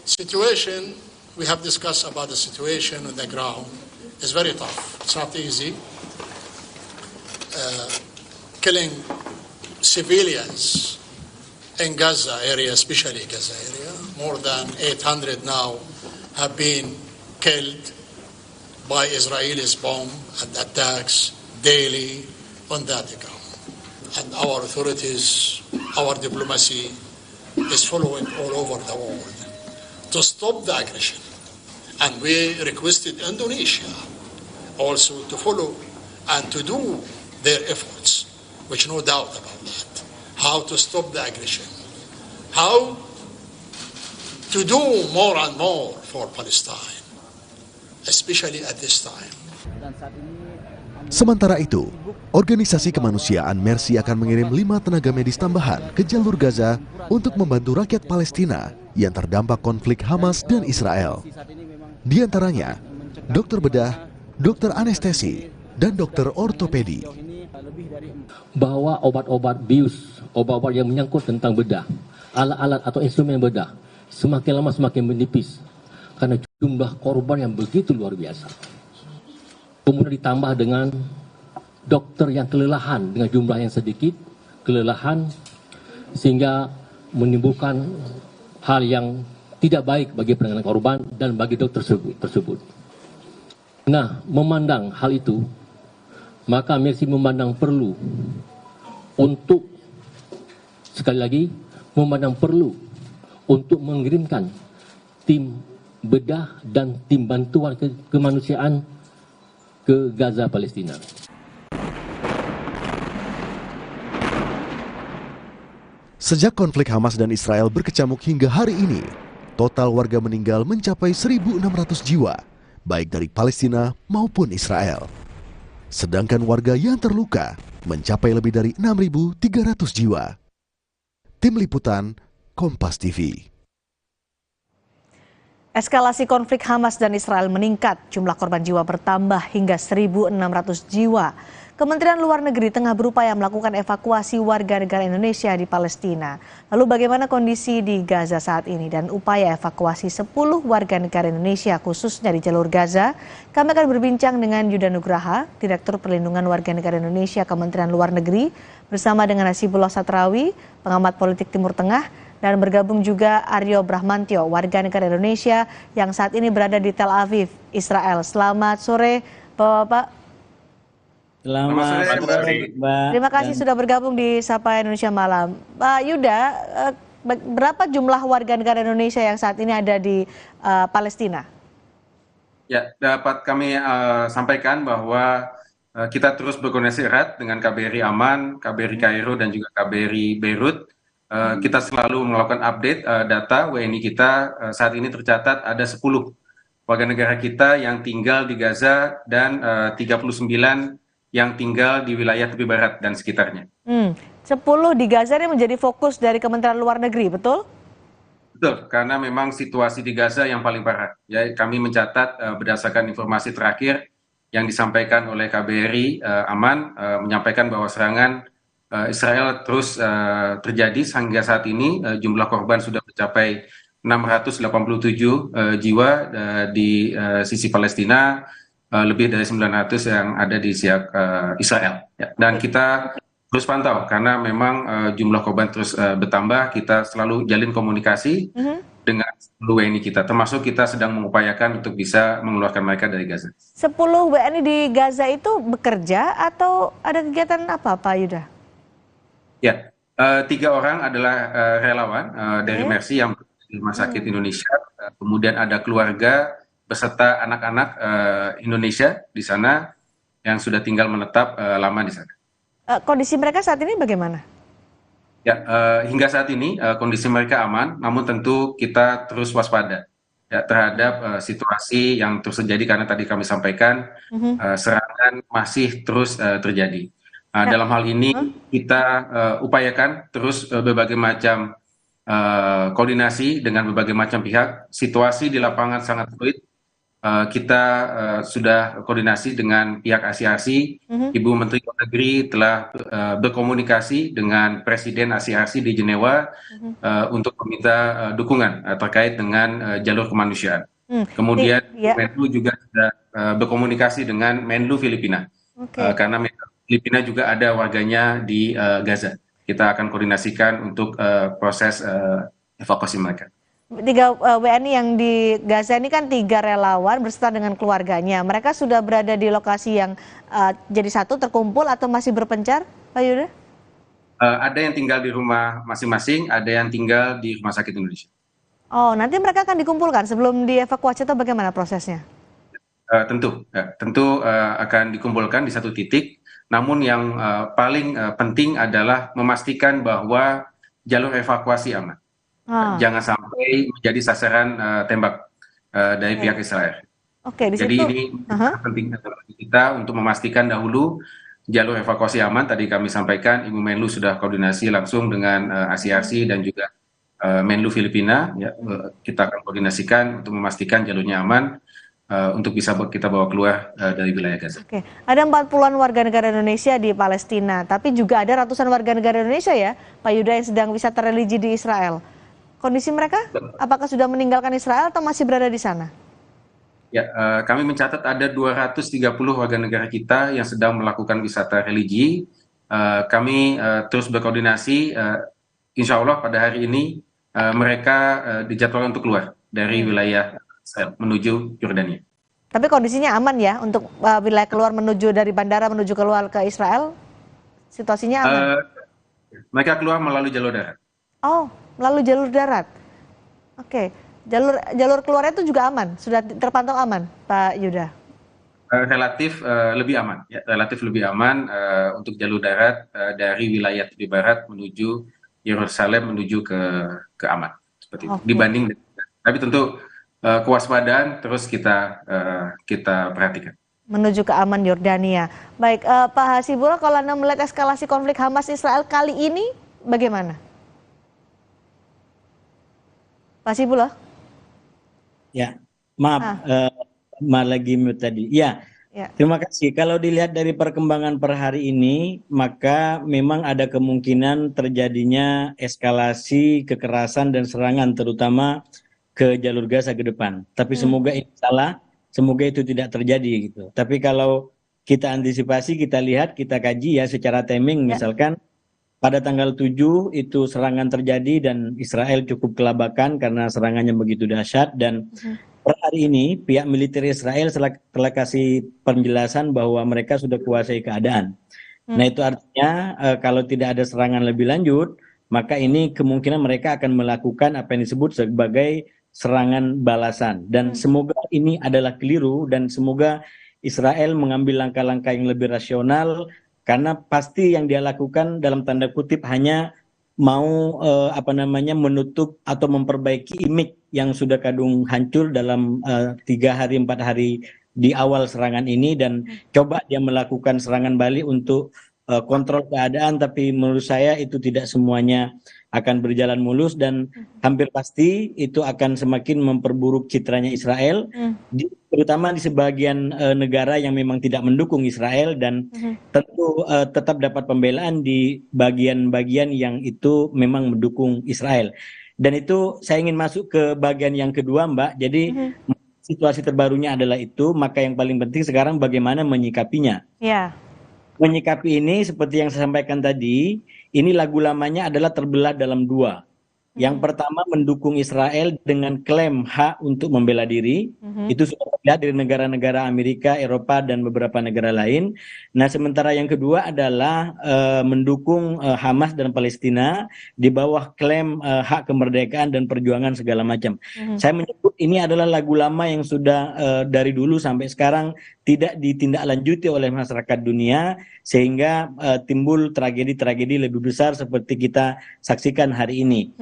Situation, we have discussed about the situation on the ground. It's very tough. It's not easy. Killing civilians in Gaza area, especially Gaza area. More than 800 now have been killed by Israelis bomb and attacks daily on that ground. And our authorities, our diplomacy is following all over the world to stop the aggression. And we requested Indonesia also to follow and to do their efforts, which no doubt about that. How to stop the aggression. How to do more and more for Palestine, especially at this time. Sementara itu, organisasi kemanusiaan Mercy akan mengirim 5 tenaga medis tambahan ke jalur Gaza untuk membantu rakyat Palestina yang terdampak konflik Hamas dan Israel. Di antaranya, dokter bedah, dokter anestesi, dan dokter ortopedi. Bahwa obat-obat bius, obat-obat yang menyangkut tentang bedah, alat-alat atau instrumen bedah, semakin lama semakin menipis karena jumlah korban yang begitu luar biasa. Kemudian ditambah dengan dokter yang kelelahan dengan jumlah yang sedikit, kelelahan sehingga menimbulkan hal yang tidak baik bagi penanganan korban dan bagi dokter tersebut. Nah, memandang hal itu, maka Mercy memandang perlu untuk, sekali lagi, memandang perlu untuk mengirimkan tim bedah dan tim bantuan kemanusiaan ke Gaza, Palestina. Sejak konflik Hamas dan Israel berkecamuk hingga hari ini, total warga meninggal mencapai 1.600 jiwa, baik dari Palestina maupun Israel. Sedangkan warga yang terluka mencapai lebih dari 6.300 jiwa. Tim Liputan, Kompas TV. Eskalasi konflik Hamas dan Israel meningkat, jumlah korban jiwa bertambah hingga 1.600 jiwa. Kementerian Luar Negeri tengah berupaya melakukan evakuasi warga negara Indonesia di Palestina. Lalu bagaimana kondisi di Gaza saat ini dan upaya evakuasi 10 warga negara Indonesia khususnya di jalur Gaza? Kami akan berbincang dengan Yuda Nugraha, Direktur Perlindungan Warga Negara Indonesia Kementerian Luar Negeri, bersama dengan Hasibullah Satrawi, pengamat politik Timur Tengah, dan bergabung juga Aryo Brahmantio, warga negara Indonesia yang saat ini berada di Tel Aviv, Israel. Selamat sore, Bapak-bapak. Selamat sore, Mbak. Terima kasih sudah bergabung di Sapa Indonesia Malam. Pak Yuda, berapa jumlah warga negara Indonesia yang saat ini ada di Palestina? Ya, dapat kami sampaikan bahwa kita terus berkoordinasi erat dengan KBRI Aman, KBRI Kairo, dan juga KBRI Beirut. Kita selalu melakukan update data WNI kita. Saat ini tercatat ada 10 warga negara kita yang tinggal di Gaza dan 39 yang tinggal di wilayah tepi barat dan sekitarnya. 10 di Gaza ini menjadi fokus dari Kementerian Luar Negeri, betul? Betul, karena memang situasi di Gaza yang paling parah. Ya, kami mencatat berdasarkan informasi terakhir yang disampaikan oleh KBRI Aman, menyampaikan bahwa serangan Israel terus terjadi hingga saat ini. Jumlah korban sudah mencapai 687 jiwa di sisi Palestina, lebih dari 900 yang ada di sisi Israel. Ya, dan kita terus pantau karena memang jumlah korban terus bertambah. Kita selalu jalin komunikasi dengan WNI kita, termasuk kita sedang mengupayakan untuk bisa mengeluarkan mereka dari Gaza. 10 WNI di Gaza itu bekerja atau ada kegiatan apa, Pak Yuda? Ya, 3 orang adalah relawan dari Mercy yang di Rumah Sakit Indonesia. Kemudian ada keluarga beserta anak-anak Indonesia di sana yang sudah tinggal menetap lama di sana. Kondisi mereka saat ini bagaimana? Ya, hingga saat ini kondisi mereka aman, namun tentu kita terus waspada ya, terhadap situasi yang terus terjadi karena tadi kami sampaikan serangan masih terus terjadi. Dalam hal ini kita upayakan terus berbagai macam koordinasi dengan berbagai macam pihak. Situasi di lapangan sangat fluid. kita sudah koordinasi dengan pihak ASI-ASI. Ibu Menteri Luar Negeri telah berkomunikasi dengan Presiden ASI-ASI di Jenewa untuk meminta dukungan terkait dengan jalur kemanusiaan. Kemudian Menlu juga sudah berkomunikasi dengan Menlu Filipina, karena Filipina juga ada warganya di Gaza. Kita akan koordinasikan untuk proses evakuasi mereka. 3 WNI yang di Gaza ini kan 3 relawan berserta dengan keluarganya. Mereka sudah berada di lokasi yang jadi satu terkumpul atau masih berpencar, Pak Yuda? Ada yang tinggal di rumah masing-masing, ada yang tinggal di Rumah Sakit Indonesia. Oh, nanti mereka akan dikumpulkan sebelum dievakuasi atau bagaimana prosesnya? Tentu akan dikumpulkan di satu titik. Namun yang paling penting adalah memastikan bahwa jalur evakuasi aman. Jangan sampai menjadi sasaran tembak dari pihak Israel. Jadi ini penting bagi kita untuk memastikan dahulu jalur evakuasi aman. Tadi kami sampaikan Ibu Menlu sudah koordinasi langsung dengan ASI-ASI dan juga Menlu Filipina. Ya, kita akan koordinasikan untuk memastikan jalurnya aman untuk bisa kita bawa keluar dari wilayah Gaza. Ada 40-an warga negara Indonesia di Palestina, tapi juga ada ratusan warga negara Indonesia ya, Pak Yuda, yang sedang wisata religi di Israel. Kondisi mereka, apakah sudah meninggalkan Israel atau masih berada di sana? Ya, kami mencatat ada 230 warga negara kita yang sedang melakukan wisata religi. Kami terus berkoordinasi, insya Allah pada hari ini mereka dijadwalkan untuk keluar dari wilayah Israel menuju Yordania. Tapi kondisinya aman ya untuk wilayah keluar menuju dari bandara menuju keluar ke Israel? Situasinya aman? Mereka keluar melalui jalur darat. Oh, melalui jalur darat. Jalur keluarnya itu juga aman, sudah terpantau aman, Pak Yuda? Relatif lebih aman, ya, relatif lebih aman untuk jalur darat dari wilayah tepi barat menuju Yerusalem menuju ke aman seperti itu. Dibanding, tapi tentu kewaspadaan terus kita perhatikan. Menuju ke aman Yordania. Baik, Pak Hasibullah, kalau Anda melihat eskalasi konflik Hamas Israel kali ini bagaimana? Pak Hasibullah? Ya, maaf, lagi mute tadi. Ya, terima kasih. Kalau dilihat dari perkembangan per hari ini, maka memang ada kemungkinan terjadinya eskalasi kekerasan dan serangan, terutama ke jalur Gaza ke depan. Tapi semoga ini salah, semoga itu tidak terjadi gitu. Tapi kalau kita antisipasi, kita lihat, kita kaji ya secara timing, misalkan pada tanggal 7 itu serangan terjadi dan Israel cukup kelabakan karena serangannya begitu dahsyat, dan per hari ini pihak militer Israel telah kasih penjelasan bahwa mereka sudah kuasai keadaan. Nah, itu artinya kalau tidak ada serangan lebih lanjut, maka ini kemungkinan mereka akan melakukan apa yang disebut sebagai serangan balasan. Dan semoga ini adalah keliru dan semoga Israel mengambil langkah-langkah yang lebih rasional, karena pasti yang dia lakukan dalam tanda kutip hanya mau menutup atau memperbaiki image yang sudah kadung hancur dalam 3 hari 4 hari di awal serangan ini, dan coba dia melakukan serangan balik untuk kontrol keadaan. Tapi menurut saya itu tidak semuanya akan berjalan mulus dan hampir pasti itu akan semakin memperburuk citranya Israel, terutama di sebagian negara yang memang tidak mendukung Israel, dan tentu tetap dapat pembelaan di bagian-bagian yang itu memang mendukung Israel. Dan itu saya ingin masuk ke bagian yang kedua, Mbak. Jadi situasi terbarunya adalah itu, maka yang paling penting sekarang bagaimana menyikapinya. Menyikapi ini seperti yang saya sampaikan tadi, ini lagu lamanya adalah terbelah dalam 2. Yang pertama mendukung Israel dengan klaim hak untuk membela diri, itu sudah terlihat dari negara-negara Amerika, Eropa, dan beberapa negara lain. Nah, sementara yang kedua adalah mendukung Hamas dan Palestina di bawah klaim hak kemerdekaan dan perjuangan segala macam. Saya menyebut ini adalah lagu lama yang sudah dari dulu sampai sekarang tidak ditindaklanjuti oleh masyarakat dunia, sehingga timbul tragedi-tragedi lebih besar seperti kita saksikan hari ini.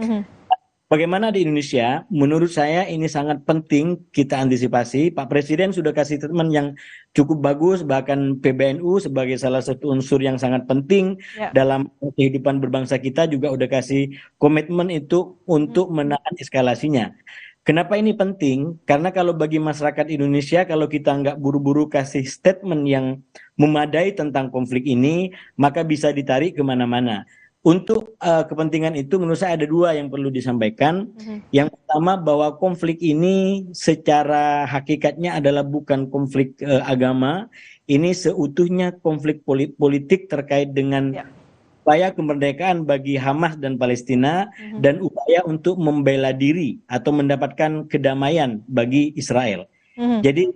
Bagaimana di Indonesia? Menurut saya ini sangat penting kita antisipasi. Pak Presiden sudah kasih statement yang cukup bagus, bahkan PBNU sebagai salah satu unsur yang sangat penting dalam kehidupan berbangsa kita juga udah kasih komitmen itu untuk menahan eskalasinya. Kenapa ini penting? Karena kalau bagi masyarakat Indonesia, kalau kita nggak buru-buru kasih statement yang memadai tentang konflik ini, maka bisa ditarik kemana-mana. Untuk kepentingan itu menurut saya ada dua yang perlu disampaikan. Yang pertama bahwa konflik ini secara hakikatnya adalah bukan konflik agama, ini seutuhnya konflik politik terkait dengan upaya kemerdekaan bagi Hamas dan Palestina dan upaya untuk membela diri atau mendapatkan kedamaian bagi Israel. Jadi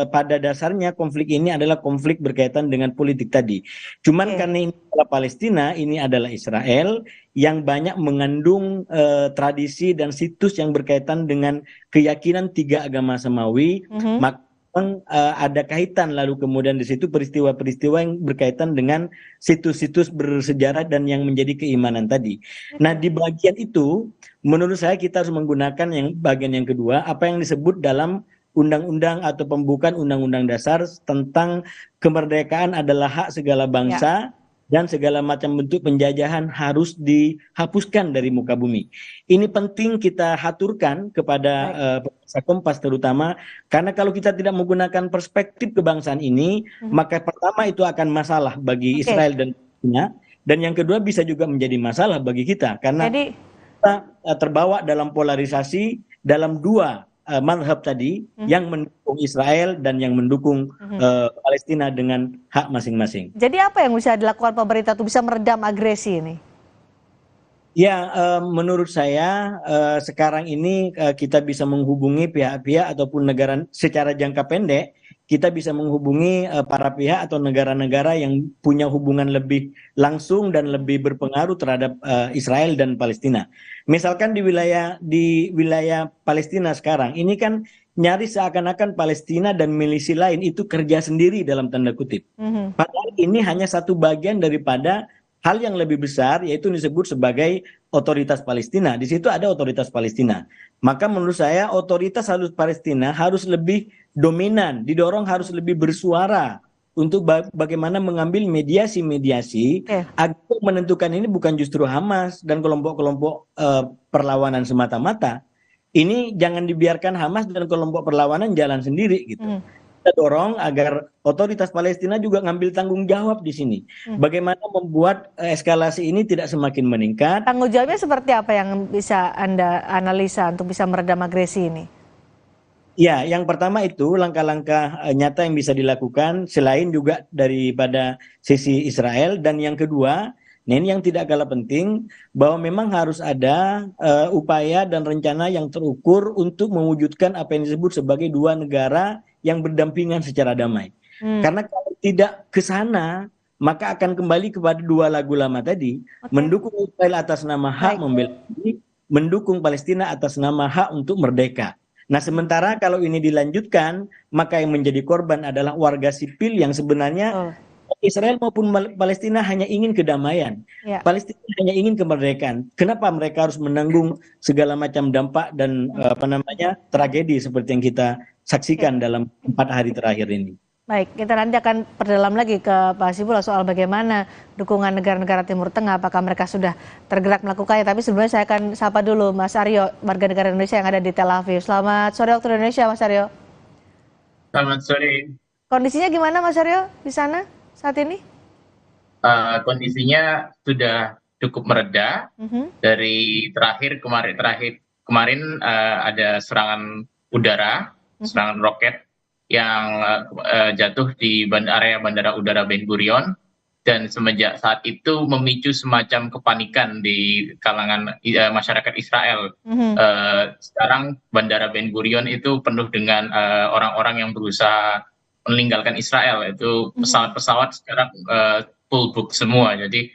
pada dasarnya konflik ini adalah konflik berkaitan dengan politik tadi. Cuman karena ini adalah Palestina, ini adalah Israel yang banyak mengandung tradisi dan situs yang berkaitan dengan keyakinan tiga agama samawi, maka ada kaitan lalu kemudian di situ peristiwa-peristiwa yang berkaitan dengan situs-situs bersejarah dan yang menjadi keimanan tadi. Nah, di bagian itu menurut saya kita harus menggunakan yang bagian yang kedua, apa yang disebut dalam undang-undang atau pembukaan undang-undang dasar tentang kemerdekaan adalah hak segala bangsa dan segala macam bentuk penjajahan harus dihapuskan dari muka bumi. Ini penting kita haturkan kepada pemirsa Kompas terutama, karena kalau kita tidak menggunakan perspektif kebangsaan ini, maka pertama itu akan masalah bagi Israel dan Palestina, dan yang kedua bisa juga menjadi masalah bagi kita, karena kita terbawa dalam polarisasi dalam dua mazhab tadi, yang mendukung Israel dan yang mendukung Palestina dengan hak masing-masing. Jadi apa yang bisa dilakukan pemerintah untuk bisa meredam agresi ini? Ya, menurut saya sekarang ini kita bisa menghubungi pihak-pihak ataupun negara secara jangka pendek, kita bisa menghubungi para pihak atau negara-negara yang punya hubungan lebih langsung dan lebih berpengaruh terhadap Israel dan Palestina. Misalkan di wilayah Palestina sekarang, ini kan nyaris seakan-akan Palestina dan milisi lain itu kerja sendiri dalam tanda kutip. Padahal ini hanya satu bagian daripada hal yang lebih besar, yaitu disebut sebagai otoritas Palestina. Di situ ada otoritas Palestina. Maka menurut saya otoritas Palestina harus lebih dominan, didorong harus lebih bersuara untuk bagaimana mengambil mediasi-mediasi agar menentukan ini bukan justru Hamas dan kelompok-kelompok perlawanan semata-mata. Ini jangan dibiarkan Hamas dan kelompok perlawanan jalan sendiri gitu. Kita dorong agar otoritas Palestina juga ngambil tanggung jawab di sini. Bagaimana membuat eskalasi ini tidak semakin meningkat. Tanggung jawabnya seperti apa yang bisa Anda analisa untuk bisa meredam agresi ini? Ya, yang pertama itu langkah-langkah nyata yang bisa dilakukan selain juga daripada sisi Israel. Dan yang kedua, ini yang tidak kalah penting, bahwa memang harus ada upaya dan rencana yang terukur untuk mewujudkan apa yang disebut sebagai dua negara yang berdampingan secara damai. Karena kalau tidak ke sana, maka akan kembali kepada dua lagu lama tadi, mendukung Israel atas nama hak membela diri, mendukung Palestina atas nama hak untuk merdeka. Nah, sementara kalau ini dilanjutkan, maka yang menjadi korban adalah warga sipil yang sebenarnya Israel maupun Palestina hanya ingin kedamaian. Palestina hanya ingin kemerdekaan. Kenapa mereka harus menanggung segala macam dampak dan tragedi seperti yang kita saksikan dalam 4 hari terakhir ini? Baik, kita nanti akan perdalam lagi ke Pak Hasibullah soal bagaimana dukungan negara-negara Timur Tengah, apakah mereka sudah tergerak melakukannya. Tapi sebelumnya saya akan sapa dulu Mas Aryo, warga negara Indonesia yang ada di Tel Aviv. Selamat sore waktu Indonesia, Mas Aryo. Selamat sore. Kondisinya gimana Mas Aryo di sana saat ini? Kondisinya sudah cukup mereda. Dari kemarin ada serangan udara, serangan roket yang jatuh di area Bandara Udara Ben Gurion, dan semenjak saat itu memicu semacam kepanikan di kalangan masyarakat Israel. Sekarang Bandara Ben Gurion itu penuh dengan orang-orang yang berusaha meninggalkan Israel. Itu pesawat-pesawat sekarang full book semua. Jadi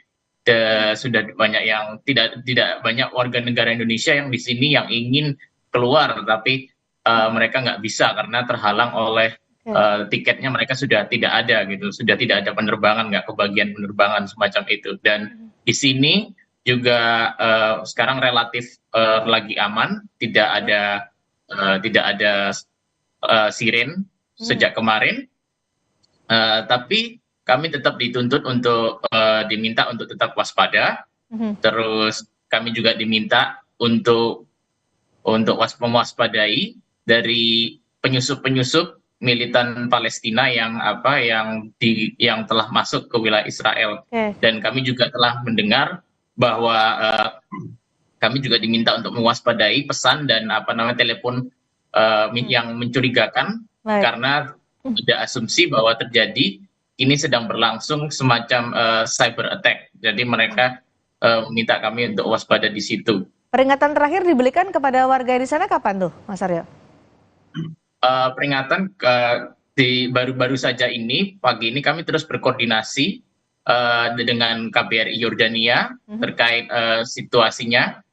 sudah banyak yang tidak banyak warga negara Indonesia yang di sini yang ingin keluar, tetapi mereka nggak bisa karena terhalang oleh tiketnya mereka sudah tidak ada gitu, sudah tidak ada penerbangan, nggak kebagian penerbangan semacam itu. Dan di sini juga sekarang relatif lagi aman, tidak ada siren sejak kemarin, tapi kami tetap dituntut untuk diminta untuk tetap waspada. Terus kami juga diminta untuk untuk mewaspadai dari penyusup-penyusup militan Palestina yang telah masuk ke wilayah Israel. Dan kami juga telah mendengar bahwa kami juga diminta untuk mewaspadai pesan dan telepon yang mencurigakan, karena ada asumsi bahwa ini sedang berlangsung semacam cyber attack. Jadi mereka meminta kami untuk waspada di situ. Peringatan terakhir diberikan kepada warga di sana kapan tuh, Mas Aryo? Peringatan baru-baru saja ini, pagi ini kami terus berkoordinasi dengan KBRI Yordania terkait situasinya.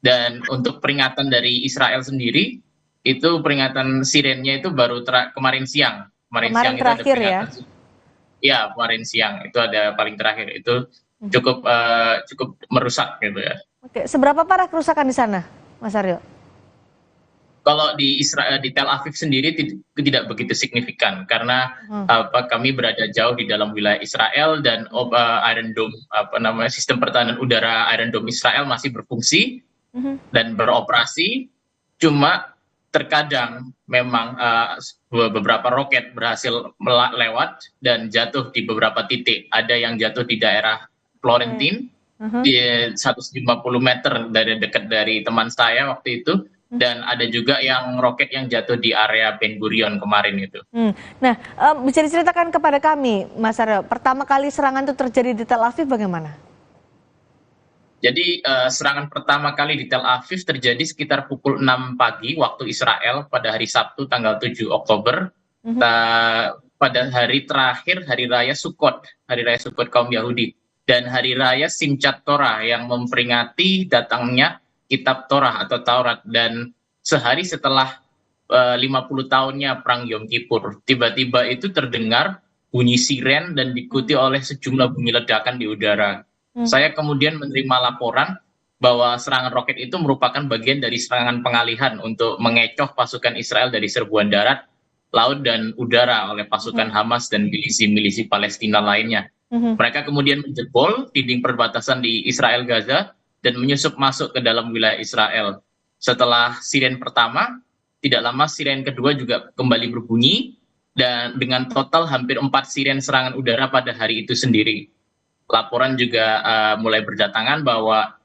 Dan untuk peringatan dari Israel sendiri, itu peringatan sirennya itu baru kemarin siang. Kemarin siang terakhir itu ada peringatan. Ya, kemarin siang itu ada paling terakhir. Itu cukup merusak gitu ya. Oke, seberapa parah kerusakan di sana, Mas Aryo? Kalau di Tel Aviv sendiri tidak begitu signifikan, karena kami berada jauh di dalam wilayah Israel dan Iron Dome, sistem pertahanan udara Iron Dome Israel masih berfungsi dan beroperasi. Cuma terkadang memang beberapa roket berhasil lewat dan jatuh di beberapa titik. Ada yang jatuh di daerah Florentine, di 150 meter dekat dari teman saya waktu itu. Dan ada juga yang roket yang jatuh di area Ben Gurion kemarin itu. Nah, bisa diceritakan kepada kami, Mas Aryo, pertama kali serangan itu terjadi di Tel Aviv bagaimana? Jadi serangan pertama kali di Tel Aviv terjadi sekitar pukul 6 pagi waktu Israel pada hari Sabtu tanggal 7 Oktober. Pada hari terakhir Hari Raya Sukkot kaum Yahudi. Dan Hari Raya Simchat Torah yang memperingati datangnya Kitab Torah atau Taurat. Dan sehari setelah 50 tahunnya Perang Yom Kippur, tiba-tiba itu terdengar bunyi siren dan diikuti oleh sejumlah bunyi ledakan di udara. Saya kemudian menerima laporan bahwa serangan roket itu merupakan bagian dari serangan pengalihan untuk mengecoh pasukan Israel dari serbuan darat, laut, dan udara oleh pasukan Hamas dan milisi-milisi Palestina lainnya. Mereka kemudian menjebol dinding perbatasan di Israel Gaza dan menyusup masuk ke dalam wilayah Israel. Setelah siren pertama, tidak lama siren kedua juga kembali berbunyi, dan dengan total hampir 4 siren serangan udara pada hari itu sendiri. Laporan juga mulai berdatangan bahwa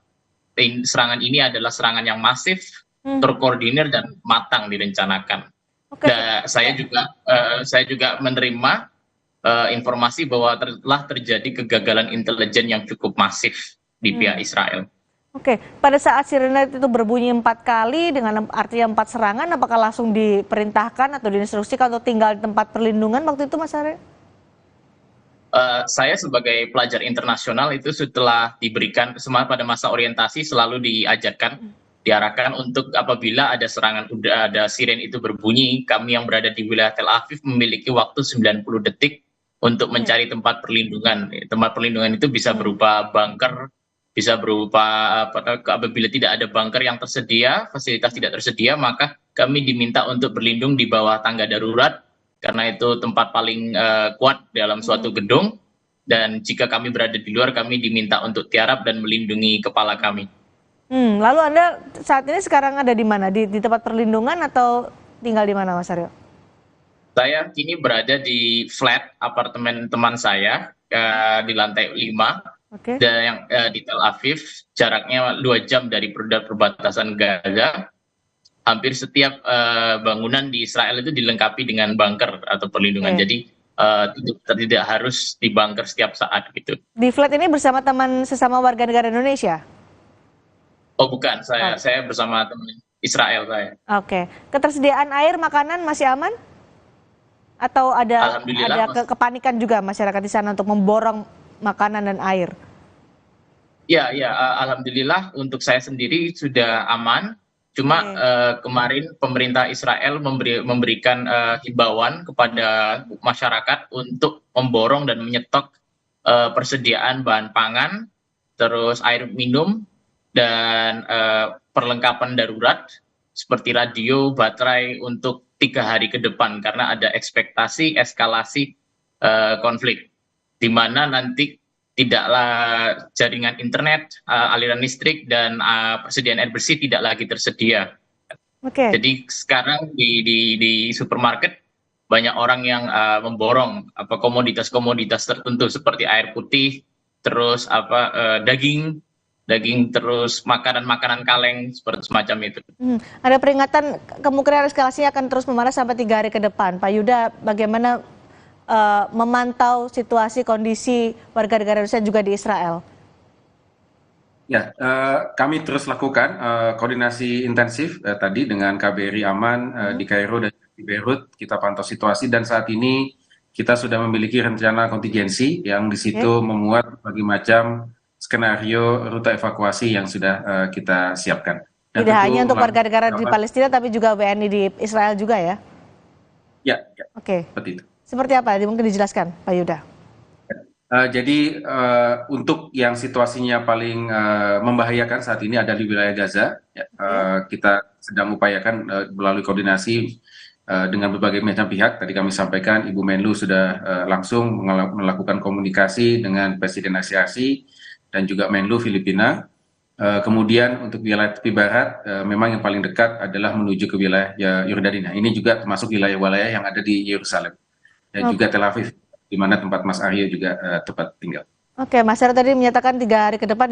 serangan ini adalah serangan yang masif, terkoordinir, dan matang direncanakan. Dan saya juga menerima informasi bahwa telah terjadi kegagalan intelijen yang cukup masif di pihak Israel. Oke, pada saat sirene itu berbunyi 4 kali dengan artinya 4 serangan, apakah langsung diperintahkan atau diinstruksikan atau tinggal di tempat perlindungan waktu itu, Mas Aryo? Saya sebagai pelajar internasional itu setelah diberikan pada masa orientasi selalu diarahkan untuk apabila ada serangan ada siren itu berbunyi, kami yang berada di wilayah Tel Aviv memiliki waktu 90 detik untuk mencari tempat perlindungan. Tempat perlindungan itu bisa berupa bunker, bisa berupa apabila tidak ada bunker yang tersedia, fasilitas tidak tersedia, maka kami diminta untuk berlindung di bawah tangga darurat, karena itu tempat paling kuat dalam suatu gedung. Dan jika kami berada di luar, kami diminta untuk tiarap dan melindungi kepala kami. Lalu Anda saat ini sekarang ada di mana? Di tempat perlindungan atau tinggal di mana, Mas Aryo? Saya kini berada di flat apartemen teman saya di lantai 5. Dan yang di Tel Aviv, jaraknya 2 jam dari perbatasan Gaza. Hampir setiap bangunan di Israel itu dilengkapi dengan bunker atau perlindungan. Jadi tidak harus di bunker setiap saat gitu. Di flat ini bersama teman sesama warga negara Indonesia? Oh bukan, saya bersama teman Israel saya. Oke, ketersediaan air, makanan masih aman? Atau ada kepanikan juga masyarakat di sana untuk memborong makanan dan air? Ya, alhamdulillah untuk saya sendiri sudah aman. Cuma kemarin pemerintah Israel memberikan himbauan kepada masyarakat untuk memborong dan menyetok persediaan bahan pangan, terus air minum, dan perlengkapan darurat seperti radio, baterai untuk 3 hari ke depan, karena ada ekspektasi eskalasi konflik, di mana nanti tidaklah jaringan internet, aliran listrik, dan persediaan air bersih tidak lagi tersedia. Oke. Jadi sekarang di supermarket banyak orang yang memborong komoditas-komoditas tertentu seperti air putih, terus daging, terus makanan-makanan kaleng seperti semacam itu. Ada peringatan kemungkinan eskalasinya akan terus memanas sampai 3 hari ke depan. Pak Yuda, bagaimana memantau situasi kondisi warga negara Indonesia juga di Israel? Ya, kami terus lakukan koordinasi intensif tadi dengan KBRI Aman di Kairo dan di Beirut. Kita pantau situasi dan saat ini kita sudah memiliki rencana kontingensi yang di situ memuat berbagai macam skenario rute evakuasi yang sudah kita siapkan. Dan tidak hanya untuk warga negara di Palestina, tapi juga WNI di Israel juga ya? Ya, Oke. Seperti itu. Seperti apa? Mungkin dijelaskan, Pak Yuda. Jadi untuk yang situasinya paling membahayakan saat ini ada di wilayah Gaza. Kita sedang upayakan melalui koordinasi dengan berbagai macam pihak. Tadi kami sampaikan Ibu Menlu sudah langsung melakukan komunikasi dengan Presiden ASEAN dan juga Menlu Filipina. Kemudian untuk wilayah tepi barat memang yang paling dekat adalah menuju ke wilayah Yordania. Ini juga termasuk wilayah-wilayah yang ada di Yerusalem dan juga Tel Aviv, di mana tempat Mas Aryo juga tempat tinggal. Oke, Mas Aryo tadi menyatakan 3 hari ke depan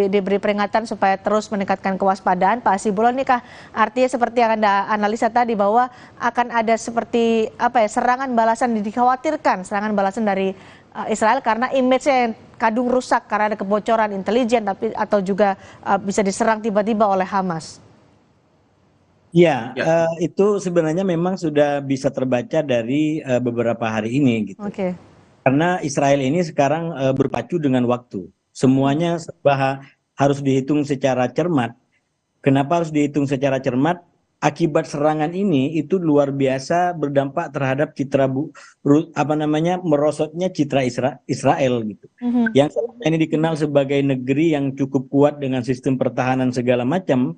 diberi peringatan supaya terus meningkatkan kewaspadaan. Pak Hasibullon, ini kah artinya seperti yang Anda analisa tadi bahwa akan ada seperti serangan balasan, dikhawatirkan serangan balasan dari Israel karena image-nya yang kadung rusak karena ada kebocoran intelijen atau juga bisa diserang tiba-tiba oleh Hamas? Ya, itu sebenarnya memang sudah bisa terbaca dari beberapa hari ini gitu. Oke. Karena Israel ini sekarang berpacu dengan waktu. Semuanya harus dihitung secara cermat. Kenapa harus dihitung secara cermat? Akibat serangan ini itu luar biasa berdampak terhadap merosotnya citra Israel gitu. Yang selama ini dikenal sebagai negeri yang cukup kuat dengan sistem pertahanan segala macam,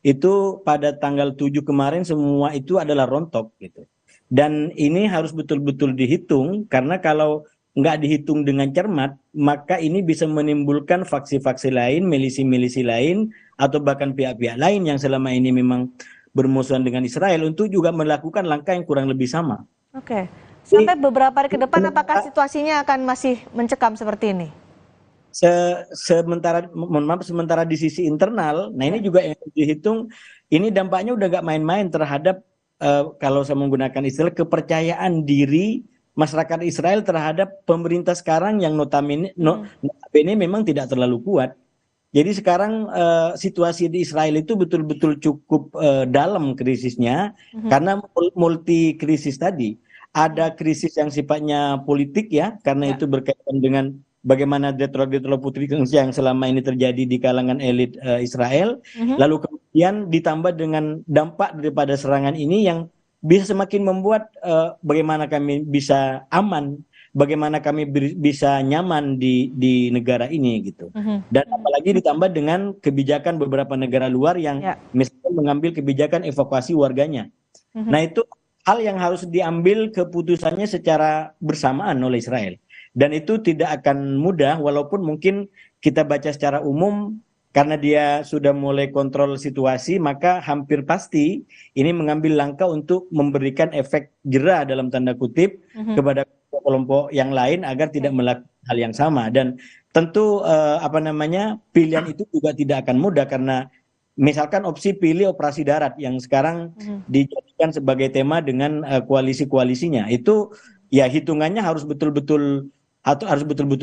itu pada tanggal 7 kemarin semua itu adalah rontok gitu. Dan ini harus betul-betul dihitung, karena kalau nggak dihitung dengan cermat, maka ini bisa menimbulkan faksi-faksi lain, milisi-milisi lain, atau bahkan pihak-pihak lain yang selama ini memang bermusuhan dengan Israel untuk juga melakukan langkah yang kurang lebih sama. Oke. Sampai beberapa hari ke depan apakah situasinya akan masih mencekam seperti ini? Sementara di sisi internal, nah ini juga yang dihitung, ini dampaknya udah gak main-main terhadap kalau saya menggunakan istilah kepercayaan diri masyarakat Israel terhadap pemerintah sekarang yang notabene memang tidak terlalu kuat. Jadi sekarang situasi di Israel itu betul-betul cukup dalam krisisnya, karena multi krisis tadi. Ada krisis yang sifatnya politik ya, karena itu berkaitan dengan bagaimana detrok-detrok putri yang selama ini terjadi di kalangan elit Israel. Lalu kemudian ditambah dengan dampak daripada serangan ini yang bisa semakin membuat bagaimana kami bisa aman, bagaimana kami bisa nyaman di negara ini gitu. Dan apalagi ditambah dengan kebijakan beberapa negara luar yang misalnya mengambil kebijakan evakuasi warganya. Nah itu hal yang harus diambil keputusannya secara bersamaan oleh Israel. Dan itu tidak akan mudah, walaupun mungkin kita baca secara umum karena dia sudah mulai kontrol situasi, maka hampir pasti ini mengambil langkah untuk memberikan efek jera dalam tanda kutip kepada kelompok yang lain agar tidak melakukan hal yang sama. Dan tentu pilihan itu juga tidak akan mudah, karena misalkan opsi pilih operasi darat yang sekarang dijadikan sebagai tema dengan koalisi-koalisinya, itu ya hitungannya harus betul-betul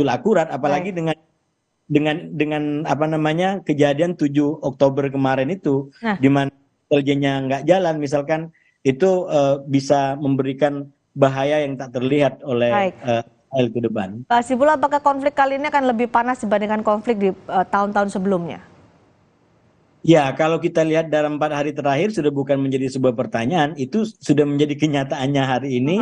akurat, apalagi dengan kejadian 7 Oktober kemarin itu, di mana intelijennya nggak jalan misalkan, itu bisa memberikan bahaya yang tak terlihat oleh Israel ke depan. Pak Hasibullon, apakah konflik kali ini akan lebih panas dibandingkan konflik di tahun-tahun sebelumnya? Ya, kalau kita lihat dalam 4 hari terakhir sudah bukan menjadi sebuah pertanyaan, itu sudah menjadi kenyataannya hari ini.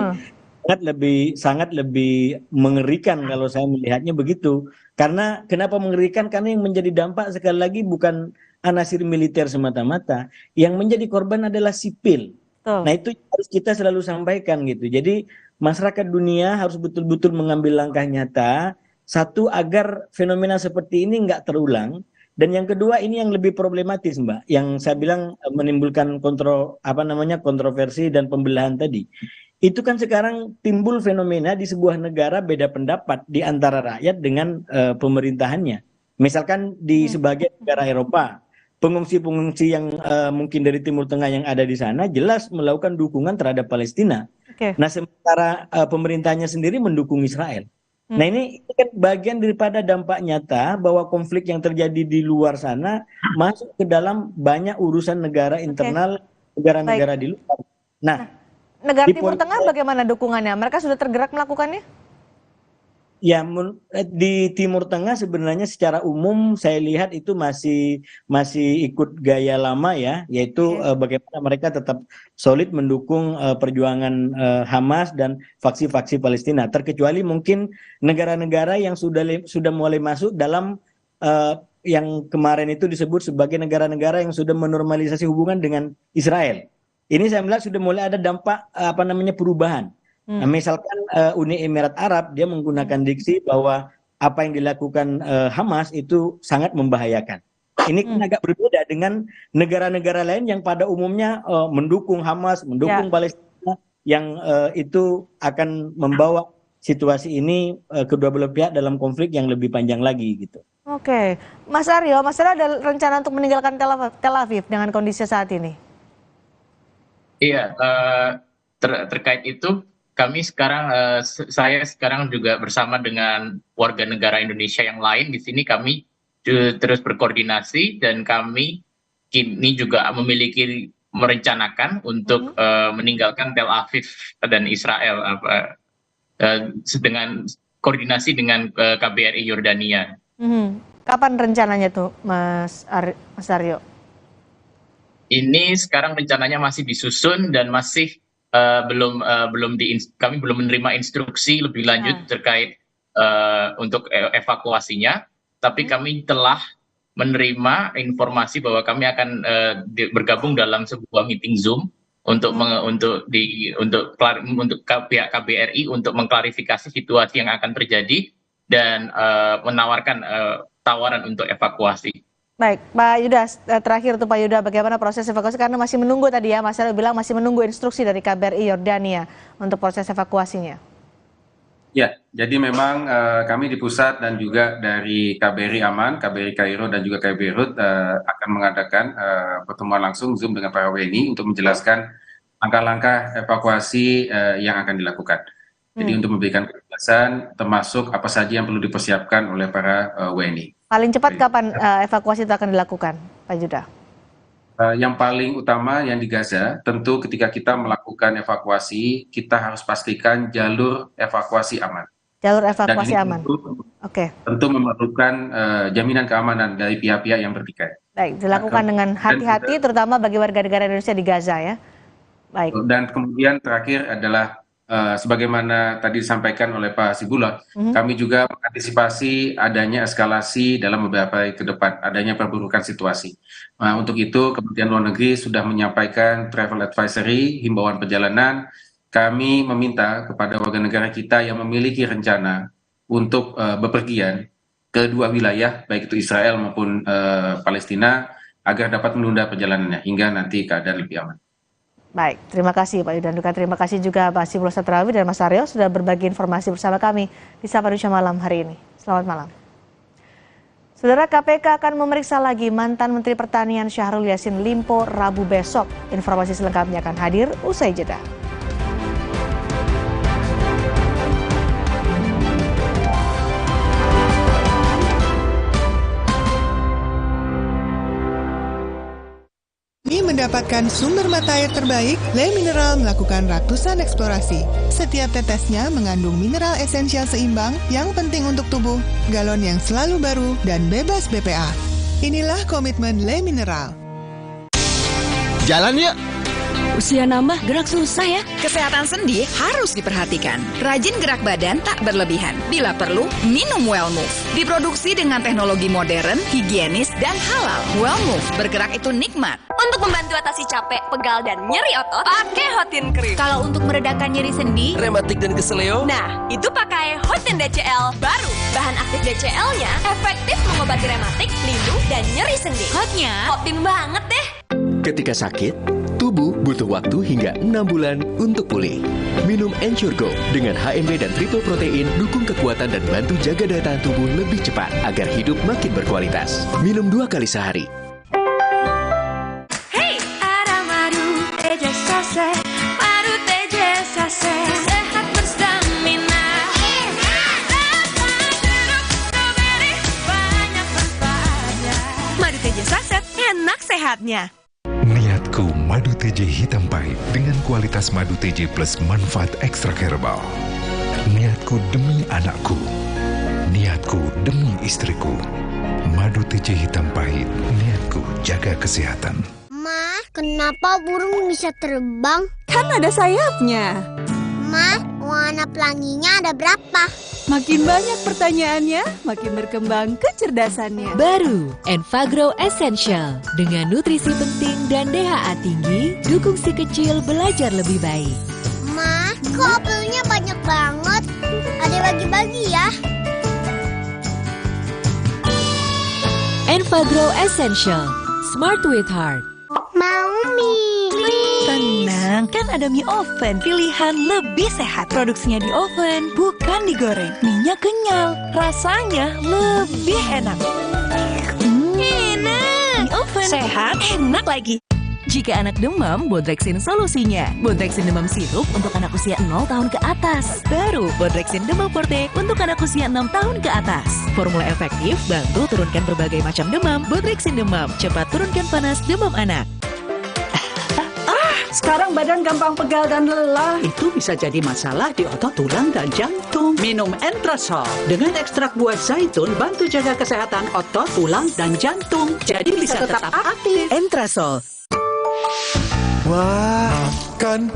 Sangat lebih mengerikan kalau saya melihatnya begitu. Karena kenapa mengerikan? Karena yang menjadi dampak sekali lagi bukan anasir militer semata-mata, yang menjadi korban adalah sipil. Nah itu harus kita selalu sampaikan gitu. Jadi masyarakat dunia harus betul-betul mengambil langkah nyata, satu, agar fenomena seperti ini nggak terulang. Dan yang kedua ini yang lebih problematis, Mbak, yang saya bilang menimbulkan kontroversi dan pembelahan tadi. Itu kan sekarang timbul fenomena di sebuah negara beda pendapat di antara rakyat dengan pemerintahannya. Misalkan di sebagian negara Eropa, pengungsi-pengungsi yang mungkin dari Timur Tengah yang ada di sana jelas melakukan dukungan terhadap Palestina. Nah, sementara pemerintahnya sendiri mendukung Israel. Nah, ini kan bagian daripada dampak nyata bahwa konflik yang terjadi di luar sana masuk ke dalam banyak urusan negara internal negara-negara di luar. Nah, negara Timur Tengah bagaimana dukungannya? Mereka sudah tergerak melakukannya? Ya, di Timur Tengah sebenarnya secara umum saya lihat itu masih ikut gaya lama ya, yaitu bagaimana mereka tetap solid mendukung perjuangan Hamas dan faksi-faksi Palestina. Terkecuali mungkin negara-negara yang sudah mulai masuk dalam yang kemarin itu disebut sebagai negara-negara yang sudah menormalisasi hubungan dengan Israel. Ini saya melihat sudah mulai ada dampak perubahan. Nah, misalkan Uni Emirat Arab dia menggunakan diksi bahwa apa yang dilakukan Hamas itu sangat membahayakan. Ini kan agak berbeda dengan negara-negara lain yang pada umumnya mendukung Hamas, mendukung Palestina, yang itu akan membawa situasi ini kedua belah pihak dalam konflik yang lebih panjang lagi gitu. Oke, Mas Aryo ada rencana untuk meninggalkan Tel Aviv dengan kondisi saat ini? Iya, terkait itu. Saya sekarang juga bersama dengan warga negara Indonesia yang lain di sini kami terus berkoordinasi dan kami kini juga merencanakan untuk meninggalkan Tel Aviv dan Israel dengan koordinasi dengan KBRI Yordania. Kapan rencananya tuh, Mas Aryo? Ini sekarang rencananya masih disusun dan masih kami belum menerima instruksi lebih lanjut terkait untuk evakuasinya, tapi kami telah menerima informasi bahwa kami akan bergabung dalam sebuah meeting Zoom untuk pihak KBRI untuk mengklarifikasi situasi yang akan terjadi dan menawarkan tawaran untuk evakuasi. Baik, Pak Yuda, terakhir tuh Pak Yuda, bagaimana proses evakuasi? Karena masih menunggu tadi ya, Mas Aryo bilang masih menunggu instruksi dari KBRI Yordania untuk proses evakuasinya. Ya, jadi memang kami di pusat dan juga dari KBRI Aman, KBRI Kairo dan juga KBRI Beirut akan mengadakan pertemuan langsung Zoom dengan para WNI untuk menjelaskan langkah-langkah evakuasi yang akan dilakukan. Jadi untuk memberikan kejelasan termasuk apa saja yang perlu dipersiapkan oleh para WNI. Paling cepat kapan evakuasi itu akan dilakukan, Pak Yuda? Yang paling utama yang di Gaza, tentu ketika kita melakukan evakuasi, kita harus pastikan jalur evakuasi aman. Jalur evakuasi aman. Tentu memerlukan jaminan keamanan dari pihak-pihak yang bertikai. Baik, dilakukan dengan hati-hati, terutama bagi warga negara Indonesia di Gaza ya. Baik. Dan kemudian terakhir adalah sebagaimana tadi disampaikan oleh Pak Hasibullah, kami juga mengantisipasi adanya eskalasi dalam beberapa hari ke depan, adanya perburukan situasi. Nah, untuk itu Kementerian Luar Negeri sudah menyampaikan travel advisory, himbauan perjalanan. Kami meminta kepada warga negara kita yang memiliki rencana untuk bepergian ke dua wilayah, baik itu Israel maupun Palestina, agar dapat menunda perjalanannya hingga nanti keadaan lebih aman. Baik, terima kasih Pak Yuda Andika. Terima kasih juga Pak Hasibullah Satrawi dan Mas Aryo sudah berbagi informasi bersama kami di Sapa Indonesia Malam hari ini. Selamat malam. Saudara, KPK akan memeriksa lagi mantan Menteri Pertanian Syahrul Yassin Limpo Rabu besok. Informasi selengkapnya akan hadir usai jeda. Mendapatkan sumber mata air terbaik, Le Mineral melakukan ratusan eksplorasi. Setiap tetesnya mengandung mineral esensial seimbang yang penting untuk tubuh, galon yang selalu baru dan bebas BPA. Inilah komitmen Le Mineral. Jalan yuk! Usia nambah, gerak susah ya. Kesehatan sendi harus diperhatikan. Rajin gerak badan tak berlebihan. Bila perlu, minum Wellmove. Diproduksi dengan teknologi modern, higienis, dan halal. Wellmove, bergerak itu nikmat. Untuk membantu atasi capek, pegal, dan nyeri otot, pakai Hotin Cream. Kalau untuk meredakan nyeri sendi, rematik dan keseleo, nah, itu pakai Hotin DCL baru. Bahan aktif DCL-nya efektif mengobati rematik, lindung, dan nyeri sendi. hotnya Hotin banget deh. ketika sakit, tubuh butuh waktu hingga 6 bulan untuk pulih. Minum Ensure Go dengan HMB dan triple protein dukung kekuatan dan bantu jaga daya tahan tubuh lebih cepat agar hidup makin berkualitas. Minum 2 kali sehari. Hey, ada madu TJ Sase, madu TJ Sase, sehat berstamina. Rasa jeruk strawberry, banyak manfaatnya. Madu TJ Sase, enak sehatnya. Niatku madu TJ hitam pahit dengan kualitas madu TJ plus manfaat ekstra herbal. Niatku demi anakku. Niatku demi istriku. Madu TJ hitam pahit. Niatku jaga kesehatan. Ma, kenapa burung bisa terbang? kan ada sayapnya. Ma, warna pelanginya ada berapa? Makin banyak pertanyaannya, makin berkembang kecerdasannya. Baru, Enfagro Essential. Dengan nutrisi penting dan DHA tinggi, dukung si kecil belajar lebih baik. Ma, kok apelnya banyak banget? Ada bagi-bagi ya? Enfagro Essential. Smart with Heart. Mau mie. Tenang, kan ada mie oven. Pilihan lebih sehat. Produksinya di oven, bukan digoreng. Mie-nya kenyal, rasanya lebih enak. Enak. Mie oven, sehat, enak lagi. Jika anak demam, Bodrexin solusinya. Bodrexin demam sirup untuk anak usia 0 tahun ke atas. Baru Bodrexin demam forte untuk anak usia 6 tahun ke atas. Formula efektif bantu turunkan berbagai macam demam. Bodrexin demam, cepat turunkan panas demam anak. Sekarang badan gampang pegal dan lelah. Itu bisa jadi masalah di otot, tulang, dan jantung. Minum Entrasol. Dengan ekstrak buah zaitun, bantu jaga kesehatan otot, tulang, dan jantung. Jadi bisa tetap aktif. Entrasol. Wah, makan.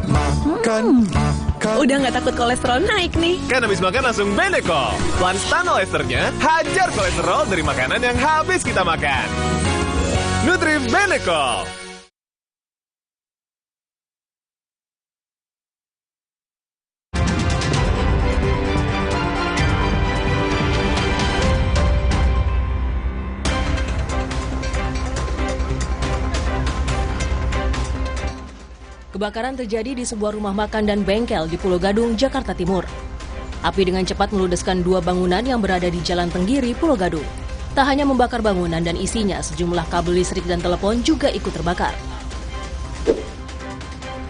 Udah nggak takut kolesterol naik nih. Kan habis makan langsung Benecol. Lanstan esternya, hajar kolesterol dari makanan yang habis kita makan. Nutri Benecol. Kebakaran terjadi di sebuah rumah makan dan bengkel di Pulau Gadung, Jakarta Timur. Api dengan cepat meludeskan 2 bangunan yang berada di Jalan Tenggiri, Pulau Gadung. Tak hanya membakar bangunan dan isinya, sejumlah kabel listrik dan telepon juga ikut terbakar.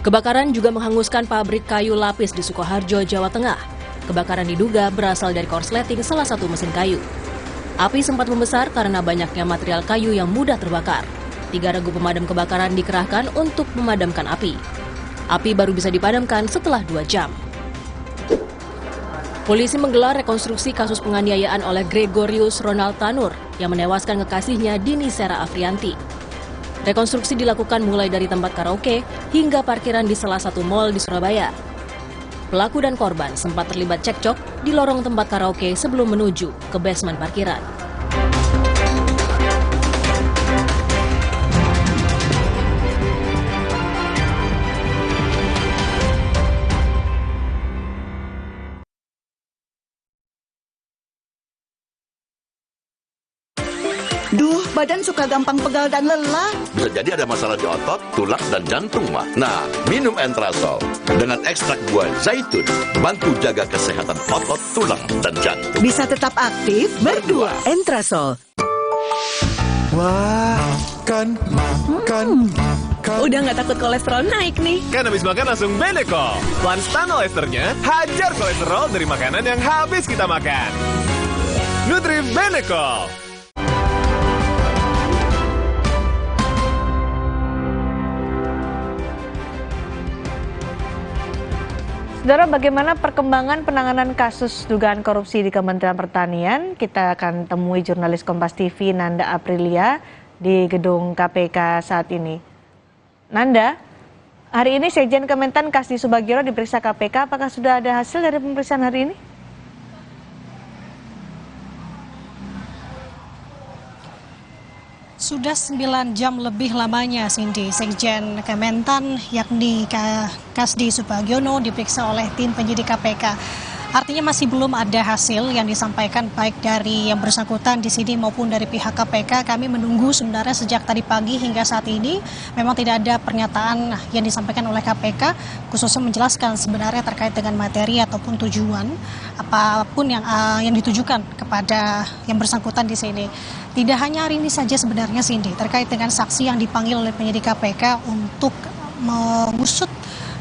Kebakaran juga menghanguskan pabrik kayu lapis di Sukoharjo, Jawa Tengah. Kebakaran diduga berasal dari korsleting salah satu mesin kayu. Api sempat membesar karena banyaknya material kayu yang mudah terbakar. 3 regu pemadam kebakaran dikerahkan untuk memadamkan api. Api baru bisa dipadamkan setelah 2 jam. Polisi menggelar rekonstruksi kasus penganiayaan oleh Gregorius Ronald Tanur yang menewaskan kekasihnya Dini Sera Afrianti. Rekonstruksi dilakukan mulai dari tempat karaoke hingga parkiran di salah satu mal di Surabaya. Pelaku dan korban sempat terlibat cekcok di lorong tempat karaoke sebelum menuju ke basement parkiran. Duh, badan suka gampang pegal dan lelah. Bisa jadi ada masalah di otot, tulang, dan jantung, mah. Nah, minum Entrasol dengan ekstrak buah zaitun, bantu jaga kesehatan otot, tulang, dan jantung. Bisa tetap aktif berdua. Entrasol. Wah, makan. Udah nggak takut kolesterol naik nih. Kan habis makan langsung Benecol. Lanstan esternya, hajar kolesterol dari makanan yang habis kita makan. Nutri Benecol. Saudara, bagaimana perkembangan penanganan kasus dugaan korupsi di Kementerian Pertanian? Kita akan temui jurnalis Kompas TV Nanda Aprilia di gedung KPK saat ini. Nanda, Hari ini Sekjen Kementan Kasdi Subagiono diperiksa KPK. Apakah sudah ada hasil dari pemeriksaan hari ini? Sudah 9 jam lebih lamanya, Cindy, Sekjen Kementan yakni Kasdi Subagiono diperiksa oleh tim penyidik KPK. Artinya masih belum ada hasil yang disampaikan baik dari yang bersangkutan di sini maupun dari pihak KPK. Kami menunggu sebenarnya sejak tadi pagi hingga saat ini memang tidak ada pernyataan yang disampaikan oleh KPK khususnya menjelaskan sebenarnya terkait dengan materi ataupun tujuan apapun yang ditujukan kepada yang bersangkutan di sini. Tidak hanya hari ini saja sebenarnya, Cindy, terkait dengan saksi yang dipanggil oleh penyidik KPK untuk mengusut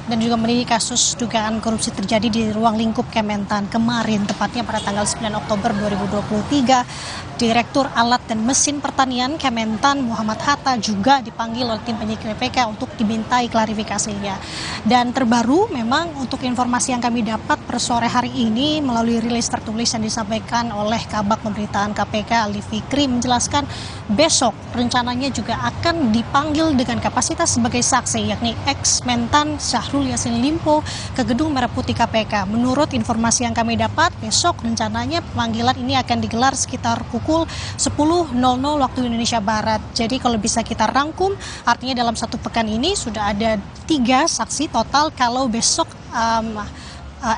dan juga menilai kasus dugaan korupsi terjadi di ruang lingkup Kementan kemarin, tepatnya pada tanggal 9 Oktober 2023. Direktur Alat dan Mesin Pertanian Kementan Muhammad Hatta juga dipanggil oleh tim penyidik KPK untuk dimintai klarifikasinya. Dan terbaru memang untuk informasi yang kami dapat per sore hari ini melalui rilis tertulis yang disampaikan oleh Kabag Pemberitaan KPK Ali Fikri menjelaskan besok rencananya juga akan dipanggil dengan kapasitas sebagai saksi yakni ex-Mentan Syahrul Yassin Limpo ke Gedung Merah Putih KPK. Menurut informasi yang kami dapat, besok rencananya pemanggilan ini akan digelar sekitar pukul 10.00 waktu Indonesia Barat. Jadi kalau bisa kita rangkum, artinya dalam satu pekan ini sudah ada 3 saksi total kalau besok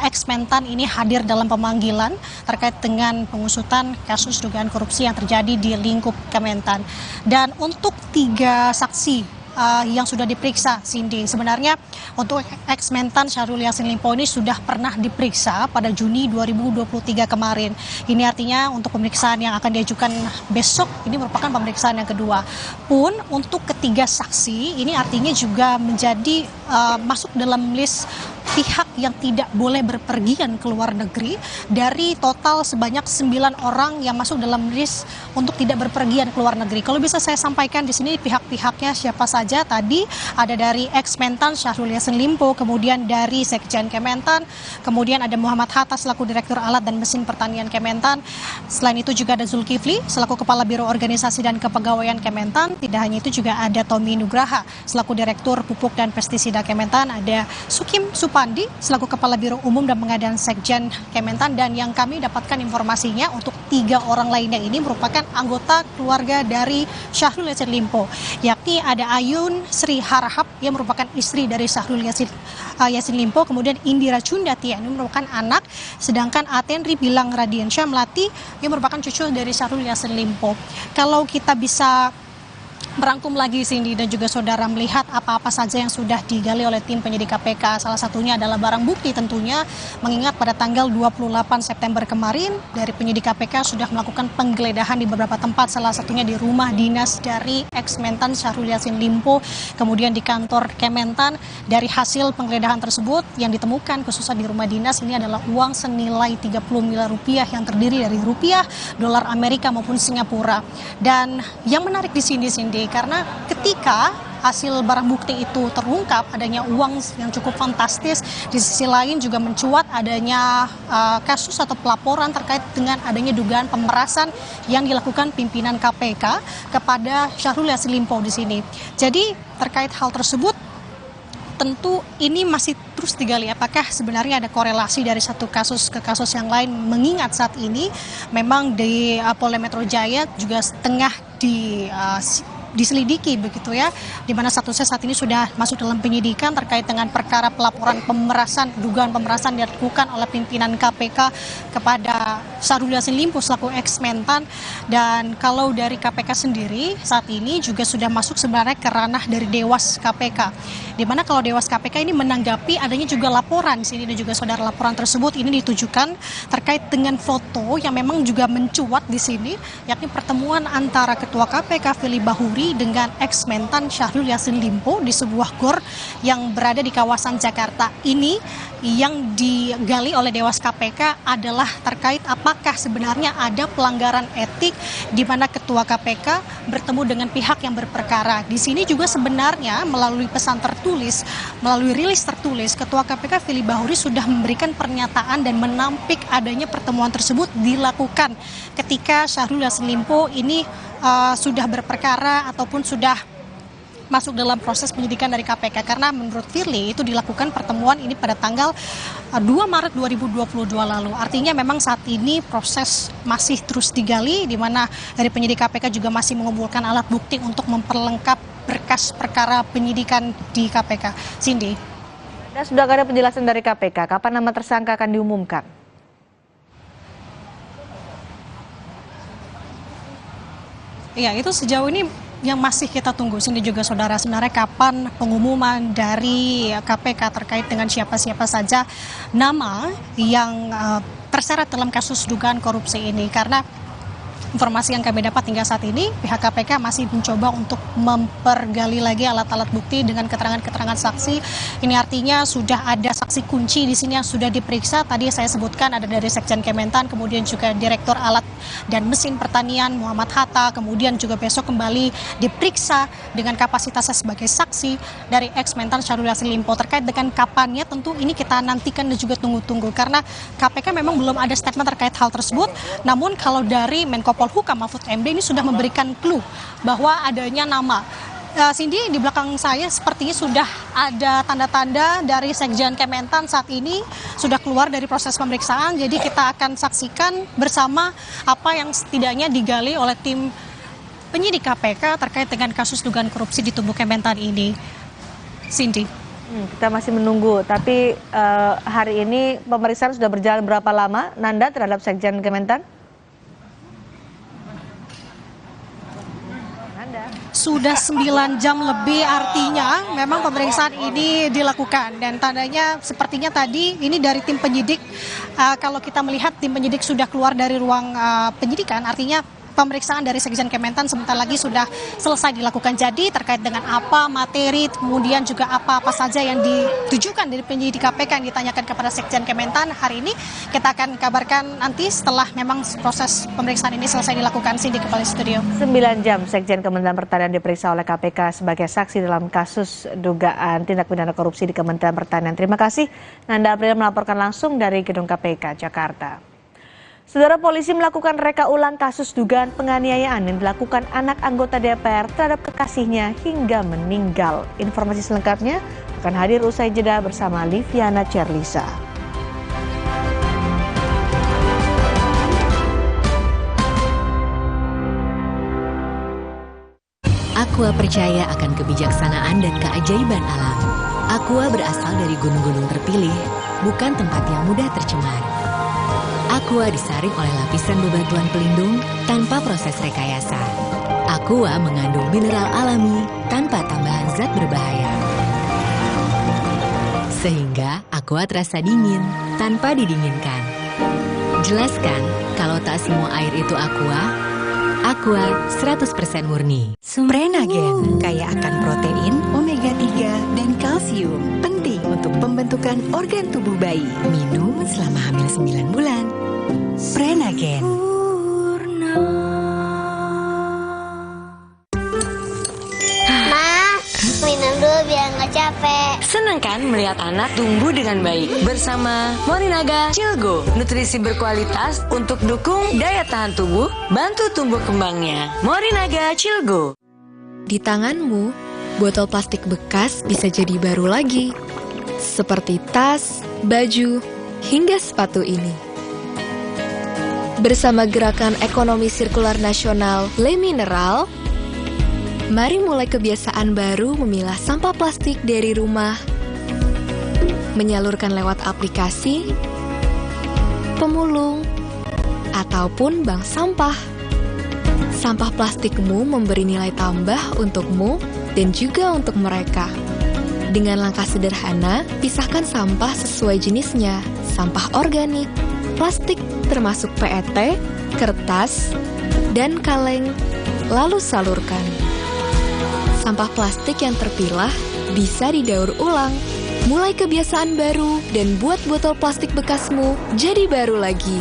ex-Mentan ini hadir dalam pemanggilan terkait dengan pengusutan kasus dugaan korupsi yang terjadi di lingkup Kementan. Dan untuk 3 saksi yang sudah diperiksa, Cindy, sebenarnya untuk ex-Mentan Syahrul Yassin Limpo ini sudah pernah diperiksa pada Juni 2023 kemarin. Ini artinya untuk pemeriksaan yang akan diajukan besok ini merupakan pemeriksaan yang kedua. Pun untuk ketiga saksi ini artinya juga menjadi masuk dalam list pihak yang tidak boleh berpergian ke luar negeri dari total sebanyak 9 orang yang masuk dalam list untuk tidak berpergian ke luar negeri. Kalau bisa saya sampaikan di sini pihak-pihaknya siapa saja tadi, ada dari ex-Mentan Syahrul Yassin Limpo, kemudian dari Sekjen Kementan, kemudian ada Muhammad Hatta selaku Direktur Alat dan Mesin Pertanian Kementan. Selain itu juga ada Zulkifli selaku Kepala Biro Organisasi dan Kepegawaian Kementan. Tidak hanya itu juga ada Tommy Nugraha selaku Direktur Pupuk dan Pestisida Kementan, ada Sukim Supandi selaku Kepala Biro Umum dan Pengadaan Sekjen Kementan, dan yang kami dapatkan informasinya untuk 3 orang lainnya ini merupakan anggota keluarga dari Syahrul Yassin Limpo, yakni ada Ayun Sri Harahap yang merupakan istri dari Syahrul Yassin Limpo, kemudian Indira Cundati yang merupakan anak, sedangkan Atenri Bilang Radiansyah Melati yang merupakan cucu dari Syahrul Yassin Limpo. Kalau kita bisa merangkum lagi, Cindy dan juga saudara, melihat apa-apa saja yang sudah digali oleh tim penyidik KPK. Salah satunya adalah barang bukti tentunya, mengingat pada tanggal 28 September kemarin dari penyidik KPK sudah melakukan penggeledahan di beberapa tempat, salah satunya di rumah dinas dari ex-Mentan Syahrul Yassin Limpo, kemudian di kantor Kementan. Dari hasil penggeledahan tersebut yang ditemukan khususnya di rumah dinas ini adalah uang senilai 30 miliar rupiah yang terdiri dari rupiah, dolar Amerika maupun Singapura. Dan yang menarik di sini, Cindy, karena ketika hasil barang bukti itu terungkap adanya uang yang cukup fantastis, di sisi lain juga mencuat adanya kasus atau pelaporan terkait dengan adanya dugaan pemerasan yang dilakukan pimpinan KPK kepada Syahrul Yassin Limpo di sini. Jadi terkait hal tersebut tentu ini masih terus digali apakah sebenarnya ada korelasi dari satu kasus ke kasus yang lain, mengingat saat ini memang di Polda Metro Jaya juga tengah diselidiki begitu ya, di mana statusnya saat ini sudah masuk dalam penyidikan terkait dengan perkara pelaporan pemerasan, dugaan pemerasan dilakukan oleh pimpinan KPK kepada Syahrul Yassin Limpo selaku ex-Mentan. Dan kalau dari KPK sendiri saat ini juga sudah masuk sebenarnya ke ranah dari Dewas KPK, di mana kalau Dewas KPK ini menanggapi adanya juga laporan sini dan juga saudara, laporan tersebut ini ditujukan terkait dengan foto yang memang juga mencuat di sini, yakni pertemuan antara Ketua KPK Firly Bahuri dengan ex-Mentan Syahrul Yassin Limpo di sebuah gor yang berada di kawasan Jakarta. Ini yang digali oleh Dewas KPK adalah terkait apakah sebenarnya ada pelanggaran etik di mana Ketua KPK bertemu dengan pihak yang berperkara. Di sini juga sebenarnya melalui pesan tertulis, melalui rilis tertulis, Ketua KPK Firly Bahuri sudah memberikan pernyataan dan menampik adanya pertemuan tersebut dilakukan ketika Syahrul Yassin Limpo ini sudah berperkara ataupun sudah masuk dalam proses penyidikan dari KPK karena menurut Firly itu dilakukan pertemuan ini pada tanggal 2 Maret 2022 lalu. Artinya memang saat ini proses masih terus digali di mana dari penyidik KPK juga masih mengumpulkan alat bukti untuk memperlengkap berkas perkara penyidikan di KPK. Cindy. Dan sudah ada penjelasan dari KPK, kapan nama tersangka akan diumumkan? Ya, itu sejauh ini yang masih kita tunggu, Cindy juga saudara, sebenarnya kapan pengumuman dari KPK terkait dengan siapa-siapa saja nama yang terseret dalam kasus dugaan korupsi ini. Karena informasi yang kami dapat hingga saat ini, pihak KPK masih mencoba untuk mempergali lagi alat-alat bukti dengan keterangan-keterangan saksi. Ini artinya sudah ada saksi kunci di sini yang sudah diperiksa. Tadi saya sebutkan ada dari Sekjen Kementan, kemudian juga Direktur Alat dan Mesin Pertanian Muhammad Hatta, kemudian juga besok kembali diperiksa dengan kapasitasnya sebagai saksi dari ex-Mentan Syahrul Yassin Limpo. Terkait dengan kapannya tentu ini kita nantikan dan juga tunggu-tunggu karena KPK memang belum ada statement terkait hal tersebut. Namun kalau dari Menko Polhukam Mahfud MD ini sudah memberikan clue bahwa adanya nama. Cindy, di belakang saya sepertinya sudah ada tanda-tanda dari Sekjen Kementan saat ini sudah keluar dari proses pemeriksaan. Jadi kita akan saksikan bersama apa yang setidaknya digali oleh tim penyidik KPK terkait dengan kasus dugaan korupsi di tubuh Kementan ini. Cindy. Kita masih menunggu, tapi hari ini pemeriksaan sudah berjalan berapa lama, Nanda, terhadap Sekjen Kementan? Sudah 9 jam lebih, artinya memang pemeriksaan ini dilakukan dan tandanya sepertinya tadi ini dari tim penyidik. Kalau kita melihat tim penyidik sudah keluar dari ruang penyidikan, artinya pemeriksaan dari Sekjen Kementan sebentar lagi sudah selesai dilakukan. Jadi terkait dengan apa materi, kemudian juga apa-apa saja yang ditujukan dari penyidik KPK yang ditanyakan kepada Sekjen Kementan hari ini, kita akan kabarkan nanti setelah memang proses pemeriksaan ini selesai dilakukan. Cindy, kembali studio. 9 jam Sekjen Kementerian Pertanian diperiksa oleh KPK sebagai saksi dalam kasus dugaan tindak pidana korupsi di Kementerian Pertanian. Terima kasih Nanda April melaporkan langsung dari Gedung KPK Jakarta. Saudara, polisi melakukan reka ulang kasus dugaan penganiayaan yang dilakukan anak anggota DPR terhadap kekasihnya hingga meninggal. Informasi selengkapnya akan hadir usai jeda bersama Liviana Cerlisa. Aqua percaya akan kebijaksanaan dan keajaiban alam. Aqua berasal dari gunung-gunung terpilih, bukan tempat yang mudah tercemar. Aqua disaring oleh lapisan bebatuan pelindung tanpa proses rekayasa. Aqua mengandung mineral alami tanpa tambahan zat berbahaya. Sehingga Aqua terasa dingin tanpa didinginkan. Jelaskan kalau tak semua air itu Aqua. Aqua 100% murni. Prenagen kaya akan protein, omega 3, dan kalsium. Penting untuk pembentukan organ tubuh bayi. Minum selama hamil 9 bulan. Prenagen. Ma, minum dulu biar nggak capek. Senang kan melihat anak tumbuh dengan baik bersama Morinaga Cilgo, nutrisi berkualitas untuk dukung daya tahan tubuh, bantu tumbuh kembangnya. Morinaga Cilgo. Di tanganmu, botol plastik bekas bisa jadi baru lagi. Seperti tas, baju, hingga sepatu ini. Bersama Gerakan Ekonomi Sirkular Nasional Le Mineral, mari mulai kebiasaan baru memilah sampah plastik dari rumah, menyalurkan lewat aplikasi, pemulung, ataupun bank sampah. Sampah plastikmu memberi nilai tambah untukmu dan juga untuk mereka. Dengan langkah sederhana, pisahkan sampah sesuai jenisnya, sampah organik, plastik termasuk PET, kertas, dan kaleng, lalu salurkan. Sampah plastik yang terpilah bisa didaur ulang. Mulai kebiasaan baru dan buat botol plastik bekasmu jadi baru lagi.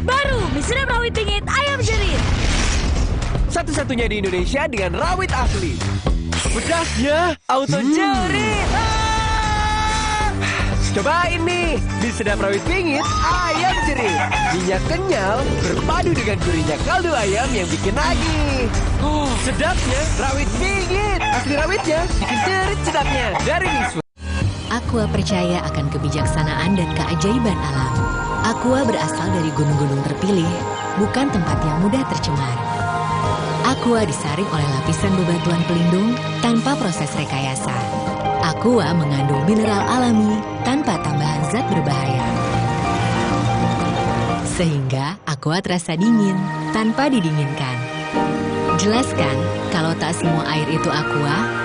Baru, mie sedap rawit pingit ayam jerit. Satu-satunya di Indonesia dengan rawit asli. Pedasnya auto jerit. Cobain nih, di sedap rawit pingit, ayam jerih. Minyak kenyal, berpadu dengan gurihnya kaldu ayam yang bikin nagih. Sedapnya rawit pingit. Asli rawitnya, bikin jerit sedapnya. Dari Miswa. Aqua percaya akan kebijaksanaan dan keajaiban alam. Aqua berasal dari gunung-gunung terpilih, bukan tempat yang mudah tercemar. Aqua disaring oleh lapisan bebatuan pelindung tanpa proses rekayasa. Aqua mengandung mineral alami tanpa tambahan zat berbahaya. Sehingga Aqua terasa dingin tanpa didinginkan. Jelaskan kalau tak semua air itu Aqua.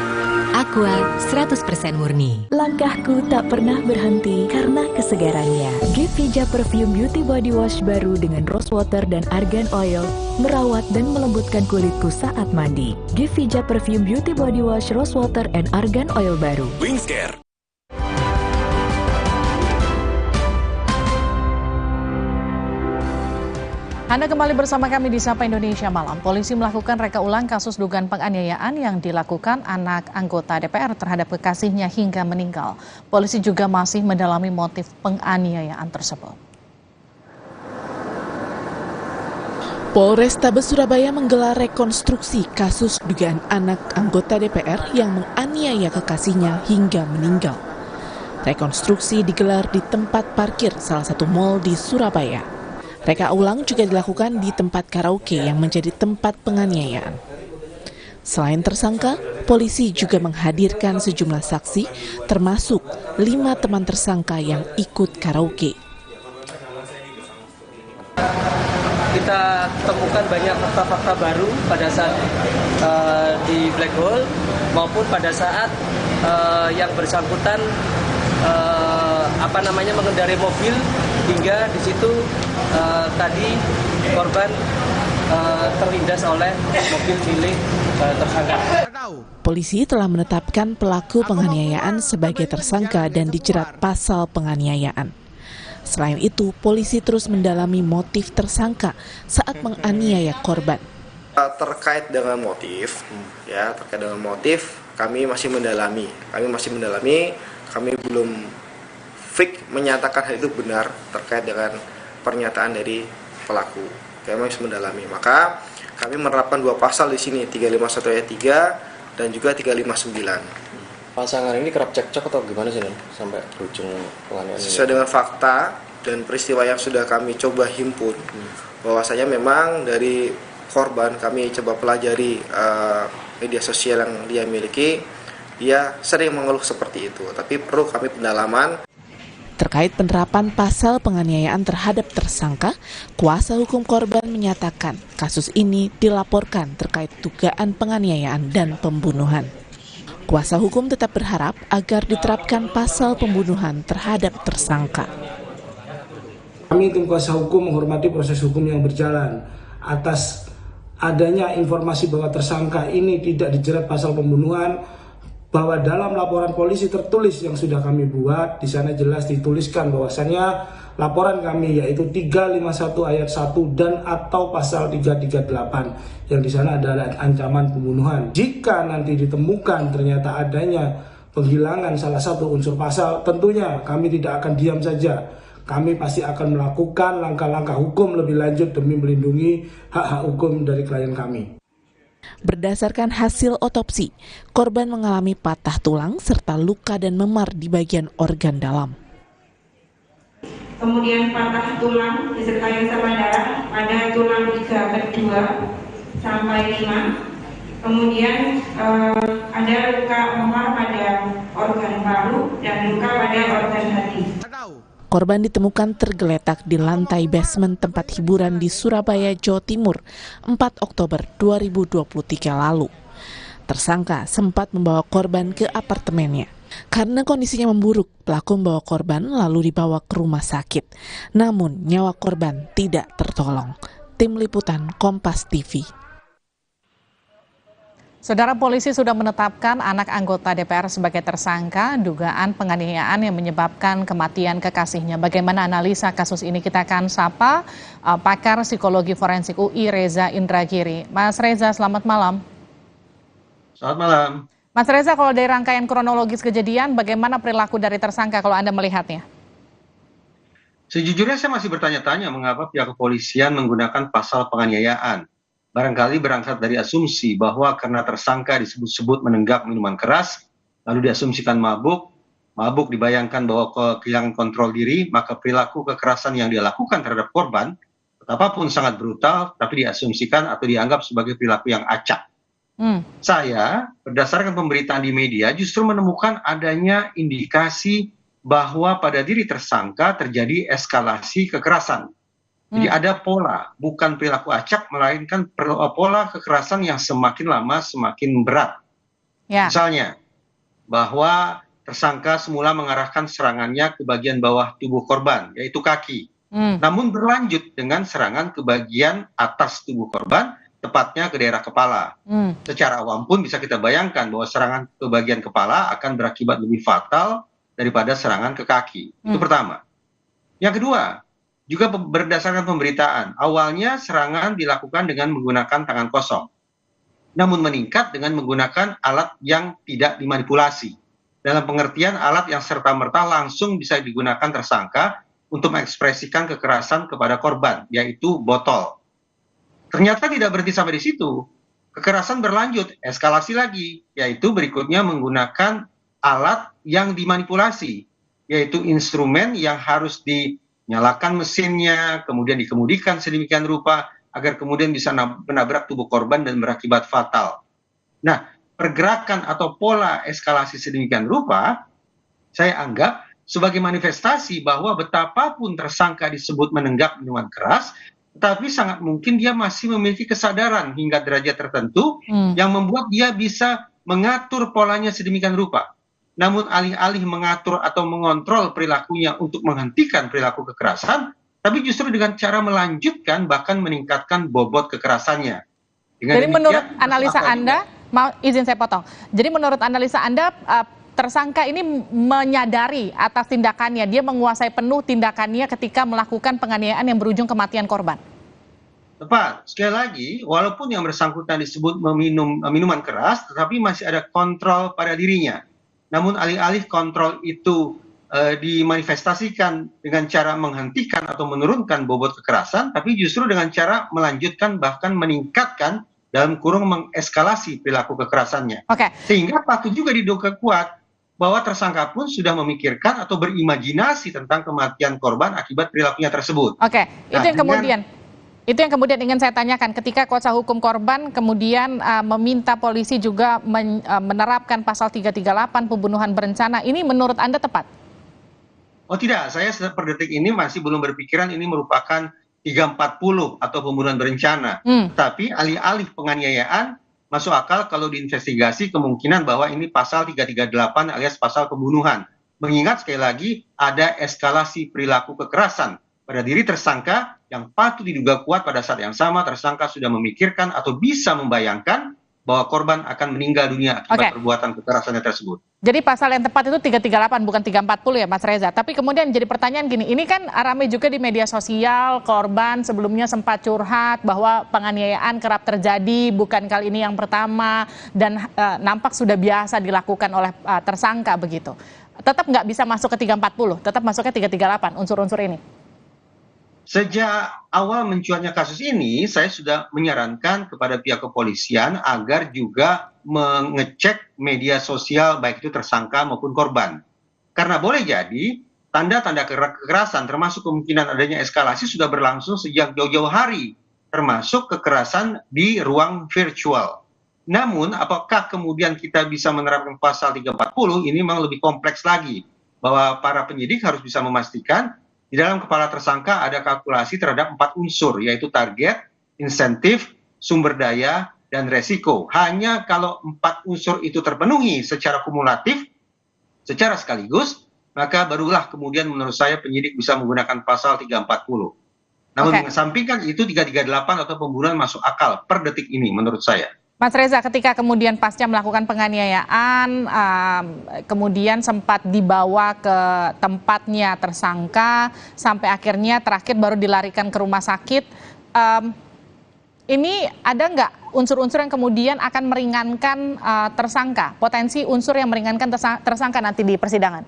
Aqua 100% murni. Langkahku tak pernah berhenti karena kesegarannya. Givija Perfume Beauty Body Wash baru dengan rose water dan argan oil merawat dan melembutkan kulitku saat mandi. Givija Perfume Beauty Body Wash Rose Water and Argan Oil baru. Wingscare. Anda kembali bersama kami di Sapa Indonesia Malam. Polisi melakukan reka ulang kasus dugaan penganiayaan yang dilakukan anak anggota DPR terhadap kekasihnya hingga meninggal. Polisi juga masih mendalami motif penganiayaan tersebut. Polrestabes Surabaya menggelar rekonstruksi kasus dugaan anak anggota DPR yang menganiaya kekasihnya hingga meninggal. Rekonstruksi digelar di tempat parkir salah satu mal di Surabaya. Reka ulang juga dilakukan di tempat karaoke yang menjadi tempat penganiayaan. Selain tersangka, polisi juga menghadirkan sejumlah saksi, termasuk 5 teman tersangka yang ikut karaoke. Kita temukan banyak fakta-fakta baru pada saat di Black Hole maupun pada saat yang bersangkutan mengendarai mobil hingga di situ tadi korban terlindas oleh mobil milik tersangka. Polisi telah menetapkan pelaku penganiayaan sebagai tersangka dan dijerat pasal penganiayaan. Selain itu, polisi terus mendalami motif tersangka saat menganiaya korban. Terkait dengan motif, kami masih mendalami. Kami belum fix menyatakan hal itu benar terkait dengan pernyataan dari pelaku. Kami masih mendalami. Maka kami menerapkan 2 pasal di sini, 351 ayat 3 dan juga 359. Pasangan ini kerap cekcok atau gimana sih sampai berujung penganiayaan? Sesuai dengan fakta dan peristiwa yang sudah kami coba himpun, bahwasanya memang dari korban kami coba pelajari media sosial yang dia miliki, dia sering mengeluh seperti itu, tapi perlu kami pendalaman. Terkait penerapan pasal penganiayaan terhadap tersangka, kuasa hukum korban menyatakan kasus ini dilaporkan terkait dugaan penganiayaan dan pembunuhan. Kuasa hukum tetap berharap agar diterapkan pasal pembunuhan terhadap tersangka. Kami tim kuasa hukum menghormati proses hukum yang berjalan. Atas adanya informasi bahwa tersangka ini tidak dijerat pasal pembunuhan, bahwa dalam laporan polisi tertulis yang sudah kami buat, di sana jelas dituliskan bahwasannya laporan kami yaitu 351 ayat 1 dan atau pasal 338 yang di sana adalah ancaman pembunuhan. Jika nanti ditemukan ternyata adanya penghilangan salah satu unsur pasal, tentunya kami tidak akan diam saja. Kami pasti akan melakukan langkah-langkah hukum lebih lanjut demi melindungi hak-hak hukum dari klien kami. Berdasarkan hasil otopsi, korban mengalami patah tulang serta luka dan memar di bagian organ dalam. Kemudian patah tulang disertai sama darah pada tulang iga kedua sampai 5. Kemudian ada luka memar pada organ paru dan luka pada organ hati. Korban ditemukan tergeletak di lantai basement tempat hiburan di Surabaya, Jawa Timur, 4 Oktober 2023 lalu. Tersangka sempat membawa korban ke apartemennya. Karena kondisinya memburuk, pelaku membawa korban lalu dibawa ke rumah sakit. Namun, nyawa korban tidak tertolong. Tim Liputan Kompas TV. Saudara, polisi sudah menetapkan anak anggota DPR sebagai tersangka dugaan penganiayaan yang menyebabkan kematian kekasihnya. Bagaimana analisa kasus ini? Kita akan sapa pakar psikologi forensik UI Reza Indragiri. Mas Reza, selamat malam. Selamat malam. Mas Reza, kalau dari rangkaian kronologis kejadian, bagaimana perilaku dari tersangka kalau Anda melihatnya? Sejujurnya saya masih bertanya-tanya mengapa pihak kepolisian menggunakan pasal penganiayaan. Barangkali berangkat dari asumsi bahwa karena tersangka disebut-sebut menenggak minuman keras, lalu diasumsikan mabuk dibayangkan bahwa kehilangan kontrol diri, maka perilaku kekerasan yang dia lakukan terhadap korban, betapapun sangat brutal, tapi diasumsikan atau dianggap sebagai perilaku yang acak. Saya, berdasarkan pemberitaan di media, justru menemukan adanya indikasi bahwa pada diri tersangka terjadi eskalasi kekerasan. Jadi ada pola, bukan perilaku acak, melainkan pola kekerasan yang semakin lama semakin berat. Misalnya, bahwa tersangka semula mengarahkan serangannya ke bagian bawah tubuh korban, yaitu kaki. Namun berlanjut dengan serangan ke bagian atas tubuh korban, tepatnya ke daerah kepala. Secara awam pun bisa kita bayangkan bahwa serangan ke bagian kepala akan berakibat lebih fatal daripada serangan ke kaki. Itu pertama. Yang kedua, juga berdasarkan pemberitaan, awalnya serangan dilakukan dengan menggunakan tangan kosong. Namun meningkat dengan menggunakan alat yang tidak dimanipulasi. Dalam pengertian alat yang serta-merta langsung bisa digunakan tersangka untuk mengekspresikan kekerasan kepada korban, yaitu botol. Ternyata tidak berhenti sampai di situ. Kekerasan berlanjut, eskalasi lagi, yaitu berikutnya menggunakan alat yang dimanipulasi, yaitu instrumen yang harus dinyalakan mesinnya, kemudian dikemudikan sedemikian rupa, agar kemudian bisa menabrak tubuh korban dan berakibat fatal. Nah, pergerakan atau pola eskalasi sedemikian rupa, saya anggap sebagai manifestasi bahwa betapapun tersangka disebut menenggak minuman keras, tetapi sangat mungkin dia masih memiliki kesadaran hingga derajat tertentu yang membuat dia bisa mengatur polanya sedemikian rupa. Namun alih-alih mengatur atau mengontrol perilakunya untuk menghentikan perilaku kekerasan, tapi justru dengan cara melanjutkan bahkan meningkatkan bobot kekerasannya. Jadi menurut analisa Anda, mau izin saya potong. Jadi menurut analisa Anda, tersangka ini menyadari atas tindakannya, dia menguasai penuh tindakannya ketika melakukan penganiayaan yang berujung kematian korban. Tepat. Sekali lagi, walaupun yang bersangkutan disebut meminum minuman keras, tetapi masih ada kontrol pada dirinya. Namun alih-alih kontrol itu dimanifestasikan dengan cara menghentikan atau menurunkan bobot kekerasan, tapi justru dengan cara melanjutkan bahkan meningkatkan dalam kurung mengeskalasi perilaku kekerasannya. Sehingga patut juga diduga kuat bahwa tersangka pun sudah memikirkan atau berimajinasi tentang kematian korban akibat perilakunya tersebut. Itu yang kemudian ingin saya tanyakan, ketika kuasa hukum korban kemudian meminta polisi juga menerapkan pasal 338 pembunuhan berencana, ini menurut Anda tepat? Oh tidak, saya per detik ini masih belum berpikiran ini merupakan 340 atau pembunuhan berencana. Tapi alih-alih penganiayaan, masuk akal kalau diinvestigasi kemungkinan bahwa ini pasal 338 alias pasal pembunuhan. Mengingat sekali lagi ada eskalasi perilaku kekerasan pada diri tersangka yang patut diduga kuat pada saat yang sama tersangka sudah memikirkan atau bisa membayangkan bahwa korban akan meninggal dunia akibat perbuatan kekerasannya tersebut. Jadi pasal yang tepat itu 338 bukan 340 ya Mas Reza. Tapi kemudian jadi pertanyaan gini, ini kan ramai juga di media sosial, korban sebelumnya sempat curhat bahwa penganiayaan kerap terjadi, bukan kali ini yang pertama, dan nampak sudah biasa dilakukan oleh tersangka begitu. Tetap nggak bisa masuk ke 340, tetap masuknya 338 unsur-unsur ini. Sejak awal mencuatnya kasus ini, saya sudah menyarankan kepada pihak kepolisian agar juga mengecek media sosial baik itu tersangka maupun korban. Karena boleh jadi tanda-tanda kekerasan termasuk kemungkinan adanya eskalasi sudah berlangsung sejak jauh-jauh hari, termasuk kekerasan di ruang virtual. Namun apakah kemudian kita bisa menerapkan pasal 340, ini memang lebih kompleks lagi, bahwa para penyidik harus bisa memastikan di dalam kepala tersangka ada kalkulasi terhadap 4 unsur, yaitu target, insentif, sumber daya, dan resiko. Hanya kalau 4 unsur itu terpenuhi secara kumulatif, secara sekaligus, maka barulah kemudian menurut saya penyidik bisa menggunakan pasal 340. Namun mengesampingkan itu 338 atau pembunuhan masuk akal per detik ini menurut saya. Mas Reza, ketika kemudian pasca melakukan penganiayaan, kemudian sempat dibawa ke tempatnya tersangka, sampai akhirnya terakhir baru dilarikan ke rumah sakit. ini ada nggak unsur-unsur yang kemudian akan meringankan tersangka, potensi unsur yang meringankan tersangka nanti di persidangan?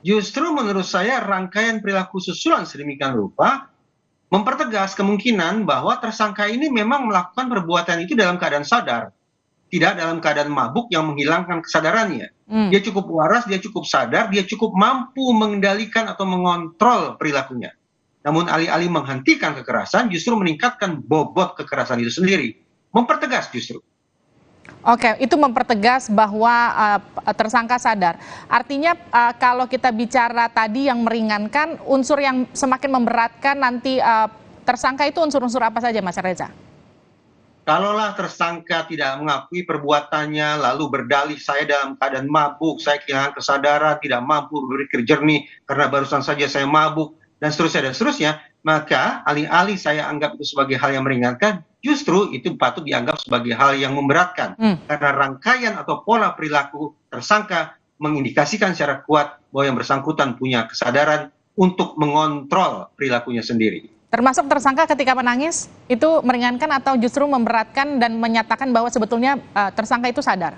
Justru menurut saya rangkaian perilaku susulan sedemikian rupa mempertegas kemungkinan bahwa tersangka ini memang melakukan perbuatan itu dalam keadaan sadar, tidak dalam keadaan mabuk yang menghilangkan kesadarannya. Dia cukup waras, dia cukup sadar, dia cukup mampu mengendalikan atau mengontrol perilakunya. Namun alih-alih menghentikan kekerasan, justru meningkatkan bobot kekerasan itu sendiri. Mempertegas justru. Oke, itu mempertegas bahwa tersangka sadar. Artinya kalau kita bicara tadi yang meringankan, unsur yang semakin memberatkan nanti tersangka itu unsur-unsur apa saja, Mas Reza? Kalaulah tersangka tidak mengakui perbuatannya, lalu berdalih saya dalam keadaan mabuk, saya kehilangan kesadaran, tidak mampu berpikir jernih karena barusan saja saya mabuk, dan seterusnya, maka alih-alih saya anggap itu sebagai hal yang meringankan, justru itu patut dianggap sebagai hal yang memberatkan. Karena rangkaian atau pola perilaku tersangka mengindikasikan secara kuat bahwa yang bersangkutan punya kesadaran untuk mengontrol perilakunya sendiri. Termasuk tersangka ketika menangis, itu meringankan atau justru memberatkan dan menyatakan bahwa sebetulnya tersangka itu sadar?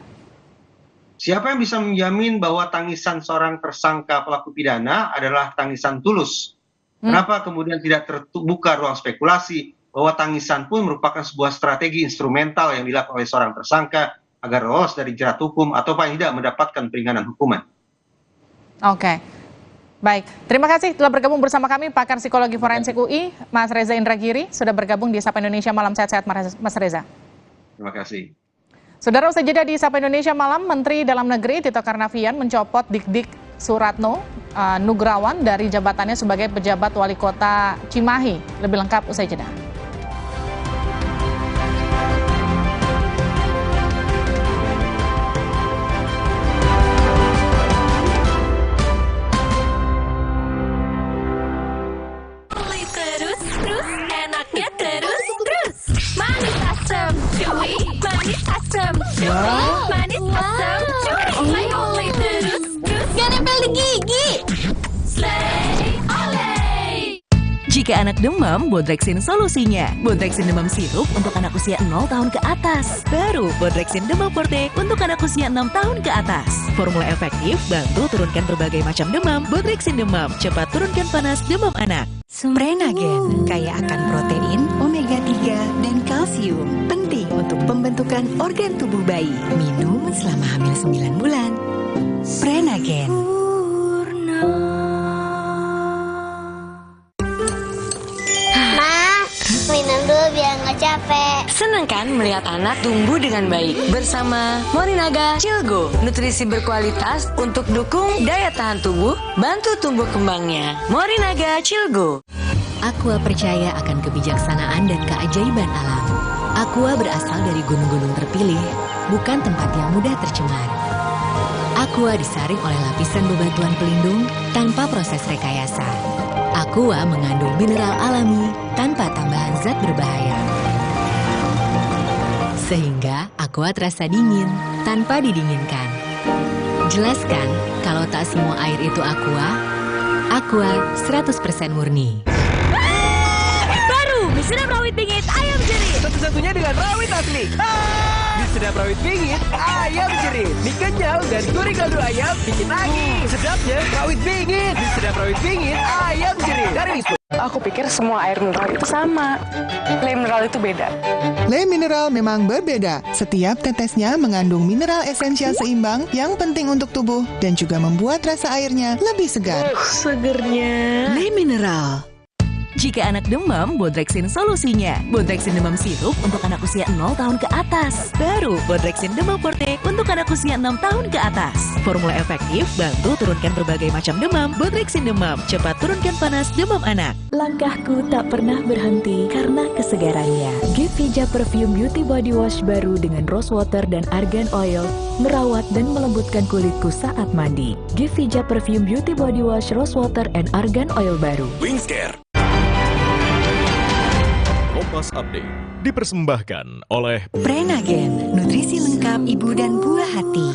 Siapa yang bisa menjamin bahwa tangisan seorang tersangka pelaku pidana adalah tangisan tulus? Kenapa kemudian tidak terbuka ruang spekulasi bahwa tangisan pun merupakan sebuah strategi instrumental yang dilakukan oleh seorang tersangka agar lolos dari jerat hukum atau paling tidak mendapatkan peringanan hukuman? Oke. Baik, terima kasih telah bergabung bersama kami pakar psikologi forensik UI, Mas Reza Indragiri, sudah bergabung di Sapa Indonesia Malam. Sehat-sehat Mas Reza. Terima kasih. Saudara, usai jeda di Sapa Indonesia Malam, Menteri Dalam Negeri Tito Karnavian mencopot Dik-Dik Suratno Nugrawan dari jabatannya sebagai pejabat wali kota Cimahi. Lebih lengkap usai jeda. Manis asam curi, oleh terus gak nempel di gigi. Slay oleh. Jika anak demam, Bodrexin solusinya. Bodrexin demam sirup untuk anak usia 0 tahun ke atas. Baru Bodrexin demam forte untuk anak usia 6 tahun ke atas. Formula efektif bantu turunkan berbagai macam demam. Bodrexin demam cepat turunkan panas demam anak. Prenagen kaya akan protein, omega 3 dan kalsium. Penting untuk pembentukan organ tubuh bayi. Minum selama hamil 9 bulan. Prenagen. Minum dulu biar nggak capek. Senang kan melihat anak tumbuh dengan baik bersama Morinaga Cilgo, nutrisi berkualitas untuk dukung daya tahan tubuh, bantu tumbuh kembangnya. Morinaga Cilgo. Aqua percaya akan kebijaksanaan dan keajaiban alam. Aqua berasal dari gunung-gunung terpilih, bukan tempat yang mudah tercemar. Aqua disaring oleh lapisan bebatuan pelindung tanpa proses rekayasa. Aqua mengandung mineral alami tanpa tambahan zat berbahaya. Sehingga Aqua terasa dingin tanpa didinginkan. Jelaskan kalau tak semua air itu Aqua. Aqua 100% murni. Baru mie sedap rawit bingit ayam jerih. Satu-satunya dengan rawit asli. Mie sedap rawit bingit ayam jerih. Mie kenyal dan gurih kaldu ayam bikin lagi. Sedapnya rawit bingit. Mie sedap rawit bingit ayam jerih. Dari Wisma. Aku pikir semua air mineral itu sama. Le mineral itu beda. Le mineral memang berbeda. Setiap tetesnya mengandung mineral esensial seimbang yang penting untuk tubuh dan juga membuat rasa airnya lebih segar. Segernya. Le mineral. Jika anak demam, Bodrexin solusinya. Bodrexin demam sirup untuk anak usia 0 tahun ke atas. Baru Bodrexin demam forte untuk anak usia 6 tahun ke atas. Formula efektif bantu turunkan berbagai macam demam. Bodrexin demam cepat turunkan panas demam anak. Langkahku tak pernah berhenti karena kesegarannya. Givija Perfume Beauty Body Wash baru dengan rose water dan argan oil merawat dan melembutkan kulitku saat mandi. Givija Perfume Beauty Body Wash Rose Water and Argan Oil baru. Wingscare. Kompas Update dipersembahkan oleh Prenagen, nutrisi lengkap ibu dan buah hati.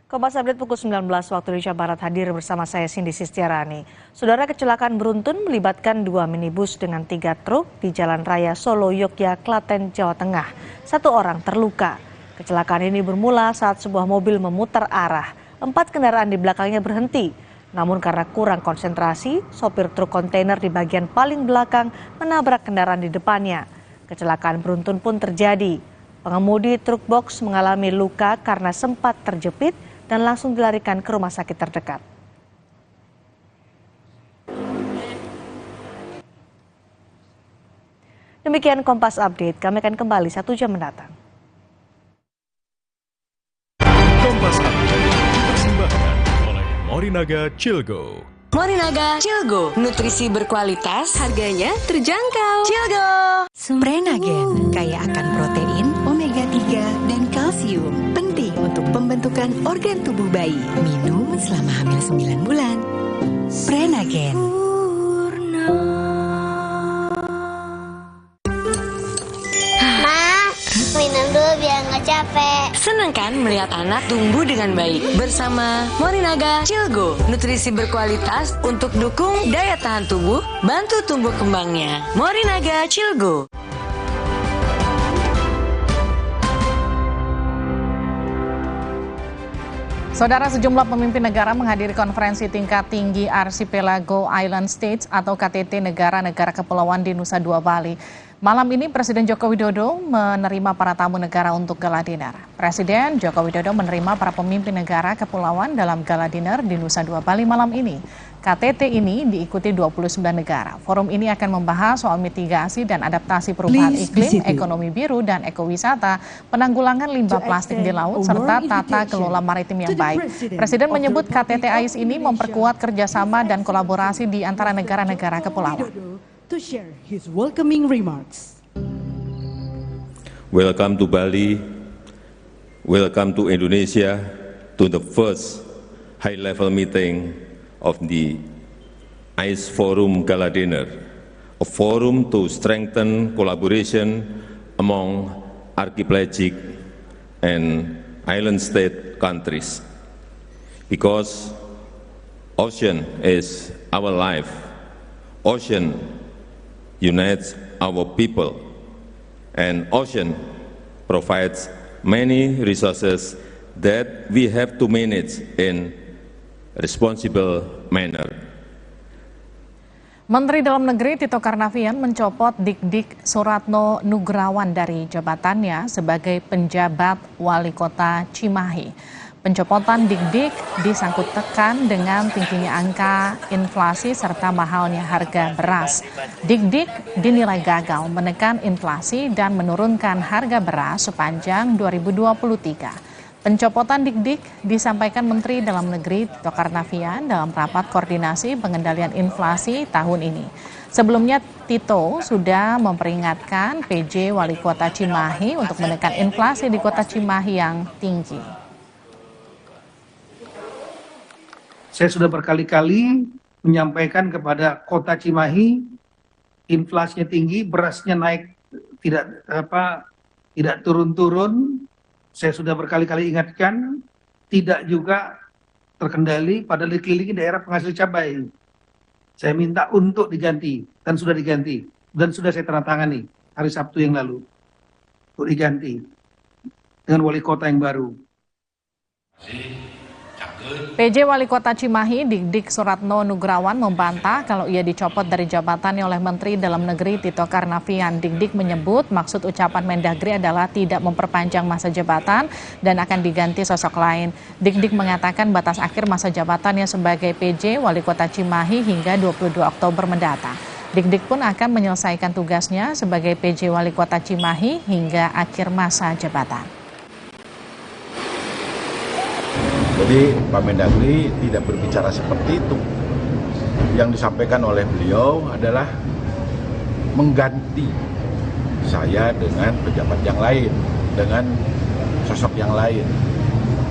Kompas Update pukul 19 waktu Indonesia Barat hadir bersama saya Cindy Sistiarani. Saudara, kecelakaan beruntun melibatkan 2 minibus dengan 3 truk di Jalan Raya Solo, Yogyakarta, Klaten, Jawa Tengah. 1 orang terluka. Kecelakaan ini bermula saat sebuah mobil memutar arah. 4 kendaraan di belakangnya berhenti. Namun karena kurang konsentrasi, sopir truk kontainer di bagian paling belakang menabrak kendaraan di depannya. Kecelakaan beruntun pun terjadi. Pengemudi truk box mengalami luka karena sempat terjepit dan langsung dilarikan ke rumah sakit terdekat. Demikian Kompas Update, kami akan kembali 1 jam mendatang. Kompas Update dipersembahkan oleh Morinaga Cilgo. Morinaga Cilgo, nutrisi berkualitas, harganya terjangkau. Cilgo. Prenagen, kaya akan protein, omega 3, dan kalsium. Penting untuk pembentukan organ tubuh bayi. Minum selama hamil 9 bulan. Prenagen. Minum dulu biar nggak capek. Senang kan melihat anak tumbuh dengan baik bersama Morinaga Cilgo, nutrisi berkualitas untuk dukung daya tahan tubuh, bantu tumbuh kembangnya. Morinaga Cilgo. Saudara, sejumlah pemimpin negara menghadiri konferensi tingkat tinggi Archipelago Island States atau KTT negara-negara kepulauan di Nusa Dua Bali. Malam ini Presiden Joko Widodo menerima para tamu negara untuk gala dinner. Presiden Joko Widodo menerima para pemimpin negara kepulauan dalam gala dinner di Nusa Dua Bali malam ini. KTT ini diikuti 29 negara. Forum ini akan membahas soal mitigasi dan adaptasi perubahan iklim, ekonomi biru dan ekowisata, penanggulangan limbah plastik di laut, serta tata kelola maritim yang baik. Presiden menyebut KTT AIS ini memperkuat kerjasama dan kolaborasi di antara negara-negara kepulauan. To share his welcoming remarks. Welcome to Bali, welcome to Indonesia, to the first high-level meeting of the AIS Forum Gala Dinner, a forum to strengthen collaboration among archipelagic and island state countries. Because ocean is our life, ocean unites our people, and ocean provides many resources that we have to manage in responsible manner. Menteri Dalam Negeri Tito Karnavian mencopot Dik-Dik Suratno Nugrawan dari jabatannya sebagai penjabat Wali Kota Cimahi. Pencopotan Dik-Dik disangkut tekan dengan tingginya angka inflasi serta mahalnya harga beras. Dik-Dik dinilai gagal menekan inflasi dan menurunkan harga beras sepanjang 2023. Pencopotan Dik-Dik disampaikan Menteri Dalam Negeri Tito Karnavian dalam rapat koordinasi pengendalian inflasi tahun ini. Sebelumnya Tito sudah memperingatkan PJ Wali Kota Cimahi untuk menekan inflasi di Kota Cimahi yang tinggi. Saya sudah berkali-kali menyampaikan kepada Kota Cimahi, inflasinya tinggi, berasnya naik tidak turun-turun. Saya sudah berkali-kali ingatkan, tidak juga terkendali pada dikelilingi daerah penghasil cabai. Saya minta untuk diganti dan sudah diganti dan sudah saya tanda tangani hari Sabtu yang lalu untuk diganti dengan wali kota yang baru. PJ Wali Kota Cimahi Dik-Dik Suratno Nugrawan membantah kalau ia dicopot dari jabatannya oleh Menteri Dalam Negeri Tito Karnavian. Dik-Dik menyebut maksud ucapan Mendagri adalah tidak memperpanjang masa jabatan dan akan diganti sosok lain. Dik-Dik mengatakan batas akhir masa jabatannya sebagai PJ Wali Kota Cimahi hingga 22 Oktober mendatang. Dik-Dik pun akan menyelesaikan tugasnya sebagai PJ Wali Kota Cimahi hingga akhir masa jabatan. Jadi Pak Mendagri tidak berbicara seperti itu. Yang disampaikan oleh beliau adalah mengganti saya dengan pejabat yang lain, dengan sosok yang lain.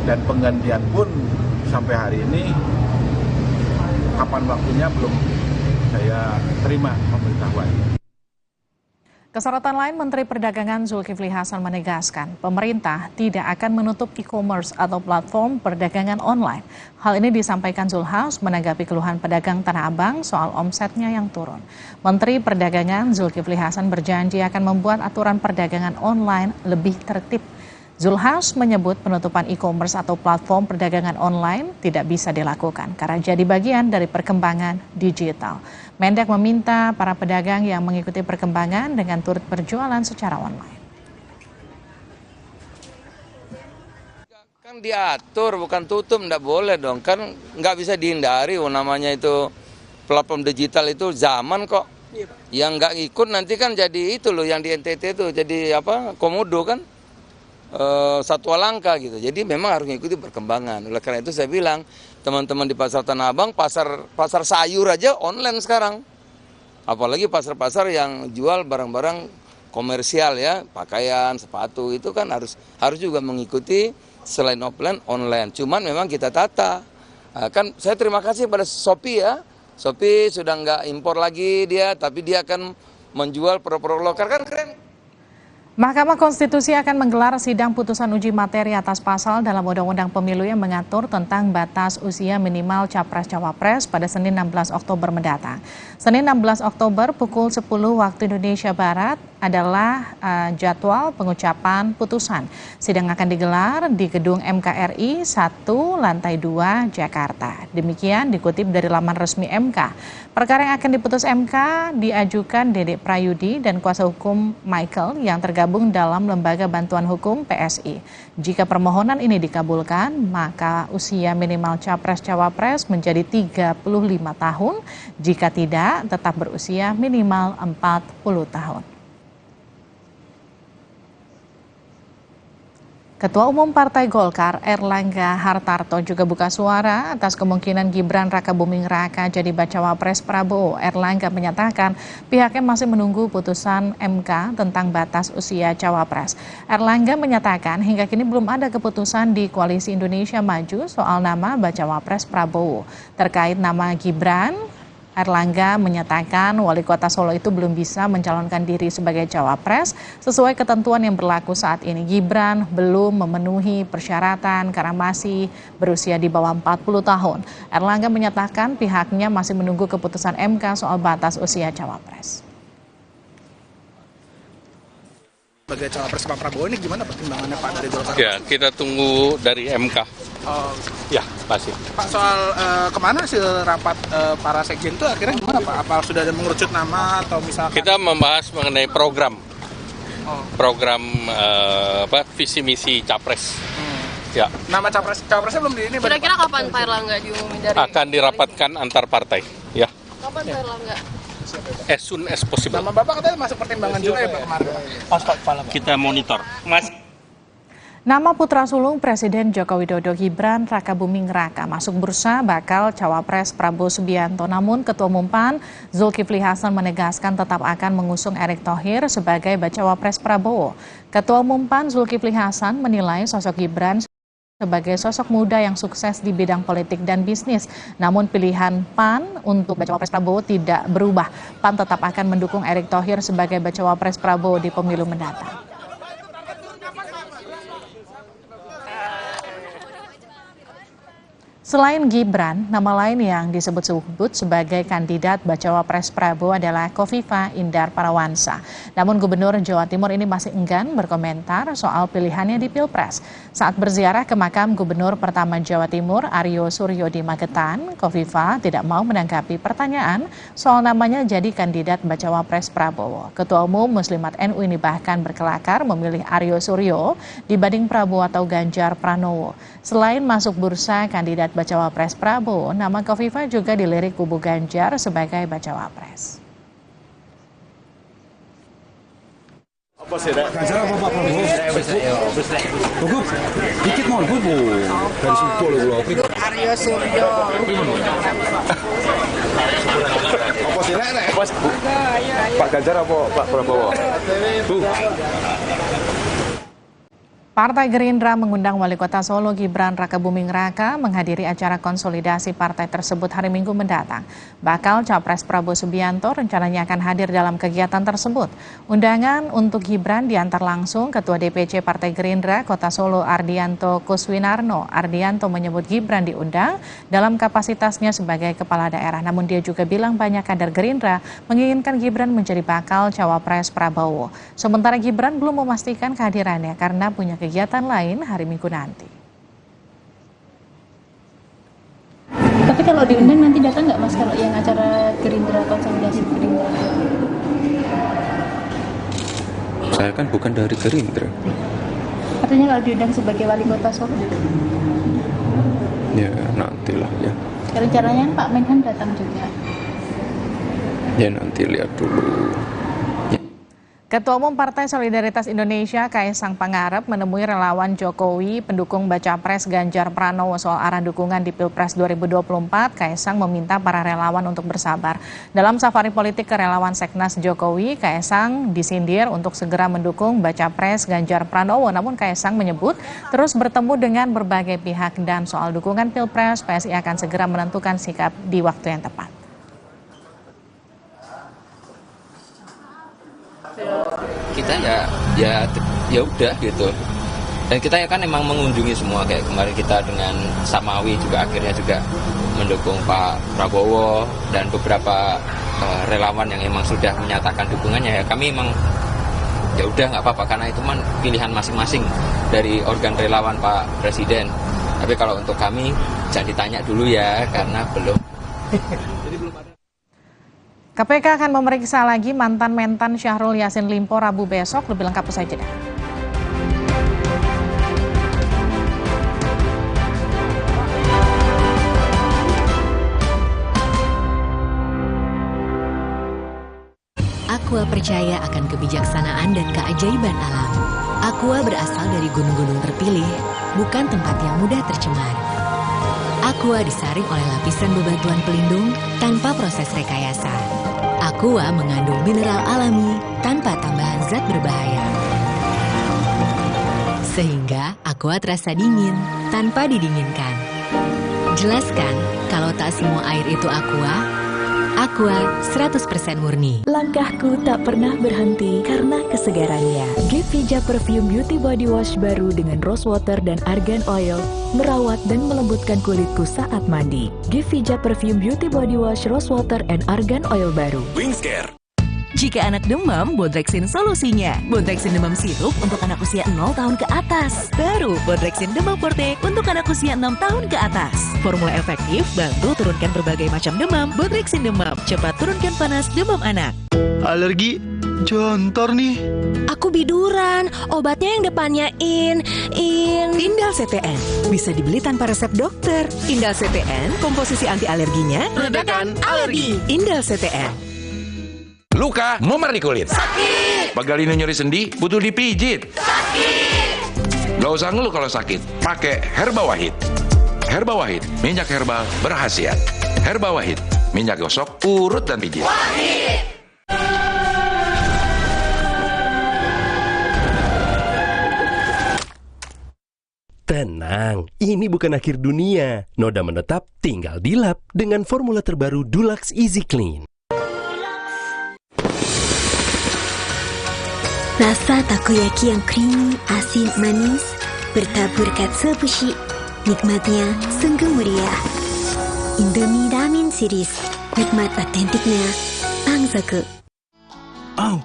Dan penggantian pun sampai hari ini, kapan waktunya belum saya terima pemberitahuan. Kesorotan lain, Menteri Perdagangan Zulkifli Hasan menegaskan pemerintah tidak akan menutup e-commerce atau platform perdagangan online. Hal ini disampaikan Zulhas menanggapi keluhan pedagang Tanah Abang soal omsetnya yang turun. Menteri Perdagangan Zulkifli Hasan berjanji akan membuat aturan perdagangan online lebih tertib. Zulhas menyebut penutupan e-commerce atau platform perdagangan online tidak bisa dilakukan karena jadi bagian dari perkembangan digital. Mendak meminta para pedagang yang mengikuti perkembangan dengan turut berjualan secara online. Kan diatur, bukan tutup, enggak boleh dong. Kan nggak bisa dihindari, namanya itu platform digital itu zaman kok. Yang nggak ikut nanti kan jadi itu loh, yang di NTT itu jadi komodo kan. Satwa langka gitu. Jadi memang harus mengikuti perkembangan. Oleh karena itu saya bilang, teman-teman di pasar Tanah Abang, pasar sayur aja online sekarang. Apalagi pasar-pasar yang jual barang-barang komersial ya, pakaian, sepatu itu kan harus juga mengikuti selain offline online. Cuman memang kita tata. Kan saya terima kasih pada Shopee ya. Shopee sudah nggak impor lagi dia, tapi dia akan menjual produk-produk lokal, kan keren. Mahkamah Konstitusi akan menggelar sidang putusan uji materi atas pasal dalam Undang-Undang Pemilu yang mengatur tentang batas usia minimal Capres-Cawapres pada Senin 16 Oktober mendatang. Senin 16 Oktober pukul 10 waktu Indonesia Barat adalah jadwal pengucapan putusan. Sidang akan digelar di Gedung MKRI 1 Lantai 2 Jakarta. Demikian dikutip dari laman resmi MK. Perkara yang akan diputus MK diajukan Dedek Prayudi dan kuasa hukum Michael yang tergabung dalam Lembaga Bantuan Hukum PSI. Jika permohonan ini dikabulkan, maka usia minimal Capres-Cawapres menjadi 35 tahun. Jika tidak, tetap berusia minimal 40 tahun. Ketua Umum Partai Golkar Erlangga Hartarto juga buka suara atas kemungkinan Gibran Rakabuming Raka jadi bacawa pres Prabowo. Erlangga menyatakan pihaknya masih menunggu putusan MK tentang batas usia cawapres. Erlangga menyatakan hingga kini belum ada keputusan di Koalisi Indonesia Maju soal nama bacawa pres Prabowo. Terkait nama Gibran, Erlangga menyatakan wali kota Solo itu belum bisa mencalonkan diri sebagai cawapres sesuai ketentuan yang berlaku saat ini. Gibran belum memenuhi persyaratan karena masih berusia di bawah 40 tahun. Erlangga menyatakan pihaknya masih menunggu keputusan MK soal batas usia cawapres. Sebagai cawapres Pak Prabowo ini gimana pertimbangannya Pak dari Golkar? Ya, kita tunggu dari MK. Oh. Ya, pasti. Pak, soal kemana hasil rapat para sekjen itu akhirnya gimana Pak? Apa sudah ada mengerucut nama atau misalkan? Kita membahas mengenai program. Program visi misi capres. Ya. Nama capresnya belum di ini. Kira-kira kapan Pak Erlangga diumumin dari? Akan dirapatkan antar partai. Ya. Kapan Pak Erlangga? As soon as possible. Nama Bapak katanya masuk pertimbangan juga ya Pak kemarin. Kita monitor. Mas. Nama putra sulung Presiden Joko Widodo Gibran Rakabuming Raka masuk bursa bakal cawapres Prabowo Subianto. Namun Ketua Umum PAN Zulkifli Hasan menegaskan tetap akan mengusung Erick Thohir sebagai bacawa pres Prabowo. Ketua Umum PAN Zulkifli Hasan menilai sosok Gibran sebagai sosok muda yang sukses di bidang politik dan bisnis. Namun pilihan PAN untuk bacawa pres Prabowo tidak berubah. PAN tetap akan mendukung Erick Thohir sebagai bacawa pres Prabowo di pemilu mendatang. Selain Gibran, nama lain yang disebut-sebut sebagai kandidat bacawa pres Prabowo adalah Kofifa Indar Parawansa. Namun Gubernur Jawa Timur ini masih enggan berkomentar soal pilihannya di Pilpres. Saat berziarah ke makam Gubernur pertama Jawa Timur, Aryo Suryo di Magetan, Kofifa tidak mau menanggapi pertanyaan soal namanya jadi kandidat bacawa pres Prabowo. Ketua Umum Muslimat NU ini bahkan berkelakar memilih Aryo Suryo dibanding Prabowo atau Ganjar Pranowo. Selain masuk bursa kandidat bacawa pres Prabowo, nama Kofifa juga dilirik kubu Ganjar sebagai bacawa pres. Apa sih, Dek? Ganjar apa Pak Prabowo? Gugup, dikit mau gugup. Dari subuh loh, Aryo Suryo. Apa sih, Dek? Pak Ganjar apa Pak Prabowo? Bu. Partai Gerindra mengundang Wali Kota Solo Gibran Rakabuming Raka menghadiri acara konsolidasi partai tersebut hari Minggu mendatang. Bakal Capres Prabowo Subianto rencananya akan hadir dalam kegiatan tersebut. Undangan untuk Gibran diantar langsung Ketua DPC Partai Gerindra Kota Solo Ardianto Kuswinarno. Ardianto menyebut Gibran diundang dalam kapasitasnya sebagai kepala daerah. Namun dia juga bilang banyak kader Gerindra menginginkan Gibran menjadi bakal Cawapres Prabowo. Sementara Gibran belum memastikan kehadirannya karena punya kegiatan lain hari Minggu nanti. Tapi kalau diundang nanti datang nggak Mas kalau yang acara Gerindra, konsolidasi Gerindra? Saya kan bukan dari Gerindra. Katanya kalau diundang sebagai Wali Kota Solo? Ya nantilah ya. Rencananya Pak Menhan datang juga? Ya nanti lihat dulu. Ketua Umum Partai Solidaritas Indonesia Kaisang Pangarep menemui relawan Jokowi pendukung Baca Pres Ganjar Pranowo soal arah dukungan di Pilpres 2024. Kaisang meminta para relawan untuk bersabar. Dalam safari politik ke relawan Seknas Jokowi, Kaisang disindir untuk segera mendukung Baca Pres Ganjar Pranowo. Namun Kaisang menyebut terus bertemu dengan berbagai pihak dan soal dukungan Pilpres, PSI akan segera menentukan sikap di waktu yang tepat. Kita ya udah gitu, dan kita ya kan emang mengunjungi semua, kayak kemarin kita dengan Samawi juga akhirnya juga mendukung Pak Prabowo dan beberapa relawan yang emang sudah menyatakan dukungannya. Ya kami emang ya udah nggak apa-apa karena itu kan pilihan masing-masing dari organ relawan Pak Presiden. Tapi kalau untuk kami jangan ditanya dulu ya karena belum. KPK akan memeriksa lagi mantan Mentan Syahrul Yassin Limpo Rabu besok. Lebih lengkap usai jeda. Aqua percaya akan kebijaksanaan dan keajaiban alam. Aqua berasal dari gunung-gunung terpilih, bukan tempat yang mudah tercemar. Aqua disaring oleh lapisan bebatuan pelindung tanpa proses rekayasa. Aqua mengandung mineral alami tanpa tambahan zat berbahaya. Sehingga Aqua terasa dingin tanpa didinginkan. Jelaskan kalau tak semua air itu Aqua. Aqua 100% murni. Langkahku tak pernah berhenti karena kesegarannya. Gevija Perfume Beauty Body Wash baru dengan rose water dan argan oil merawat dan melembutkan kulitku saat mandi. Gevija Perfume Beauty Body Wash rose water and argan oil baru. Wingscare. Jika anak demam, Bodrexin solusinya. Bodrexin demam sirup untuk anak usia 0 tahun ke atas. Baru Bodrexin demam forte untuk anak usia 6 tahun ke atas. Formula efektif bantu turunkan berbagai macam demam. Bodrexin demam cepat turunkan panas demam anak. Alergi jontor nih. Aku biduran, obatnya yang depannya Indal CTN bisa dibeli tanpa resep dokter. Indal CTN komposisi anti alerginya Redakan alergi. Indal CTN. Luka, memar di kulit. Sakit. Bagalino nyeri sendi, butuh dipijit. Sakit. Gak usah ngeluh kalau sakit, pakai Herba Wahid. Herba Wahid, minyak herbal berkhasiat. Herba Wahid, minyak gosok, urut dan pijit. Wahid. Tenang, ini bukan akhir dunia. Noda menetap tinggal dilap dengan formula terbaru Dulux Easy Clean. Rasa takoyaki yang creamy, asin, manis, bertabur katsu bushi. Nikmatnya sungguh meriah. Indomie Ramen Series, nikmat otentiknya Pangsaku. Aha,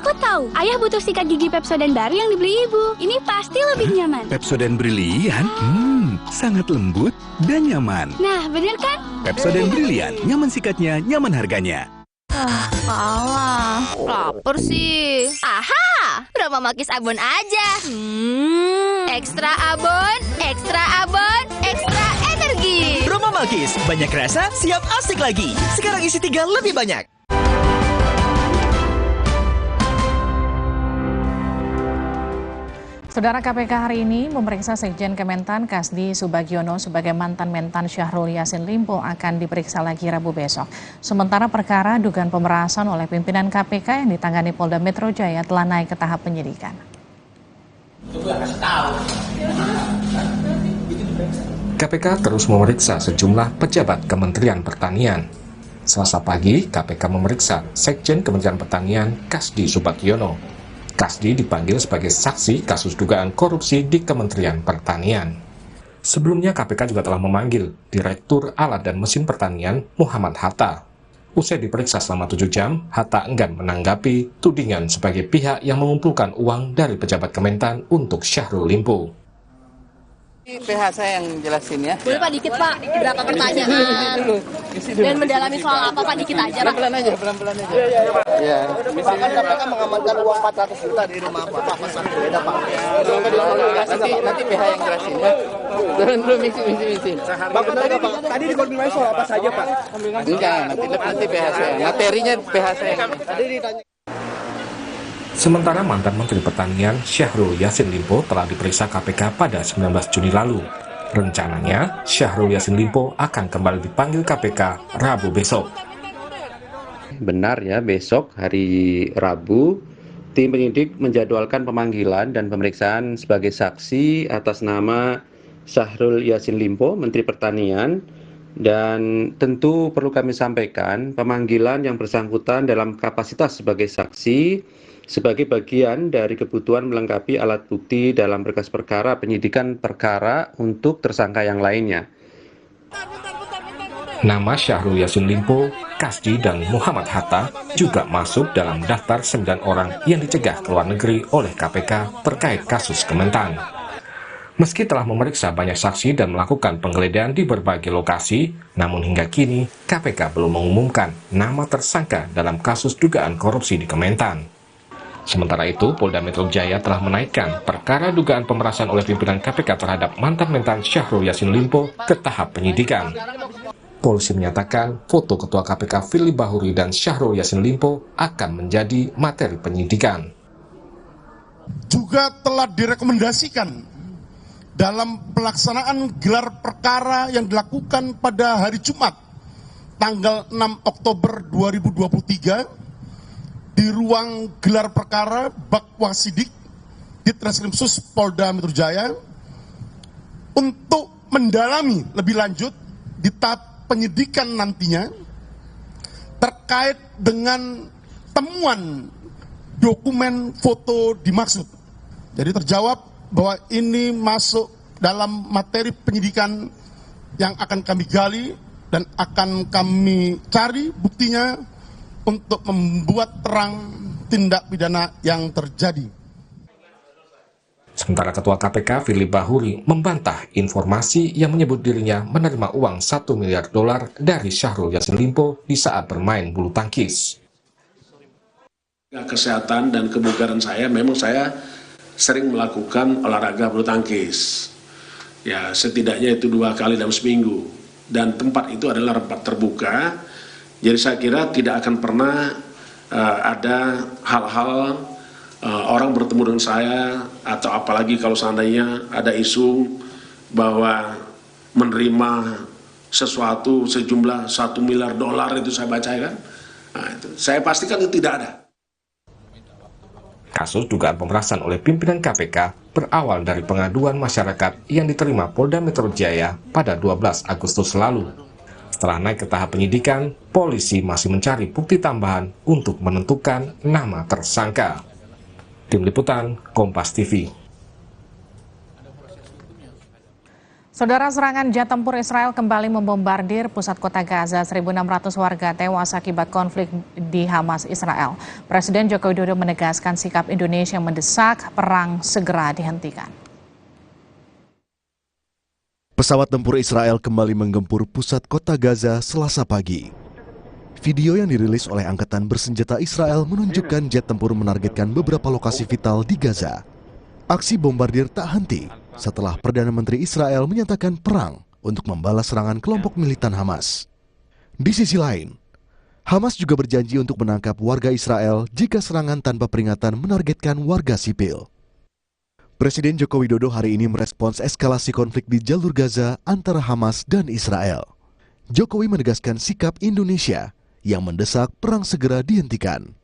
aku tahu. Ayah butuh sikat gigi Pepsodent baru yang dibeli ibu. Ini pasti lebih nyaman. Pepsodent Brilian? Sangat lembut dan nyaman. Nah, bener kan? Pepsodent Brilian, nyaman sikatnya, nyaman harganya. Alah, lapar sih. Aha, Roma Makis Abon aja. Ekstra abon, ekstra abon, ekstra energi. Roma Makis, banyak rasa, siap asik lagi. Sekarang isi 3 lebih banyak. Saudara, KPK hari ini memeriksa Sekjen Kementan Kasdi Subagiono sebagai mantan Mentan Syahrul Yassin Limpo akan diperiksa lagi Rabu besok. Sementara perkara dugaan pemerasan oleh pimpinan KPK yang ditangani Polda Metro Jaya telah naik ke tahap penyidikan. KPK terus memeriksa sejumlah pejabat Kementerian Pertanian. Selasa pagi, KPK memeriksa Sekjen Kementerian Pertanian Kasdi Subagiono. Kasdi dipanggil sebagai saksi kasus dugaan korupsi di Kementerian Pertanian. Sebelumnya, KPK juga telah memanggil Direktur Alat dan Mesin Pertanian Muhammad Hatta. Usai diperiksa selama 7 jam, Hatta enggan menanggapi tudingan sebagai pihak yang mengumpulkan uang dari pejabat Kementan untuk Syahrul Limpo. PH saya yang jelasin ya. Boleh Pak dikit Pak, berapa pertanyaan dan mendalami soal apa Pak dikit aja Pak. Pelan-pelan aja. Ya. Misalkan KPK mengamankan uang 400 juta di rumah Pak Mas Beda Pak. Nanti PH yang jelasin ya. Turun dulu misi. Tadi dikonfirmasi soal apa saja Pak? Enggak, nanti PH saya. Materinya PH saya. Tadi ditanya. Sementara mantan Menteri Pertanian Syahrul Yassin Limpo telah diperiksa KPK pada 19 Juni lalu. Rencananya, Syahrul Yassin Limpo akan kembali dipanggil KPK Rabu besok. Benar ya, besok hari Rabu, tim penyidik menjadwalkan pemanggilan dan pemeriksaan sebagai saksi atas nama Syahrul Yassin Limpo, Menteri Pertanian. Dan tentu perlu kami sampaikan, pemanggilan yang bersangkutan dalam kapasitas sebagai saksi sebagai bagian dari kebutuhan melengkapi alat bukti dalam berkas perkara penyidikan perkara untuk tersangka yang lainnya. Nama Syahrul Yassin Limpo, Kasdi, dan Muhammad Hatta juga masuk dalam daftar 9 orang yang dicegah ke luar negeri oleh KPK terkait kasus Kementan. Meski telah memeriksa banyak saksi dan melakukan penggeledahan di berbagai lokasi, namun hingga kini KPK belum mengumumkan nama tersangka dalam kasus dugaan korupsi di Kementan. Sementara itu, Polda Metro Jaya telah menaikkan perkara dugaan pemerasan oleh pimpinan KPK terhadap mantan Mentan Syahrul Yassin Limpo ke tahap penyidikan. Polisi menyatakan foto Ketua KPK Firly Bahuri dan Syahrul Yassin Limpo akan menjadi materi penyidikan. Juga telah direkomendasikan dalam pelaksanaan gelar perkara yang dilakukan pada hari Jumat, tanggal 6 Oktober 2023, di ruang gelar perkara Bakwasidik di Treskrimsus Polda Metro Jaya untuk mendalami lebih lanjut di tahap penyidikan nantinya terkait dengan temuan dokumen foto dimaksud. Jadi terjawab bahwa ini masuk dalam materi penyidikan yang akan kami gali dan akan kami cari buktinya untuk membuat terang tindak pidana yang terjadi. Sementara Ketua KPK Firly Bahuri membantah informasi yang menyebut dirinya menerima uang $1 miliar dari Syahrul Yassin Limpo di saat bermain bulu tangkis. Kesehatan dan kebugaran saya, memang saya sering melakukan olahraga bulu tangkis. Ya, setidaknya itu 2 kali dalam seminggu. Dan tempat itu adalah tempat terbuka. Jadi saya kira tidak akan pernah ada hal-hal orang bertemu dengan saya, atau apalagi kalau seandainya ada isu bahwa menerima sesuatu sejumlah $1 miliar itu saya baca kan. Nah, itu saya pastikan itu tidak ada. Kasus dugaan pemerasan oleh pimpinan KPK berawal dari pengaduan masyarakat yang diterima Polda Metro Jaya pada 12 Agustus lalu. Setelah naik ke tahap penyidikan, polisi masih mencari bukti tambahan untuk menentukan nama tersangka. Tim Liputan, Kompas TV. Saudara, serangan jet tempur Israel kembali membombardir pusat kota Gaza. 1.600 warga tewas akibat konflik di Hamas Israel. Presiden Joko Widodo menegaskan sikap Indonesia mendesak perang segera dihentikan. Pesawat tempur Israel kembali menggempur pusat kota Gaza Selasa pagi. Video yang dirilis oleh Angkatan Bersenjata Israel menunjukkan jet tempur menargetkan beberapa lokasi vital di Gaza. Aksi bombardir tak henti setelah Perdana Menteri Israel menyatakan perang untuk membalas serangan kelompok militan Hamas. Di sisi lain, Hamas juga berjanji untuk menangkap warga Israel jika serangan tanpa peringatan menargetkan warga sipil. Presiden Joko Widodo hari ini merespons eskalasi konflik di jalur Gaza antara Hamas dan Israel. Jokowi menegaskan sikap Indonesia yang mendesak perang segera dihentikan.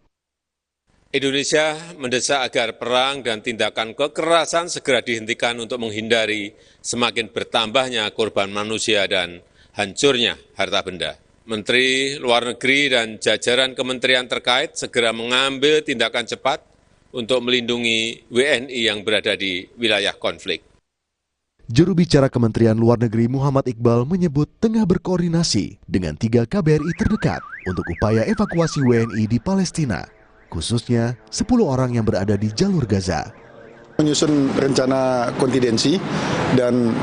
Indonesia mendesak agar perang dan tindakan kekerasan segera dihentikan untuk menghindari semakin bertambahnya korban manusia dan hancurnya harta benda. Menteri Luar Negeri dan jajaran kementerian terkait segera mengambil tindakan cepat untuk melindungi WNI yang berada di wilayah konflik. Juru bicara Kementerian Luar Negeri Muhammad Iqbal menyebut tengah berkoordinasi dengan 3 KBRI terdekat untuk upaya evakuasi WNI di Palestina, khususnya 10 orang yang berada di jalur Gaza. Menyusun rencana kontingensi dan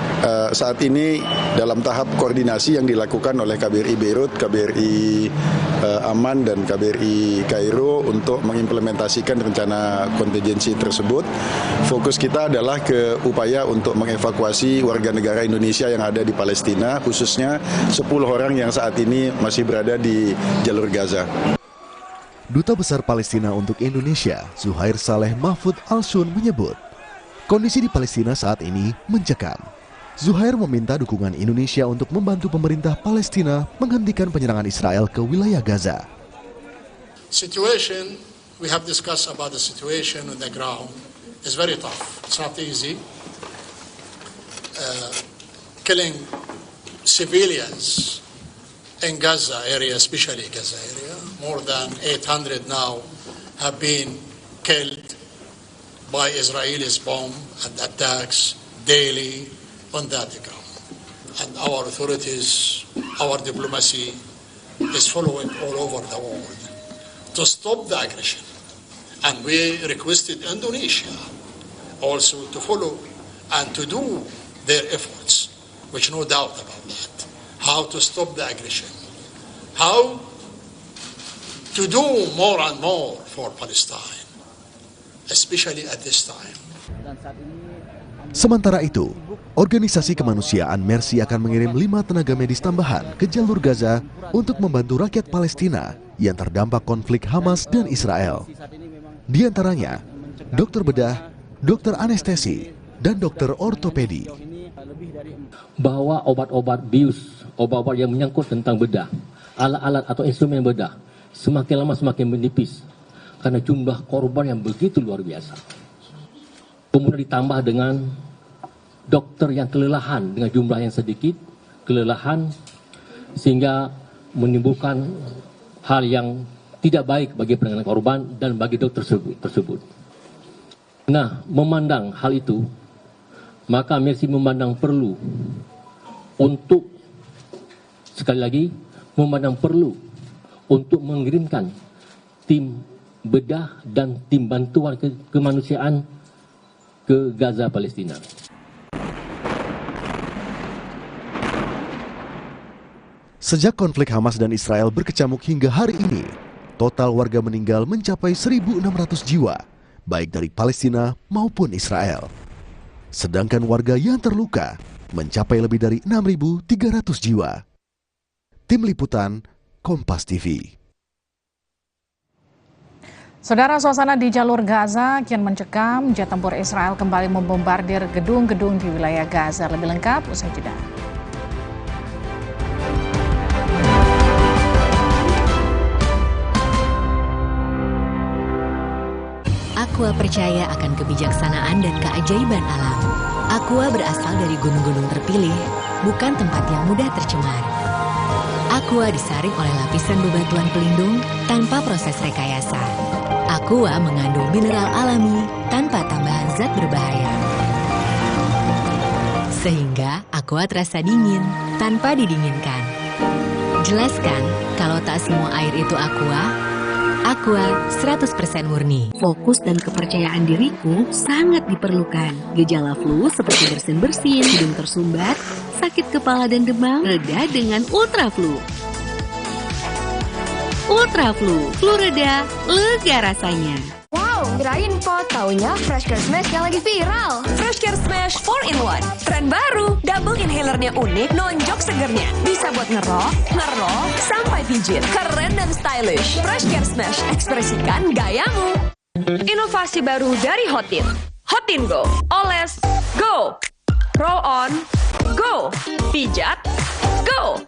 saat ini dalam tahap koordinasi yang dilakukan oleh KBRI Beirut, KBRI Aman dan KBRI Kairo untuk mengimplementasikan rencana kontingensi tersebut. Fokus kita adalah ke upaya untuk mengevakuasi warga negara Indonesia yang ada di Palestina, khususnya 10 orang yang saat ini masih berada di jalur Gaza. Duta Besar Palestina untuk Indonesia, Zuhair Saleh Mahfud Al-Shun menyebut, kondisi di Palestina saat ini mencekam. Zuhair meminta dukungan Indonesia untuk membantu pemerintah Palestina menghentikan penyerangan Israel ke wilayah Gaza. Situation, we have discussed about the situation on the ground, is very tough. It's not easy. Killing civilians in Gaza area, especially Gaza area, more than 800 now have been killed by Israelis bomb and attacks daily on that ground. And our authorities, our diplomacy is following all over the world to stop the aggression. And we requested Indonesia also to follow and to do their efforts, which no doubt about that. How to stop the aggression. How to do more and more for Palestine, especially at this time. Sementara itu, organisasi kemanusiaan Mercy akan mengirim 5 tenaga medis tambahan ke jalur Gaza untuk membantu rakyat Palestina yang terdampak konflik Hamas dan Israel. Di antaranya, dokter bedah, dokter anestesi, dan dokter ortopedi. Bahwa obat-obat bius, obat-obat yang menyangkut tentang bedah, alat-alat atau instrumen bedah, semakin lama semakin menipis karena jumlah korban yang begitu luar biasa. Kemudian ditambah dengan dokter yang kelelahan dengan jumlah yang sedikit, kelelahan sehingga menimbulkan hal yang tidak baik bagi penanganan korban dan bagi dokter tersebut. Nah, memandang hal itu, maka Mercy memandang perlu untuk sekali lagi memandang perlu untuk mengirimkan tim bedah dan tim bantuan kemanusiaan ke Gaza, Palestina. Sejak konflik Hamas dan Israel berkecamuk hingga hari ini, total warga meninggal mencapai 1.600 jiwa, baik dari Palestina maupun Israel. Sedangkan warga yang terluka mencapai lebih dari 6.300 jiwa. Tim Liputan, Kompas TV. Saudara, suasana di jalur Gaza kian mencekam. Jet tempur Israel kembali membombardir gedung-gedung di wilayah Gaza. Lebih lengkap usai jeda. Aqua percaya akan kebijaksanaan dan keajaiban alam. Aqua berasal dari gunung-gunung terpilih, bukan tempat yang mudah tercemar. Aqua disaring oleh lapisan bebatuan pelindung tanpa proses rekayasa. Aqua mengandung mineral alami tanpa tambahan zat berbahaya. Sehingga Aqua terasa dingin tanpa didinginkan. Jelaskan kalau tak semua air itu Aqua. Aqua 100% murni. Fokus dan kepercayaan diriku sangat diperlukan. Gejala flu seperti bersin-bersin, hidung tersumbat, sakit kepala dan demam reda dengan Ultra Flu. Ultra Flu, flu reda, lega rasanya. Wow, kirain po, taunya Fresh Care Smash yang lagi viral. Fresh Care Smash 4-in-1, tren baru. Double inhalernya unik, nonjok segernya. Bisa buat ngerok, sampai pijit. Keren dan stylish. Fresh Care Smash, ekspresikan gayamu. Inovasi baru dari Hotin. Hotin Go, oles, go. Roll on, go. Pijat, go.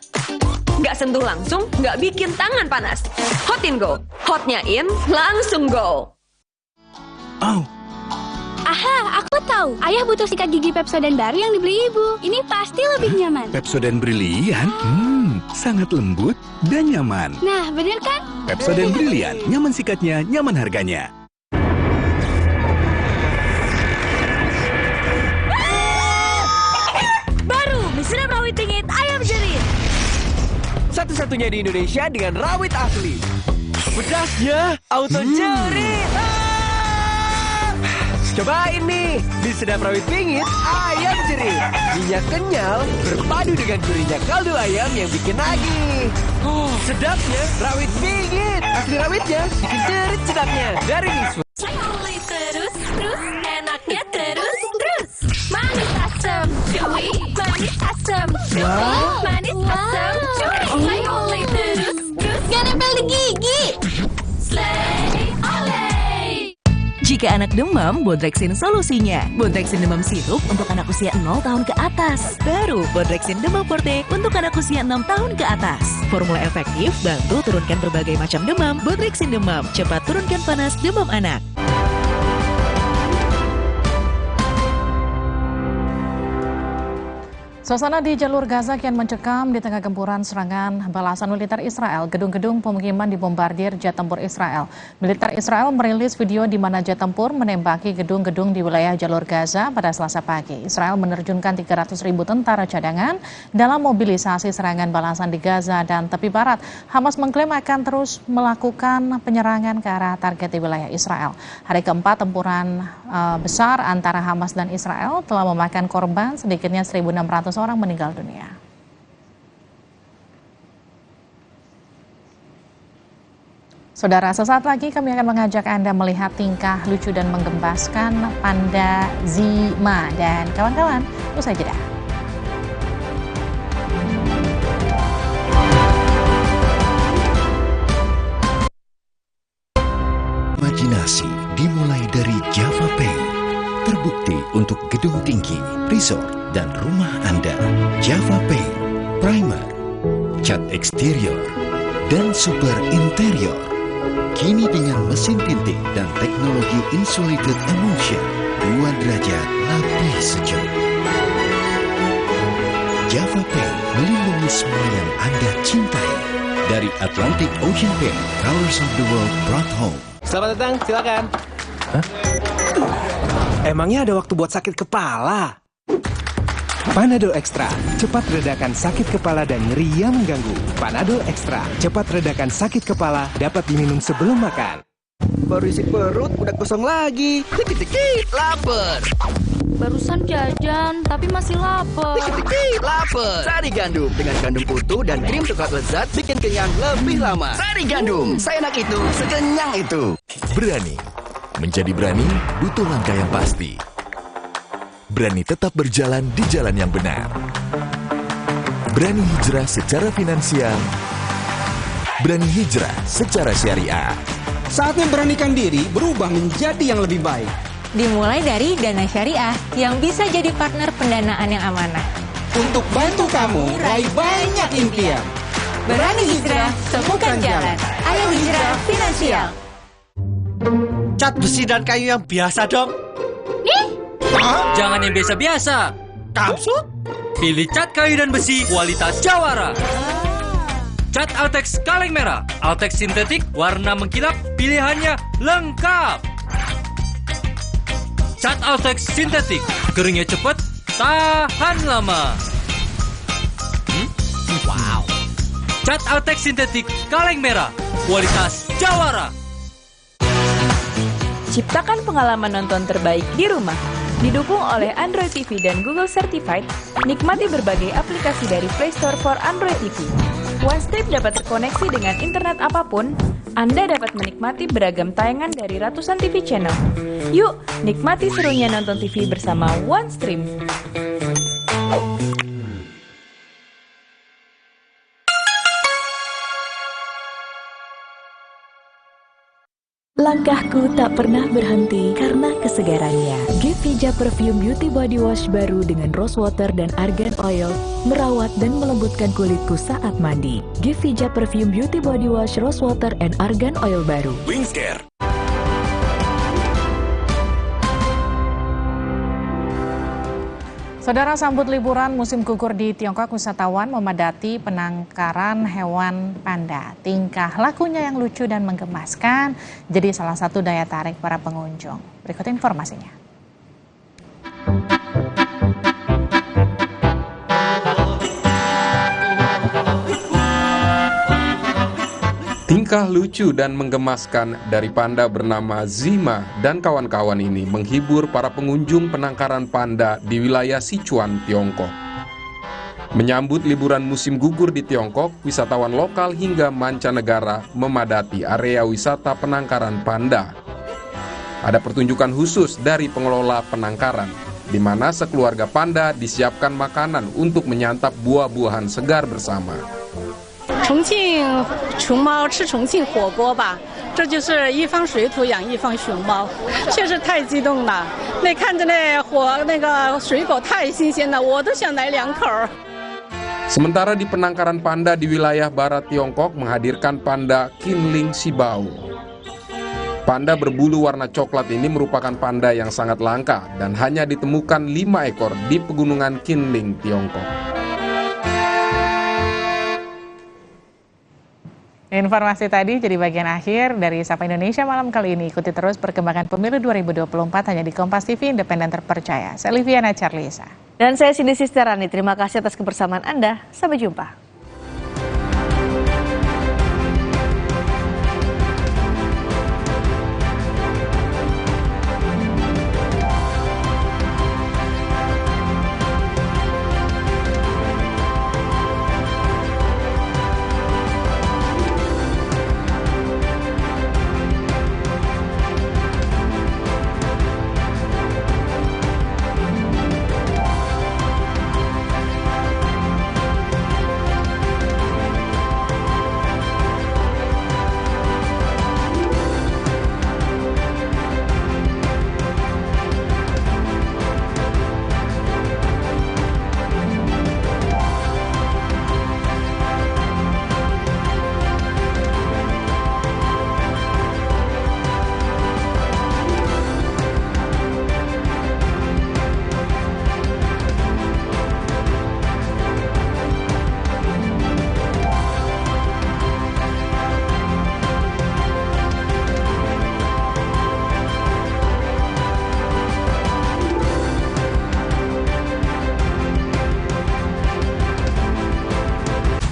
Nggak sentuh langsung, nggak bikin tangan panas. Hotin Go, hotnya in, langsung go. Oh. Aha, aku tahu. Ayah butuh sikat gigi Pepsodent baru yang dibeli ibu. Ini pasti lebih nyaman. Pepsodent Brilian? Sangat lembut dan nyaman. Nah, bener kan? Pepsodent Brilian, nyaman sikatnya, nyaman harganya. Baru, mie sedap rawit pingit ayam jerit. Satu-satunya di Indonesia dengan rawit asli. Pedasnya auto jerit. Cobain nih, mie sedap rawit pingit ayam jerit. Minyak kenyal berpadu dengan gurihnya kaldu ayam yang bikin nagih. Sedapnya rawit pingit. Asli rawitnya bikin jerit sedapnya dari Mix Food. Terus, enaknya terus. Manis asam, cuy. Manis asam, cuy. Manis asam, cuy. Aioli terus. Gak nempel di gigi. Slay, olay. Jika anak demam, Bodrexin solusinya. Bodrexin demam sirup untuk anak usia 0 tahun ke atas. Baru Bodrexin demam forte untuk anak usia 6 tahun ke atas. Formula efektif bantu turunkan berbagai macam demam. Bodrexin demam cepat turunkan panas demam anak. Suasana di jalur Gaza kian mencekam di tengah gempuran serangan balasan militer Israel. Gedung-gedung pemukiman dibombardir jet tempur Israel. Militer Israel merilis video di mana jet tempur menembaki gedung-gedung di wilayah jalur Gaza pada Selasa pagi. Israel menerjunkan 300.000 tentara cadangan dalam mobilisasi serangan balasan di Gaza dan tepi barat. Hamas mengklaim akan terus melakukan penyerangan ke arah target di wilayah Israel. Hari keempat tempuran besar antara Hamas dan Israel telah memakan korban sedikitnya 1.600 orang meninggal dunia. Saudara, sesaat lagi kami akan mengajak Anda melihat tingkah lucu dan menggembaskan panda Zima dan kawan-kawan. Usai jeda. Imajinasi dimulai dari Java Pay. Terbukti untuk gedung tinggi, resort, dan rumah Anda. Java Pay, primer, cat eksterior, dan super interior. Kini dengan mesin tinting dan teknologi insulated emulsion, 2 derajat lebih sejuk. Java Pay melindungi semua yang Anda cintai. Dari Atlantic Ocean Paint, Colors of the World brought home. Selamat datang, silakan. Hah? Emangnya ada waktu buat sakit kepala? Panadol Extra, cepat redakan sakit kepala dan nyeri yang mengganggu. Panadol Extra, cepat redakan sakit kepala, dapat diminum sebelum makan. Baru isi perut, udah kosong lagi. Dikit-dikit, lapar. Barusan jajan, tapi masih lapar. Dikit-dikit, lapar. Sari Gandum, dengan gandum utuh dan krim coklat lezat, bikin kenyang lebih lama. Sari Gandum, seenak itu, sekenyang itu. Berani. Menjadi berani, butuh langkah yang pasti. Berani tetap berjalan di jalan yang benar. Berani hijrah secara finansial. Berani hijrah secara syariah. Saatnya beranikan diri berubah menjadi yang lebih baik. Dimulai dari Dana Syariah yang bisa jadi partner pendanaan yang amanah. Untuk bantu kamu raih banyak impian. Berani hijrah, temukan jalan. Ayo hijrah finansial. Cat besi dan kayu yang biasa dong. Nih? Jangan yang biasa-biasa. Maksud? Pilih cat kayu dan besi kualitas Jawara. Cat Altex kaleng merah, Altex sintetik, warna mengkilap, pilihannya lengkap. Cat Altex sintetik, keringnya cepat, tahan lama. Wow. Cat Altex sintetik kaleng merah, kualitas Jawara. Ciptakan pengalaman nonton terbaik di rumah. Didukung oleh Android TV dan Google Certified, nikmati berbagai aplikasi dari Play Store for Android TV. OneStream dapat terkoneksi dengan internet apapun. Anda dapat menikmati beragam tayangan dari ratusan TV channel. Yuk, nikmati serunya nonton TV bersama OneStream. Langkahku tak pernah berhenti karena kesegarannya. Gevija Perfume Beauty Body Wash baru dengan rose water dan argan oil merawat dan melembutkan kulitku saat mandi. Gevija Perfume Beauty Body Wash rose water and argan oil baru. Wingscare. Saudara, sambut liburan musim gugur di Tiongkok, wisatawan memadati penangkaran hewan panda. Tingkah lakunya yang lucu dan menggemaskan jadi salah satu daya tarik para pengunjung. Berikut informasinya. Tingkah lucu dan menggemaskan dari panda bernama Zima dan kawan-kawan ini menghibur para pengunjung penangkaran panda di wilayah Sichuan, Tiongkok. Menyambut liburan musim gugur di Tiongkok, wisatawan lokal hingga mancanegara memadati area wisata penangkaran panda. Ada pertunjukan khusus dari pengelola penangkaran, di mana sekeluarga panda disiapkan makanan untuk menyantap buah-buahan segar bersama. 重庆熊猫吃重庆火锅吧，这就是一方水土养一方熊猫，确实太激动了。那看着那个水果太新鲜了，我都想来2口。 Sementara di penangkaran panda di wilayah barat Tiongkok menghadirkan panda Qinling Shibao. Panda berbulu warna coklat ini merupakan panda yang sangat langka dan hanya ditemukan 5 ekor di pegunungan Qinling, Tiongkok. Informasi tadi jadi bagian akhir dari Sapa Indonesia malam kali ini. Ikuti terus perkembangan pemilu 2024 hanya di Kompas TV, independen terpercaya. Saya Liviana Charlisa. Dan saya Cindy Sisterani. Terima kasih atas kebersamaan Anda. Sampai jumpa.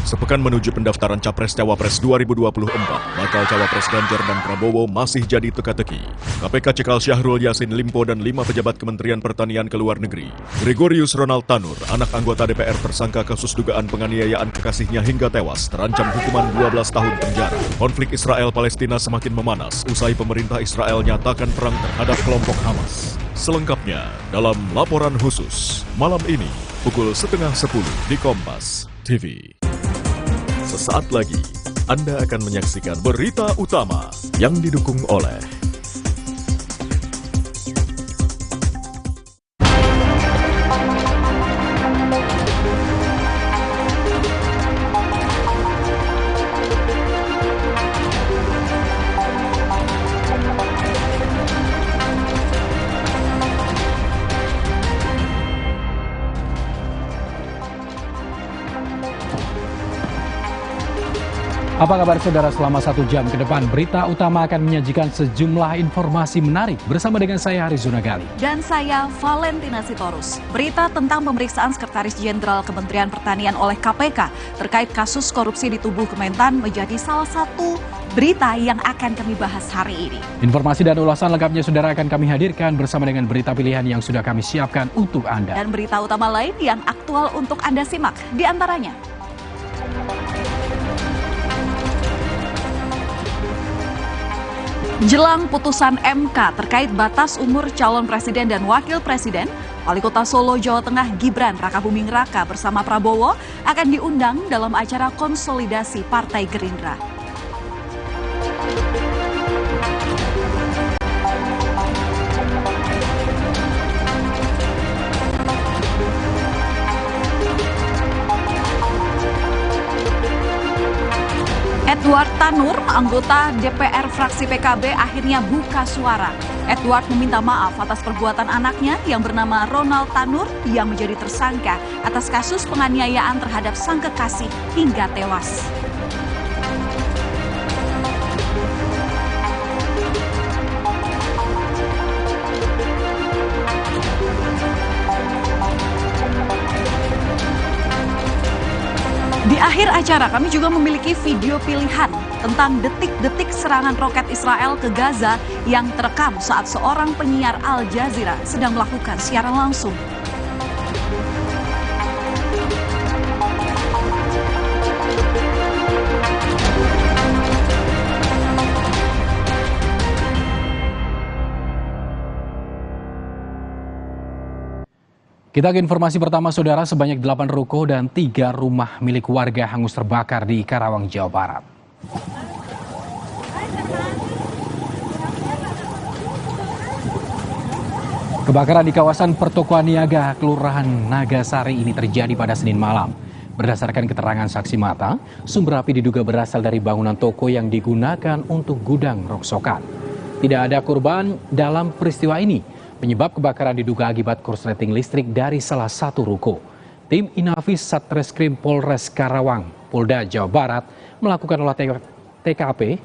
Sepekan menuju pendaftaran Capres-Cawapres 2024, bakal Cawapres Ganjar dan Prabowo masih jadi teka-teki. KPK cekal Syahrul Yassin Limpo dan 5 pejabat Kementerian Pertanian ke luar negeri. Gregorius Ronald Tanur, anak anggota DPR tersangka kasus dugaan penganiayaan kekasihnya hingga tewas, terancam hukuman 12 tahun penjara. Konflik Israel-Palestina semakin memanas, usai pemerintah Israel nyatakan perang terhadap kelompok Hamas. Selengkapnya dalam laporan khusus malam ini pukul 9:30 di Kompas TV. Sesaat lagi, Anda akan menyaksikan berita utama yang didukung oleh Apa kabar saudara, selama 1 jam ke depan berita utama akan menyajikan sejumlah informasi menarik bersama dengan saya Harizuna Gali. Dan saya Valentina Sitorus. Berita tentang pemeriksaan Sekretaris Jenderal Kementerian Pertanian oleh KPK terkait kasus korupsi di tubuh Kementan menjadi salah satu berita yang akan kami bahas hari ini. Informasi dan ulasan lengkapnya saudara akan kami hadirkan bersama dengan berita pilihan yang sudah kami siapkan untuk Anda. Dan berita utama lain yang aktual untuk Anda simak, di antaranya. Jelang putusan MK terkait batas umur calon presiden dan wakil presiden, Wali Kota Solo, Jawa Tengah Gibran Rakabuming Raka bersama Prabowo akan diundang dalam acara konsolidasi Partai Gerindra. Edward Tanur, anggota DPR fraksi PKB, akhirnya buka suara. Edward meminta maaf atas perbuatan anaknya yang bernama Ronald Tanur yang menjadi tersangka atas kasus penganiayaan terhadap sang kekasih hingga tewas. Di akhir acara kami juga memiliki video pilihan tentang detik-detik serangan roket Israel ke Gaza yang terekam saat seorang penyiar Al Jazeera sedang melakukan siaran langsung. Kita ke informasi pertama, saudara. Sebanyak 8 ruko dan 3 rumah milik warga hangus terbakar di Karawang, Jawa Barat. Kebakaran di kawasan Pertokoan Niaga, Kelurahan Nagasari ini terjadi pada Senin malam. Berdasarkan keterangan saksi mata, sumber api diduga berasal dari bangunan toko yang digunakan untuk gudang rongsokan. Tidak ada korban dalam peristiwa ini. Penyebab kebakaran diduga akibat korsleting listrik dari salah satu ruko. Tim Inafis Satreskrim Polres Karawang, Polda Jawa Barat melakukan olah TKP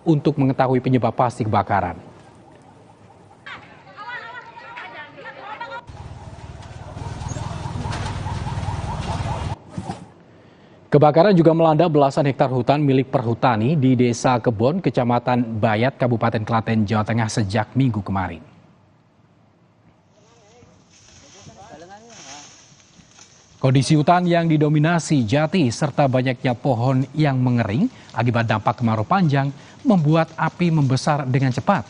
untuk mengetahui penyebab pasti kebakaran. Kebakaran juga melanda belasan hektar hutan milik perhutani di Desa Kebon, Kecamatan Bayat, Kabupaten Klaten, Jawa Tengah sejak Minggu kemarin. Kondisi hutan yang didominasi jati serta banyaknya pohon yang mengering akibat dampak kemarau panjang membuat api membesar dengan cepat.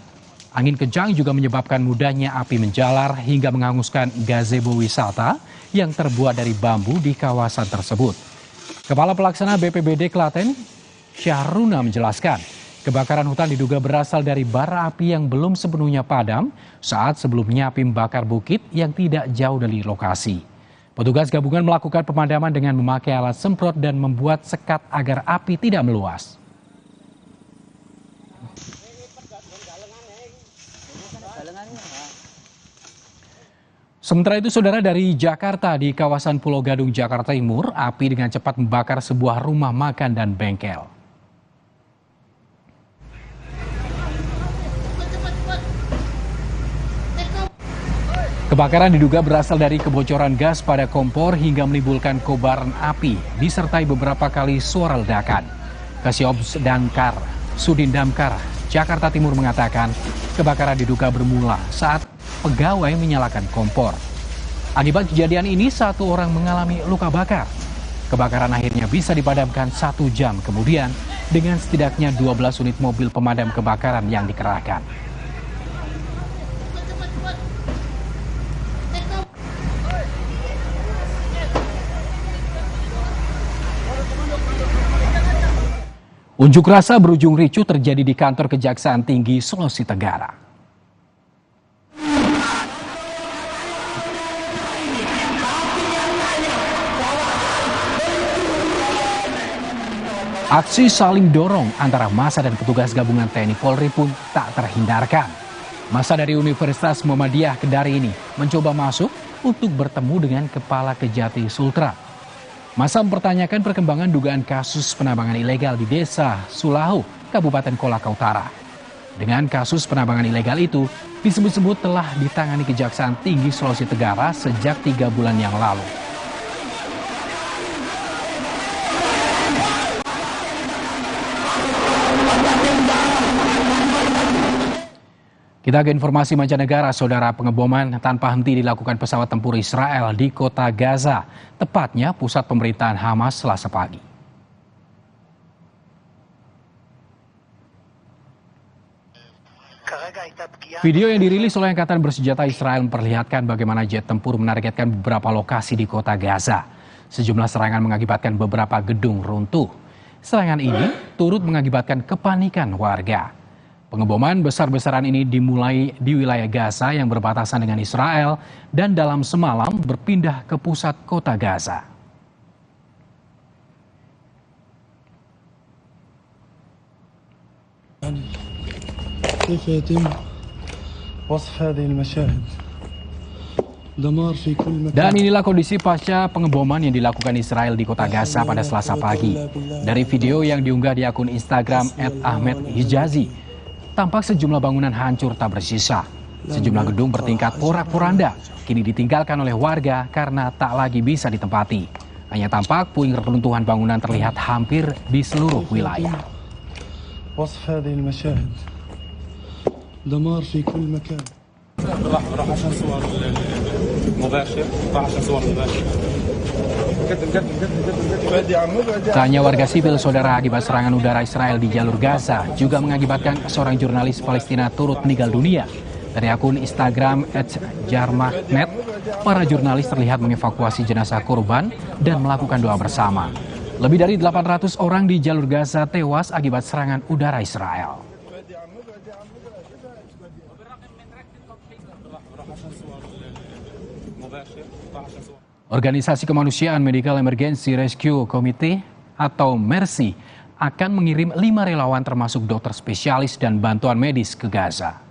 Angin kencang juga menyebabkan mudahnya api menjalar hingga menghanguskan gazebo wisata yang terbuat dari bambu di kawasan tersebut. Kepala Pelaksana BPBD Klaten, Syahruna menjelaskan, kebakaran hutan diduga berasal dari bara api yang belum sepenuhnya padam saat sebelumnya api membakar bukit yang tidak jauh dari lokasi. Petugas gabungan melakukan pemadaman dengan memakai alat semprot dan membuat sekat agar api tidak meluas. Sementara itu, saudara, dari Jakarta, di kawasan Pulau Gadung, Jakarta Timur, api dengan cepat membakar sebuah rumah makan dan bengkel. Kebakaran diduga berasal dari kebocoran gas pada kompor hingga menimbulkan kobaran api, disertai beberapa kali suara ledakan. Kasiops Damkar, Sudin Damkar, Jakarta Timur mengatakan kebakaran diduga bermula saat pegawai menyalakan kompor. Akibat kejadian ini, 1 orang mengalami luka bakar. Kebakaran akhirnya bisa dipadamkan 1 jam kemudian dengan setidaknya 12 unit mobil pemadam kebakaran yang dikerahkan. Unjuk rasa berujung ricuh terjadi di kantor Kejaksaan Tinggi Sulawesi Tenggara. Aksi saling dorong antara massa dan petugas gabungan TNI Polri pun tak terhindarkan. Massa dari Universitas Muhammadiyah Kendari ini mencoba masuk untuk bertemu dengan Kepala Kejati Sultra. Massa mempertanyakan perkembangan dugaan kasus penambangan ilegal di Desa Sulaho, Kabupaten Kolaka Utara. Dengan kasus penambangan ilegal itu, disebut-sebut telah ditangani Kejaksaan Tinggi Sulawesi Tenggara sejak 3 bulan yang lalu. Kita ke informasi mancanegara, saudara. Pengeboman tanpa henti dilakukan pesawat tempur Israel di kota Gaza, tepatnya pusat pemerintahan Hamas Selasa pagi. Video yang dirilis oleh Angkatan Bersenjata Israel memperlihatkan bagaimana jet tempur menargetkan beberapa lokasi di kota Gaza. Sejumlah serangan mengakibatkan beberapa gedung runtuh. Serangan ini turut mengakibatkan kepanikan warga. Pengeboman besar-besaran ini dimulai di wilayah Gaza yang berbatasan dengan Israel dan dalam semalam berpindah ke pusat kota Gaza. Dan inilah kondisi pasca pengeboman yang dilakukan Israel di kota Gaza pada Selasa pagi. Dari video yang diunggah di akun Instagram @ahmedhijazi, tampak sejumlah bangunan hancur tak bersisa. Sejumlah gedung bertingkat porak-poranda kini ditinggalkan oleh warga karena tak lagi bisa ditempati. Hanya tampak puing reruntuhan bangunan terlihat hampir di seluruh wilayah. Tanya warga sipil, saudara, akibat serangan udara Israel di jalur Gaza juga mengakibatkan seorang jurnalis Palestina turut meninggal dunia. Dari akun Instagram @jarmahnet, para jurnalis terlihat mengevakuasi jenazah korban dan melakukan doa bersama. Lebih dari 800 orang di jalur Gaza tewas akibat serangan udara Israel. Organisasi Kemanusiaan Medical Emergency Rescue Committee atau MERCI akan mengirim 5 relawan termasuk dokter spesialis dan bantuan medis ke Gaza.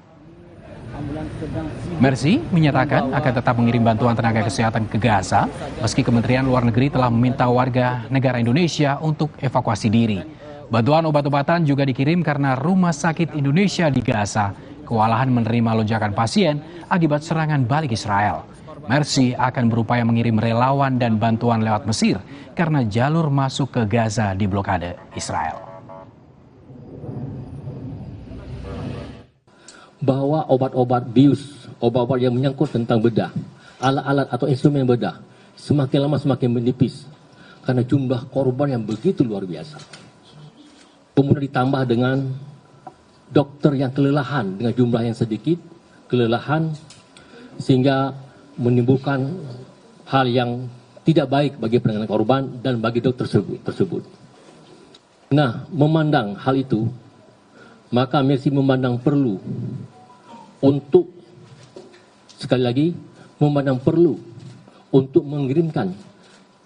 MERCI menyatakan akan tetap mengirim bantuan tenaga kesehatan ke Gaza meski Kementerian Luar Negeri telah meminta warga negara Indonesia untuk evakuasi diri. Bantuan obat-obatan juga dikirim karena Rumah Sakit Indonesia di Gaza kewalahan menerima lonjakan pasien akibat serangan balik Israel. MERCI akan berupaya mengirim relawan dan bantuan lewat Mesir karena jalur masuk ke Gaza diblokade Israel. Bahwa obat-obat bius, obat-obat yang menyangkut tentang bedah, alat-alat atau instrumen bedah, semakin lama semakin menipis karena jumlah korban yang begitu luar biasa. Kemudian ditambah dengan dokter yang kelelahan dengan jumlah yang sedikit, kelelahan sehingga menimbulkan hal yang tidak baik bagi penanganan korban dan bagi dokter tersebut. Nah, memandang hal itu, maka MERCI memandang perlu untuk, sekali lagi, memandang perlu untuk mengirimkan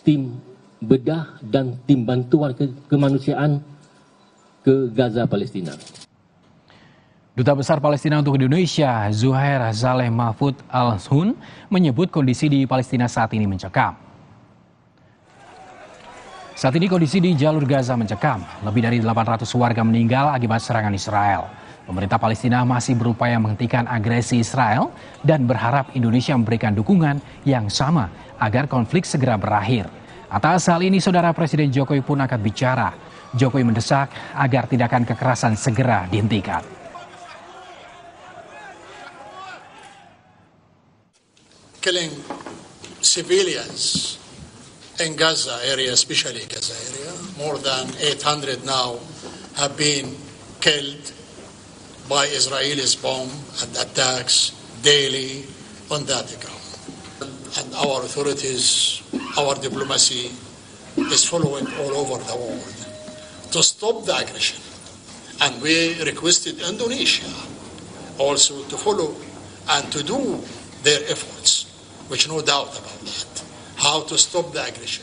tim bedah dan tim bantuan kemanusiaan ke Gaza, Palestina. Duta Besar Palestina untuk Indonesia, Zuhair Zaleh Mahfud Al-Hun, menyebut kondisi di Palestina saat ini mencekam. Saat ini kondisi di jalur Gaza mencekam. Lebih dari 800 warga meninggal akibat serangan Israel. Pemerintah Palestina masih berupaya menghentikan agresi Israel dan berharap Indonesia memberikan dukungan yang sama agar konflik segera berakhir. Atas hal ini, Saudara, Presiden Jokowi pun angkat bicara. Jokowi mendesak agar tindakan kekerasan segera dihentikan. Killing civilians in Gaza area, especially Gaza area. More than 800 now have been killed by Israelis bomb and attacks daily on that ground. And our authorities, our diplomacy is following all over the world to stop the aggression. And we requested Indonesia also to follow and to do their efforts, which no doubt about that, how to stop the aggression.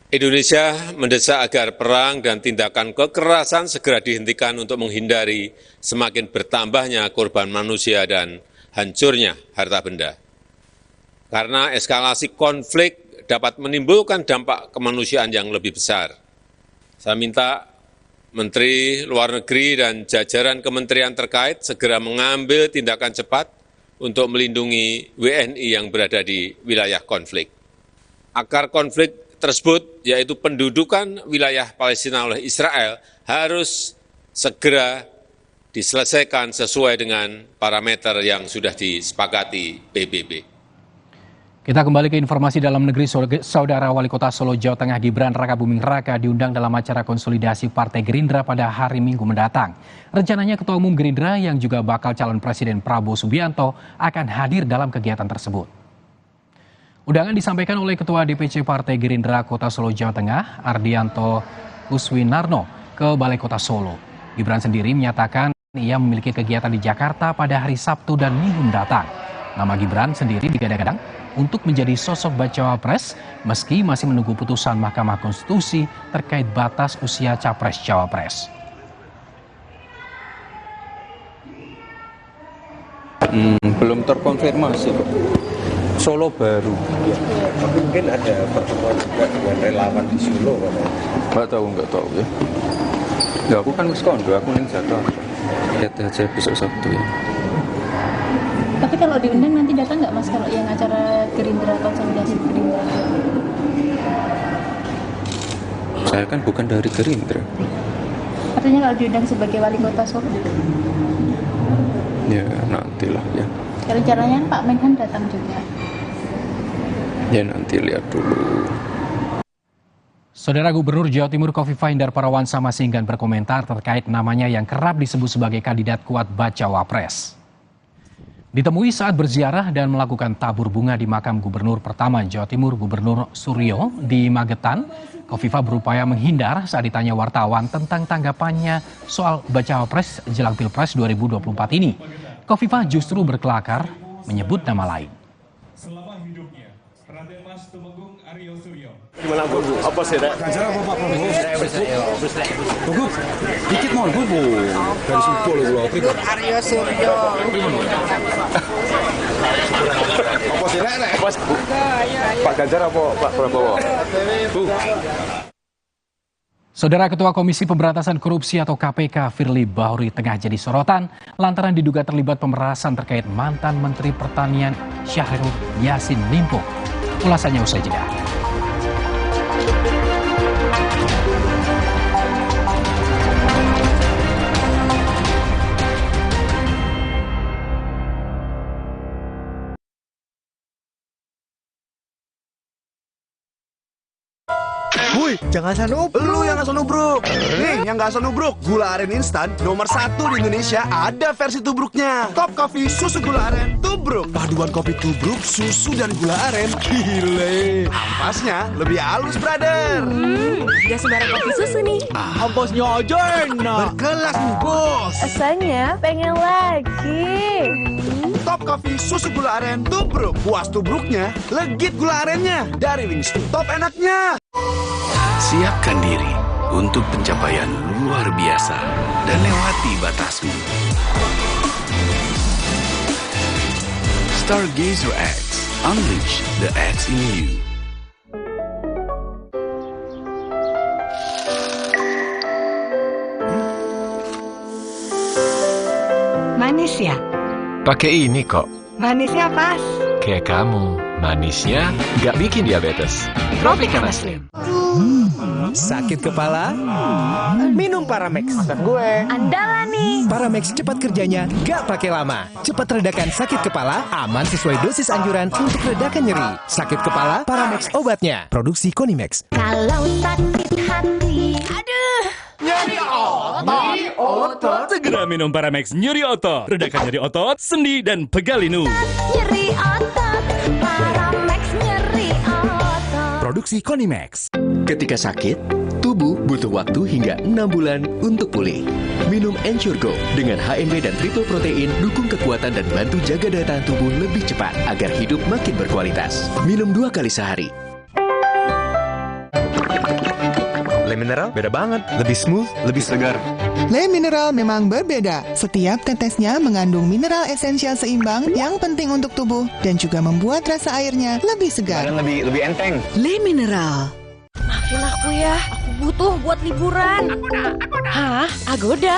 Indonesia mendesak agar perang dan tindakan kekerasan segera dihentikan untuk menghindari semakin bertambahnya korban manusia dan hancurnya harta benda. Karena eskalasi konflik dapat menimbulkan dampak kemanusiaan yang lebih besar. Saya minta Menteri Luar Negeri dan jajaran kementerian terkait segera mengambil tindakan cepat untuk melindungi WNI yang berada di wilayah konflik. Akar konflik tersebut, yaitu pendudukan wilayah Palestina oleh Israel, harus segera diselesaikan sesuai dengan parameter yang sudah disepakati PBB. Kita kembali ke informasi dalam negeri. Saudara, Wali Kota Solo, Jawa Tengah Gibran Rakabuming Raka diundang dalam acara konsolidasi Partai Gerindra pada hari Minggu mendatang. Rencananya Ketua Umum Gerindra yang juga bakal calon Presiden Prabowo Subianto akan hadir dalam kegiatan tersebut. Undangan disampaikan oleh Ketua DPC Partai Gerindra Kota Solo, Jawa Tengah, Ardianto Kuswinarno, ke Balai Kota Solo. Gibran sendiri menyatakan ia memiliki kegiatan di Jakarta pada hari Sabtu dan Minggu mendatang. Nama Gibran sendiri digadang-gadang untuk menjadi sosok bacawa pres meski masih menunggu putusan Mahkamah Konstitusi terkait batas usia capres-cawapres. Belum terkonfirmasi. Solo baru. Tapi mungkin ada pertemuan juga dengan relawan di Solo. Nggak tahu ya. Ya aku kan wis kondo, aku ning Jakarta. Lihat aja besok Sabtu ya. Tapi kalau diundang nanti datang nggak Mas kalau yang acara Gerindra, konsolidasi Gerindra? Saya kan bukan dari Gerindra. Artinya kalau diundang sebagai wali kota Solo? Ya nantilah ya. Rencananya Pak Menhan datang juga. Ya nanti lihat dulu. Saudara Gubernur Jawa Timur Khofifah Indar Parawansa masih enggan berkomentar terkait namanya yang kerap disebut sebagai kandidat kuat bacawa pres. Ditemui saat berziarah dan melakukan tabur bunga di makam Gubernur pertama Jawa Timur Gubernur Suryo di Magetan, Khofifah berupaya menghindar saat ditanya wartawan tentang tanggapannya soal bacawa pres jelang Pilpres 2024 ini. Khofifah justru berkelakar menyebut nama lain. Selama hidupnya, Raden Mas Tumenggung Aryo Suryo. Gimana Bu? Apa sih, Dek? Ganjar apa Pak Prabowo? Tunggu, dikit mohon Bu. Dari Sumpul loh. Aryo Suryo. Apa sih, Dek? Pak Ganjar apa Pak Prabowo? Bu. Saudara Ketua Komisi Pemberantasan Korupsi atau KPK Firly Bahuri tengah jadi sorotan lantaran diduga terlibat pemerasan terkait mantan Menteri Pertanian Syahrul Yassin Limpo. Ulasannya usai jeda. Wuih, jangan nubruk. Lu yang nggak nubruk. Nih, yang nggak nubruk. Gula aren instan nomor 1 di Indonesia ada versi tubruknya. Top Coffee susu gula aren tubruk. Paduan kopi tubruk, susu dan gula aren. Gile. Ampasnya lebih halus, brother. Gak sembarang kopi susu nih. Ampasnya aja enak. Berkelas, bos. Rasanya pengen lagi. Top Coffee susu gula aren tubruk. Puas tubruknya, legit gula arennya. Dari Wings Top enaknya. Siapkan diri untuk pencapaian luar biasa dan lewati batasmu. Stargazer X, unleash the X in you. Manis ya? Pakai ini kok. Manisnya pas. Kayak kamu, manisnya nggak bikin diabetes. Tropicana Slim. Sakit kepala? Minum Paramex. Maksud gue. Andalan nih. Paramex cepat kerjanya, gak pakai lama. Cepat redakan sakit kepala, aman sesuai dosis anjuran untuk redakan nyeri. Sakit kepala, Paramex obatnya. Produksi Konimex. Kalau sakit hati, aduh. Nyeri otot. Segera minum Paramex nyeri otot. Redakan nyeri otot, sendi dan pegal linu. Nyeri otot, Paramex nyeri otot. Produksi Konimex. Ketika sakit, tubuh butuh waktu hingga 6 bulan untuk pulih. Minum Ensure Go dengan HMB dan triple protein dukung kekuatan dan bantu jaga daya tahan tubuh lebih cepat agar hidup makin berkualitas. Minum 2 kali sehari. Le Mineral beda banget, lebih smooth, lebih segar. Le Mineral memang berbeda. Setiap tetesnya mengandung mineral esensial seimbang yang penting untuk tubuh dan juga membuat rasa airnya lebih segar. Dan lebih enteng. Le Mineral. Maafin aku ya, aku butuh buat liburan. Agoda. Hah? Agoda?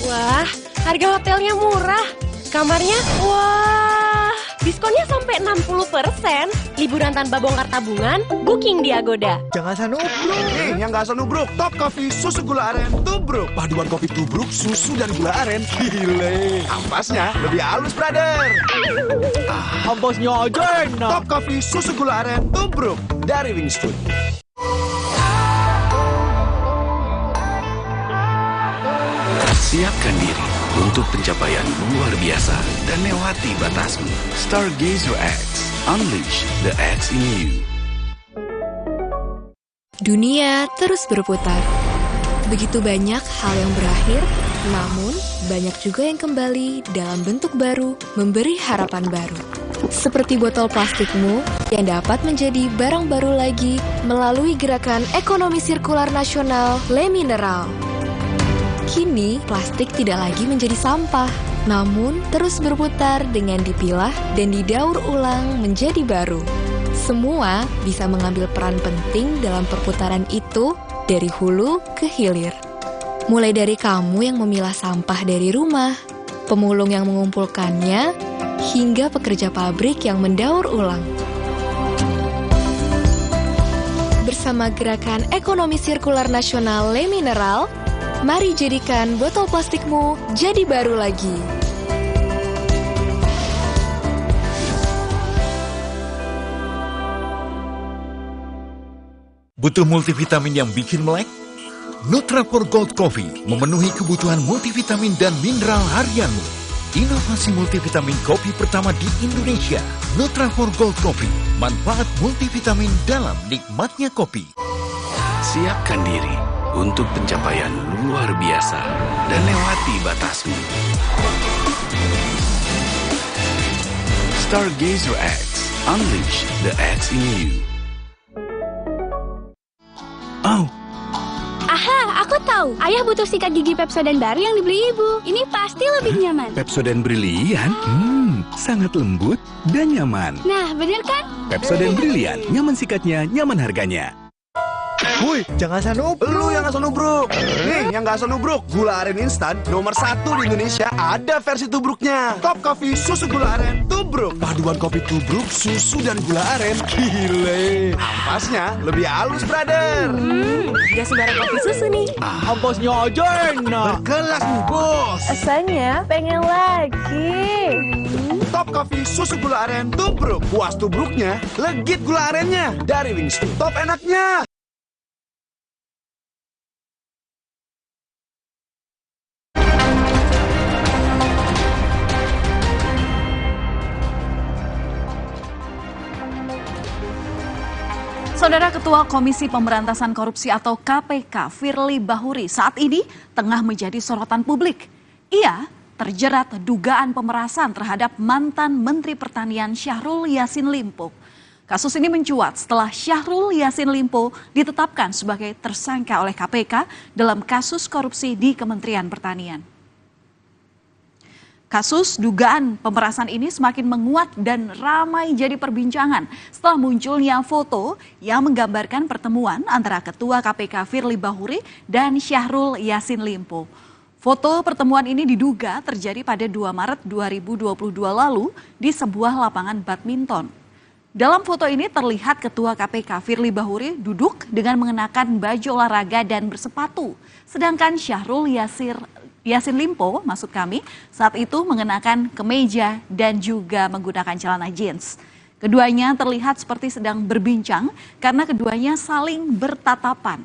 Wah, harga hotelnya murah. Kamarnya, wah, diskonnya sampai 60%. Liburan tanpa bongkar tabungan, booking di Agoda. Jangan nubruk. Nih, yang nggak nubruk. Top Coffee susu gula aren tubruk. Paduan kopi tubruk, susu dan gula aren. Gile. Ampasnya lebih halus, brother. Ampasnya aja enak. Top Coffee susu gula aren tubruk. Dari Wings Food. Siapkan diri untuk pencapaian luar biasa dan lewati batasmu. Stargazer X, unleash the X in you. Dunia terus berputar. Begitu banyak hal yang berakhir, namun banyak juga yang kembali dalam bentuk baru, memberi harapan baru. Seperti botol plastikmu yang dapat menjadi barang baru lagi melalui gerakan ekonomi sirkular nasional Le Mineral. Kini, plastik tidak lagi menjadi sampah, namun terus berputar dengan dipilah dan didaur ulang menjadi baru. Semua bisa mengambil peran penting dalam perputaran itu dari hulu ke hilir. Mulai dari kamu yang memilah sampah dari rumah, pemulung yang mengumpulkannya, hingga pekerja pabrik yang mendaur ulang. Bersama Gerakan Ekonomi Sirkular Nasional Le Mineral, mari jadikan botol plastikmu jadi baru lagi. Butuh multivitamin yang bikin melek? Nutrapur Gold Coffee memenuhi kebutuhan multivitamin dan mineral harianmu. Inovasi multivitamin kopi pertama di Indonesia. Nutrapur Gold Coffee, manfaat multivitamin dalam nikmatnya kopi. Siapkan diri untuk pencapaian luar biasa dan lewati batasmu. Stargazer X, unleash the X in you. Oh. Aha, aku tahu. Ayah butuh sikat gigi Pepsodent baru yang dibeli ibu. Ini pasti lebih nyaman. Pepsodent Brilian? Sangat lembut dan nyaman. Nah, bener kan? Pepsodent Brilian, nyaman sikatnya, nyaman harganya. Woi, jangan asal nubruk. Lu yang asal nubruk. Nih, yang gak asal nubruk. Gula aren instan nomor 1 di Indonesia ada versi tubruknya. Top Coffee susu gula aren tubruk. Paduan kopi tubruk, susu dan gula aren. Gile. Ampasnya lebih halus, brother. Gak sembarang kopi susu nih. Ampasnya aja enak. Berkelas nih, bos. Rasanya pengen lagi. Top Coffee susu gula aren tubruk. Puas tubruknya, legit gula arennya. Dari Wings, top enaknya. Saudara Ketua Komisi Pemberantasan Korupsi atau KPK, Firly Bahuri, saat ini tengah menjadi sorotan publik. Ia terjerat dugaan pemerasan terhadap mantan Menteri Pertanian Syahrul Yassin Limpo. Kasus ini mencuat setelah Syahrul Yassin Limpo ditetapkan sebagai tersangka oleh KPK dalam kasus korupsi di Kementerian Pertanian. Kasus dugaan pemerasan ini semakin menguat dan ramai jadi perbincangan setelah munculnya foto yang menggambarkan pertemuan antara Ketua KPK Firly Bahuri dan Syahrul Yassin Limpo. Foto pertemuan ini diduga terjadi pada 2 Maret 2022 lalu di sebuah lapangan badminton. Dalam foto ini terlihat Ketua KPK Firly Bahuri duduk dengan mengenakan baju olahraga dan bersepatu, sedangkan Syahrul Yassin Limpo, maksud kami, saat itu mengenakan kemeja dan juga menggunakan celana jeans. Keduanya terlihat seperti sedang berbincang karena keduanya saling bertatapan.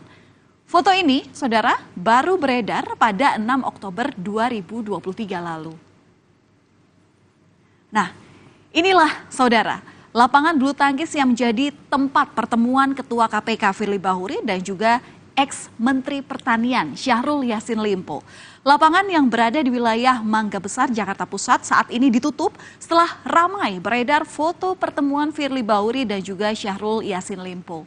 Foto ini, saudara, baru beredar pada 6 Oktober 2023 lalu. Nah, inilah saudara, lapangan bulu tangkis yang menjadi tempat pertemuan Ketua KPK Firly Bahuri dan juga ex-Menteri Pertanian Syahrul Yassin Limpo. Lapangan yang berada di wilayah Mangga Besar, Jakarta Pusat saat ini ditutup setelah ramai beredar foto pertemuan Firly Bahuri dan juga Syahrul Yassin Limpo.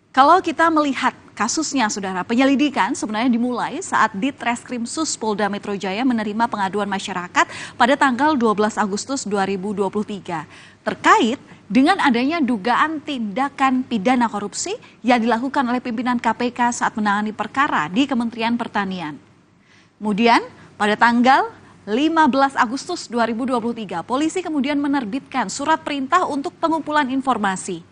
Kalau kita melihat kasusnya, saudara, penyelidikan sebenarnya dimulai saat Ditreskrim Sus Polda Metro Jaya menerima pengaduan masyarakat pada tanggal 12 Agustus 2023 terkait dengan adanya dugaan tindakan pidana korupsi yang dilakukan oleh pimpinan KPK saat menangani perkara di Kementerian Pertanian. Kemudian pada tanggal 15 Agustus 2023, polisi kemudian menerbitkan surat perintah untuk pengumpulan informasi.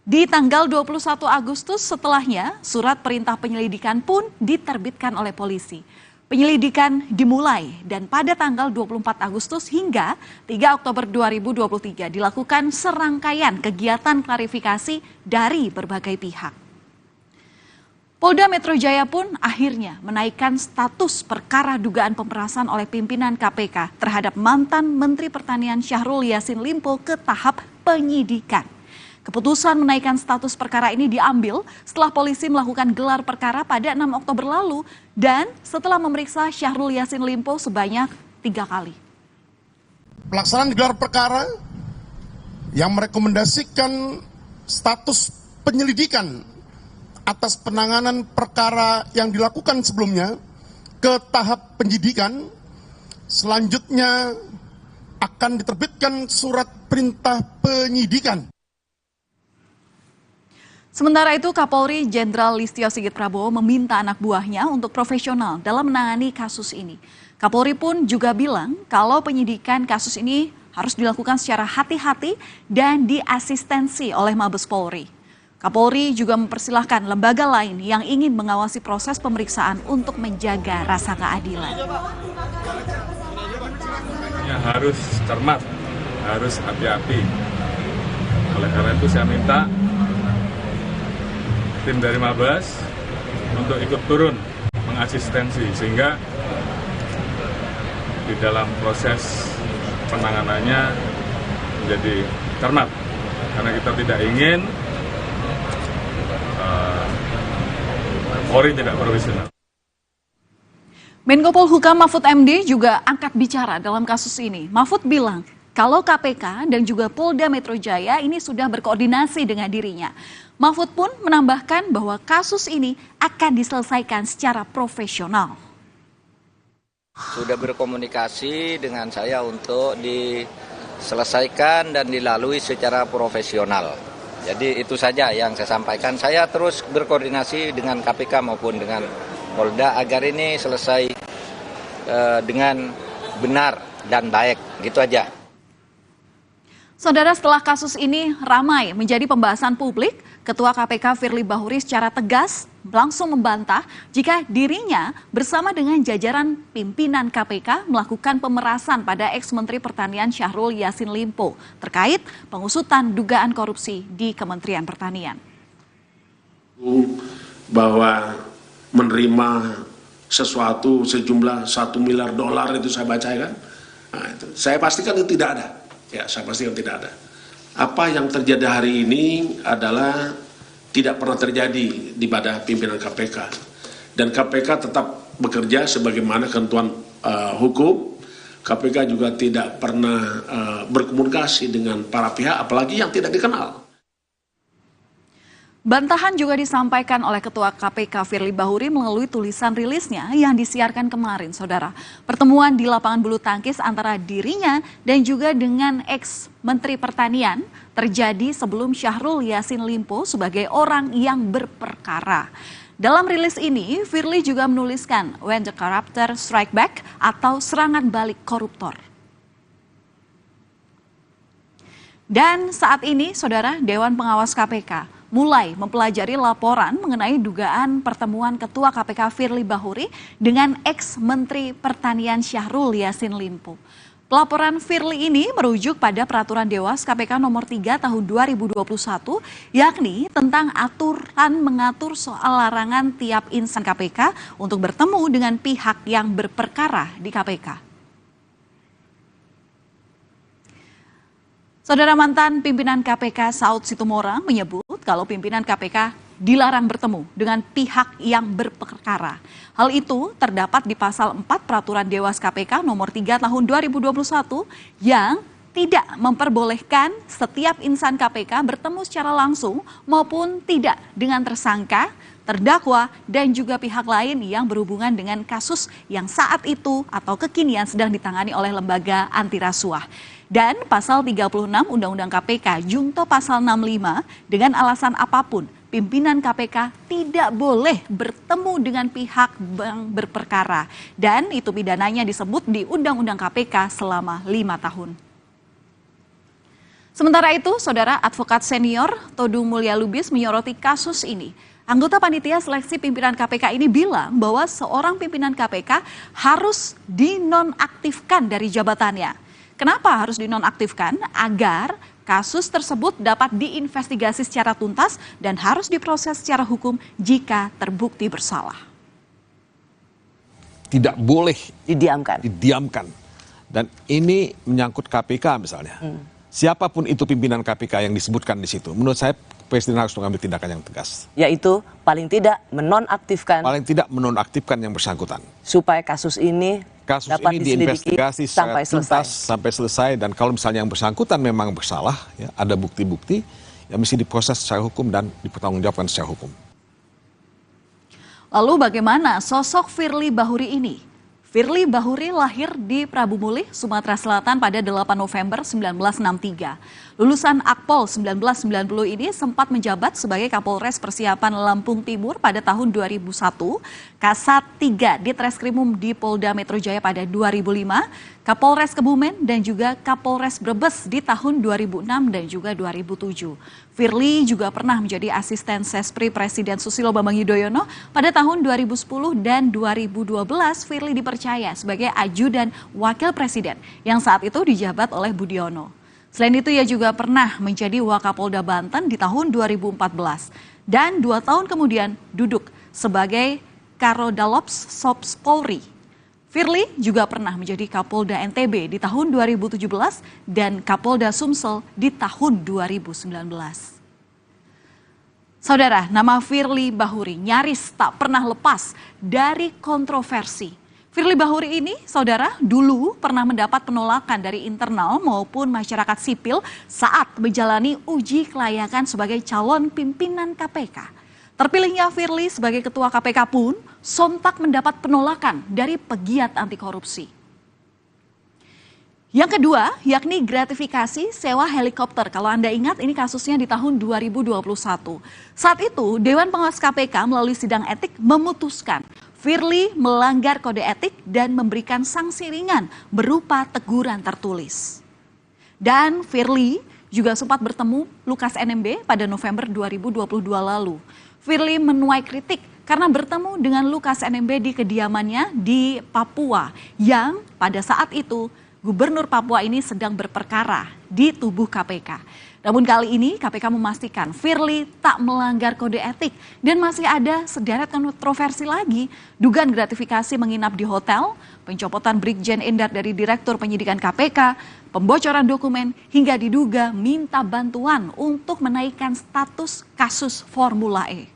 Di tanggal 21 Agustus setelahnya, surat perintah penyelidikan pun diterbitkan oleh polisi. Penyelidikan dimulai dan pada tanggal 24 Agustus hingga 3 Oktober 2023 dilakukan serangkaian kegiatan klarifikasi dari berbagai pihak. Polda Metro Jaya pun akhirnya menaikkan status perkara dugaan pemerasan oleh pimpinan KPK terhadap mantan Menteri Pertanian Syahrul Yassin Limpo ke tahap penyidikan. Keputusan menaikkan status perkara ini diambil setelah polisi melakukan gelar perkara pada 6 Oktober lalu dan setelah memeriksa Syahrul Yassin Limpo sebanyak 3 kali. Pelaksanaan gelar perkara yang merekomendasikan status penyelidikan atas penanganan perkara yang dilakukan sebelumnya ke tahap penyidikan, selanjutnya akan diterbitkan surat perintah penyidikan. Sementara itu, Kapolri Jenderal Listio Sigit Prabowo meminta anak buahnya untuk profesional dalam menangani kasus ini. Kapolri pun juga bilang kalau penyidikan kasus ini harus dilakukan secara hati-hati dan diasistensi oleh Mabes Polri. Kapolri juga mempersilahkan lembaga lain yang ingin mengawasi proses pemeriksaan untuk menjaga rasa keadilan. Ya, harus cermat, harus hati-hati. Oleh karena itu saya minta tim dari Mabes untuk ikut turun mengasistensi sehingga di dalam proses penanganannya menjadi cermat, karena kita tidak ingin Polri tidak profesional. Menko Polhukam Mahfud MD juga angkat bicara dalam kasus ini. Mahfud bilang kalau KPK dan juga Polda Metro Jaya ini sudah berkoordinasi dengan dirinya. Mahfud pun menambahkan bahwa kasus ini akan diselesaikan secara profesional. Sudah berkomunikasi dengan saya untuk diselesaikan dan dilalui secara profesional. Jadi itu saja yang saya sampaikan. Saya terus berkoordinasi dengan KPK maupun dengan Polda agar ini selesai dengan benar dan baik. Gitu aja. Saudara, setelah kasus ini ramai menjadi pembahasan publik, Ketua KPK Firly Bahuri secara tegas langsung membantah jika dirinya bersama dengan jajaran pimpinan KPK melakukan pemerasan pada ex-Menteri Pertanian Syahrul Yassin Limpo terkait pengusutan dugaan korupsi di Kementerian Pertanian. Bahwa menerima sesuatu sejumlah $1 miliar itu saya baca kan, nah, itu. Saya pastikan itu tidak ada. Ya, saya pastikan tidak ada. Apa yang terjadi hari ini adalah tidak pernah terjadi di pada pimpinan KPK. Dan KPK tetap bekerja sebagaimana ketentuan hukum. KPK juga tidak pernah berkomunikasi dengan para pihak, apalagi yang tidak dikenal. Bantahan juga disampaikan oleh Ketua KPK Firly Bahuri melalui tulisan rilisnya yang disiarkan kemarin, Saudara. Pertemuan di lapangan bulu tangkis antara dirinya dan juga dengan ex-Menteri Pertanian terjadi sebelum Syahrul Yassin Limpo sebagai orang yang berperkara. Dalam rilis ini, Firly juga menuliskan when the corruptor strike back atau serangan balik koruptor. Dan saat ini, Saudara, Dewan Pengawas KPK mulai mempelajari laporan mengenai dugaan pertemuan Ketua KPK Firly Bahuri dengan ex-Menteri Pertanian Syahrul Yassin Limpo. Pelaporan Firly ini merujuk pada Peraturan Dewas KPK nomor 3 tahun 2021, yakni tentang aturan mengatur soal larangan tiap insan KPK untuk bertemu dengan pihak yang berperkara di KPK. Saudara, mantan pimpinan KPK Saud Situmorang menyebut kalau pimpinan KPK dilarang bertemu dengan pihak yang berperkara. Hal itu terdapat di pasal 4 Peraturan Dewas KPK nomor 3 tahun 2021 yang tidak memperbolehkan setiap insan KPK bertemu secara langsung maupun tidak dengan tersangka, terdakwa, dan juga pihak lain yang berhubungan dengan kasus yang saat itu atau kekinian sedang ditangani oleh lembaga anti rasuah. Dan pasal 36 Undang-Undang KPK Junto pasal 65 dengan alasan apapun pimpinan KPK tidak boleh bertemu dengan pihak yang berperkara dan itu pidananya disebut di Undang-Undang KPK selama 5 tahun. Sementara itu, Saudara, advokat senior Todung Mulya Lubis menyoroti kasus ini. Anggota panitia seleksi pimpinan KPK ini bilang bahwa seorang pimpinan KPK harus dinonaktifkan dari jabatannya. Kenapa harus dinonaktifkan? Agar kasus tersebut dapat diinvestigasi secara tuntas dan harus diproses secara hukum jika terbukti bersalah. Tidak boleh didiamkan. Dan ini menyangkut KPK misalnya. Siapapun itu pimpinan KPK yang disebutkan di situ, menurut saya Presiden harus mengambil tindakan yang tegas. Yaitu paling tidak menonaktifkan. Paling tidak menonaktifkan yang bersangkutan. Supaya kasus ini dapat diinvestigasi secara tuntas sampai selesai, dan kalau misalnya yang bersangkutan memang bersalah, ya, ada bukti-bukti, ya mesti diproses secara hukum dan dipertanggungjawabkan secara hukum. Lalu bagaimana sosok Firly Bahuri ini? Firly Bahuri lahir di Prabu Mulih, Sumatera Selatan pada 8 November 1963. Lulusan Akpol 1990 ini sempat menjabat sebagai Kapolres Persiapan Lampung Timur pada tahun 2001, Kasat 3 di Treskrimum di Polda Metro Jaya pada 2005, Kapolres Kebumen dan juga Kapolres Brebes di tahun 2006 dan juga 2007. Firly juga pernah menjadi asisten Sespri Presiden Susilo Bambang Yudhoyono pada tahun 2010 dan 2012. Firly dipercaya sebagai ajudan Wakil Presiden yang saat itu dijabat oleh Budiono. Selain itu ia juga pernah menjadi Wakapolda Banten di tahun 2014 dan 2 tahun kemudian duduk sebagai Karodalops Sops Polri. Firly juga pernah menjadi Kapolda NTB di tahun 2017 dan Kapolda Sumsel di tahun 2019. Saudara, nama Firly Bahuri nyaris tak pernah lepas dari kontroversi. Firly Bahuri ini, saudara, dulu pernah mendapat penolakan dari internal maupun masyarakat sipil saat menjalani uji kelayakan sebagai calon pimpinan KPK. Terpilihnya Firly sebagai ketua KPK pun sontak mendapat penolakan dari pegiat anti korupsi. Yang kedua, yakni gratifikasi sewa helikopter. Kalau Anda ingat, ini kasusnya di tahun 2021. Saat itu, Dewan Pengawas KPK melalui sidang etik memutuskan Firly melanggar kode etik dan memberikan sanksi ringan berupa teguran tertulis. Dan Firly juga sempat bertemu Lukas NMB pada November 2022 lalu. Firly menuai kritik karena bertemu dengan Lukas NMB di kediamannya di Papua yang pada saat itu Gubernur Papua ini sedang berperkara di tubuh KPK. Namun kali ini KPK memastikan Firly tak melanggar kode etik dan masih ada sederet kontroversi lagi. Dugaan gratifikasi menginap di hotel, pencopotan Brigjen Endar dari Direktur Penyidikan KPK, pembocoran dokumen hingga diduga minta bantuan untuk menaikkan status kasus Formula E.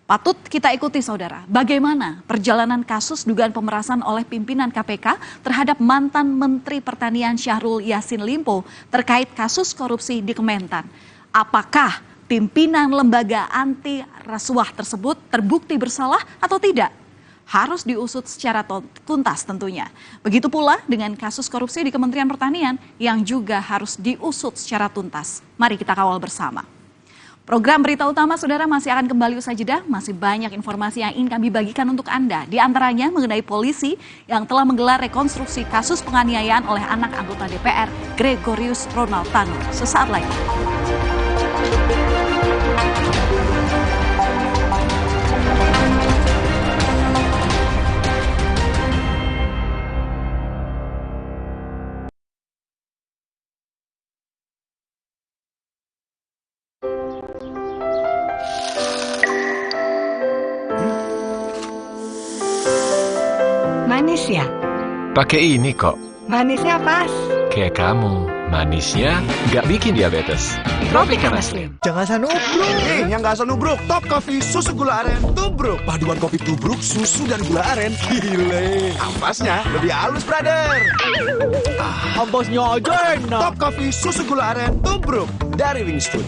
Patut kita ikuti saudara, bagaimana perjalanan kasus dugaan pemerasan oleh pimpinan KPK terhadap mantan Menteri Pertanian Syahrul Yassin Limpo terkait kasus korupsi di Kementan. Apakah pimpinan lembaga anti rasuah tersebut terbukti bersalah atau tidak? Harus diusut secara tuntas tentunya. Begitu pula dengan kasus korupsi di Kementerian Pertanian yang juga harus diusut secara tuntas. Mari kita kawal bersama. Program Berita Utama Saudara masih akan kembali usai jeda. Masih banyak informasi yang ingin kami bagikan untuk Anda. Di antaranya mengenai polisi yang telah menggelar rekonstruksi kasus penganiayaan oleh anak anggota DPR Gregorius Ronald Tanu. Sesaat lagi. Manis ya? Pakai ini kok. Manisnya pas. Kayak kamu, manisnya nggak bikin diabetes. Tropicana Slim. Jangan sanubruk. Nih, yang nggak sanubruk, Top Coffee susu gula aren tubruk. Paduan kopi tubruk, susu dan gula aren. Gile. Ampasnya lebih halus, brother. Ampasnya aja enak. Top Coffee susu gula aren tubruk dari Wings Food.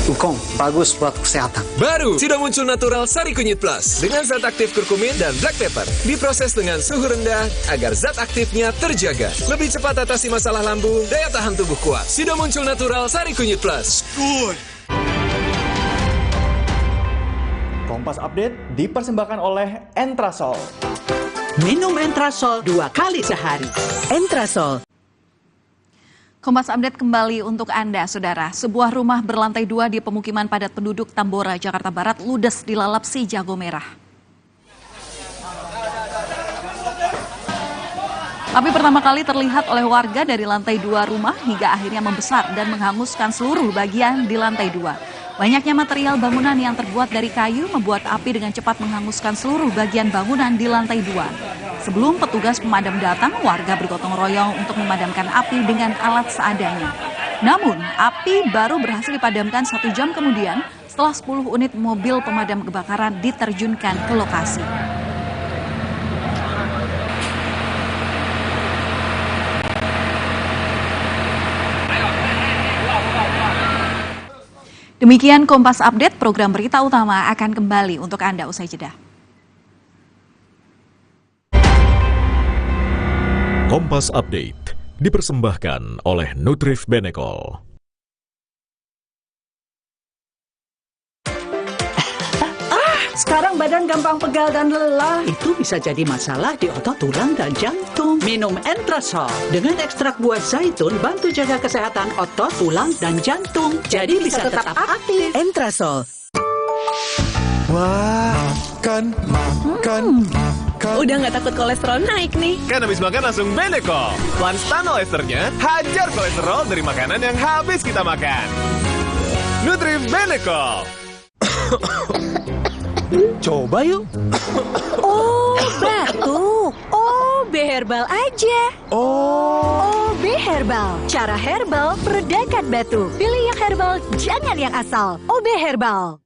Ukong, bagus buat kesehatan. Baru, sudah muncul Natural Sari Kunyit Plus dengan zat aktif kurkumin dan black pepper. Diproses dengan suhu rendah agar zat aktifnya terjaga. Lebih cepat atasi masalah lambung, daya tahan tubuh kuat. Sudah muncul Natural Sari Kunyit Plus. Good. Kompas Update dipersembahkan oleh Entrasol. Minum Entrasol 2 kali sehari. Entrasol. Kompas Update kembali untuk Anda, Saudara. Sebuah rumah berlantai 2 di pemukiman padat penduduk Tambora, Jakarta Barat ludes dilalap si jago merah. Api pertama kali terlihat oleh warga dari lantai 2 rumah hingga akhirnya membesar dan menghanguskan seluruh bagian di lantai 2. Banyaknya material bangunan yang terbuat dari kayu membuat api dengan cepat menghanguskan seluruh bagian bangunan di lantai 2. Sebelum petugas pemadam datang, warga bergotong royong untuk memadamkan api dengan alat seadanya. Namun, api baru berhasil dipadamkan 1 jam kemudian setelah 10 unit mobil pemadam kebakaran diterjunkan ke lokasi. Demikian Kompas Update, program berita utama akan kembali untuk Anda usai jeda. Kompas Update dipersembahkan oleh Nutrif Benecol. Sekarang badan gampang pegal dan lelah. Itu bisa jadi masalah di otot, tulang, dan jantung. Minum Entrasol. Dengan ekstrak buah zaitun, bantu jaga kesehatan otot, tulang, dan jantung. Jadi bisa tetap aktif. Entrasol. Wah, makan. Udah nggak takut kolesterol naik nih. Kan habis makan langsung Benecol. Lanstan esternya hajar kolesterol dari makanan yang habis kita makan. Nutrif Benecol. Coba yuk. Oh, batuk. OB Herbal aja. OB Herbal. Cara herbal meredakan batuk. Pilih yang herbal, jangan yang asal. OB Herbal.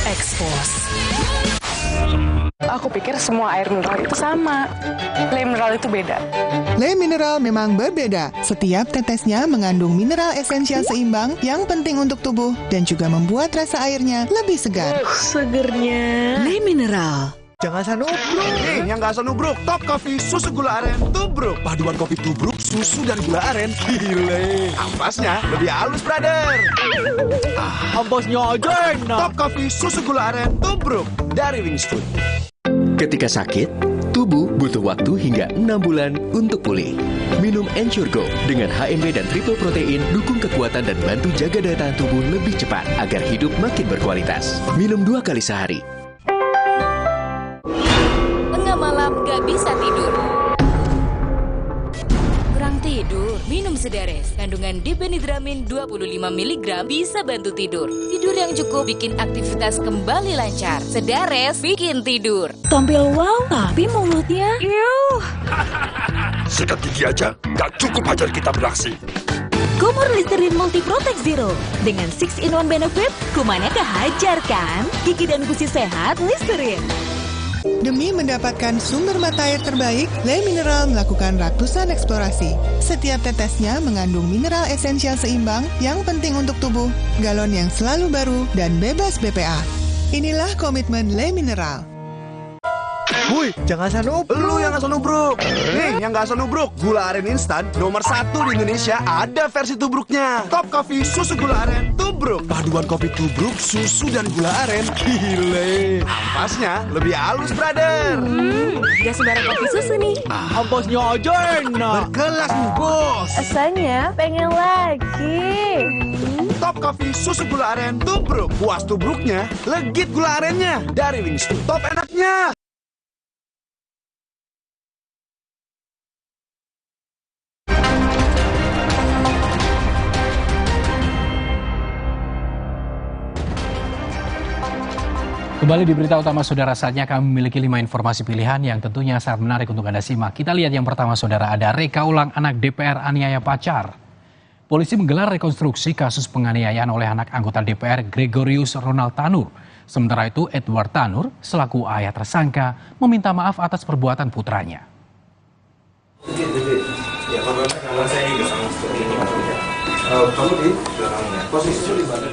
Expose. Aku pikir semua air mineral itu sama. Le mineral itu beda. Le mineral memang berbeda. Setiap tetesnya mengandung mineral esensial seimbang yang penting untuk tubuh dan juga membuat rasa airnya lebih segar. Segernya. Le mineral. Jangan asal nubruk. Nih, yang nggak asal nubruk. Top Coffee susu gula aren tubruk. Paduan kopi tubruk, susu dan gula aren. Gile. Ampasnya lebih halus, brother. Ampasnya aja enak. Top Coffee susu gula aren tubruk dari Wings Food. Ketika sakit, tubuh butuh waktu hingga 6 bulan untuk pulih. Minum Ensure Go dengan HMB dan triple protein dukung kekuatan dan bantu jaga daya tahan tubuh lebih cepat agar hidup makin berkualitas. Minum 2 kali sehari. Tengah malam gak bisa tidur. Kurang tidur, minum Sedares. Kandungan diphenhydramin 25 mg bisa bantu tidur. Tidur yang cukup bikin aktivitas kembali lancar. Sedares bikin tidur. Tampil wow, tapi mulutnya Sikat gigi aja, gak cukup ajar kita beraksi. Kumur Listerine Multi Protect Zero. Dengan 6-in-1 benefit, kumannya kehajar kan? Gigi dan gusi sehat, Listerine. Demi mendapatkan sumber mata air terbaik, Le Mineral melakukan ratusan eksplorasi. Setiap tetesnya mengandung mineral esensial seimbang yang penting untuk tubuh, galon yang selalu baru, dan bebas BPA. Inilah komitmen Le Mineral. Wuih, jangan asal nubruk. Lu yang asal nubruk. Nih, yang nggak asal nubruk. Gula aren instan nomor 1 di Indonesia ada versi tubruknya. Top Coffee susu gula aren tubruk. Paduan kopi tubruk, susu dan gula aren. Gile. Ampasnya lebih halus, brother. Gak sembarang kopi susu nih. Ampasnya aja enak. Berkelas, bos. Rasanya pengen lagi. Top Coffee susu gula aren tubruk. Puas tubruknya, legit gula arennya. Dari Wings Food. Top enaknya. Kembali di berita utama saudara, saatnya kami memiliki 5 informasi pilihan yang tentunya sangat menarik untuk Anda simak. Kita lihat yang pertama saudara, ada reka ulang anak DPR aniaya pacar. Polisi menggelar rekonstruksi kasus penganiayaan oleh anak anggota DPR Gregorius Ronald Tanur. Sementara itu Edward Tanur selaku ayah tersangka meminta maaf atas perbuatan putranya.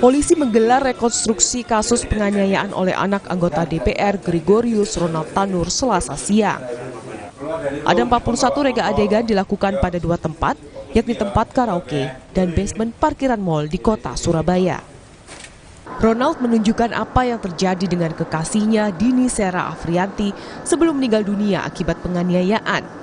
Polisi menggelar rekonstruksi kasus penganiayaan oleh anak anggota DPR Gregorius Ronald Tanur Selasa siang. Ada 41 reka adegan dilakukan pada 2 tempat, yakni tempat karaoke dan basement parkiran mal di kota Surabaya. Ronald menunjukkan apa yang terjadi dengan kekasihnya Dini Sera Afrianti sebelum meninggal dunia akibat penganiayaan.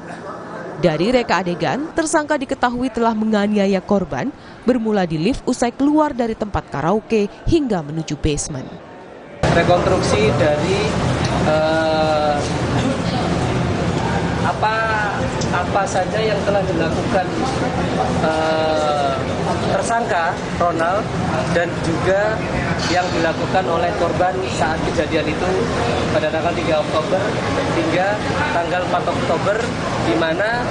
Dari reka adegan, tersangka diketahui telah menganiaya korban bermula di lift usai keluar dari tempat karaoke hingga menuju basement. Rekonstruksi dari apa saja yang telah dilakukan tersangka Ronald dan juga yang dilakukan oleh korban saat kejadian itu pada tanggal 3 Oktober hingga tanggal 4 Oktober, di mana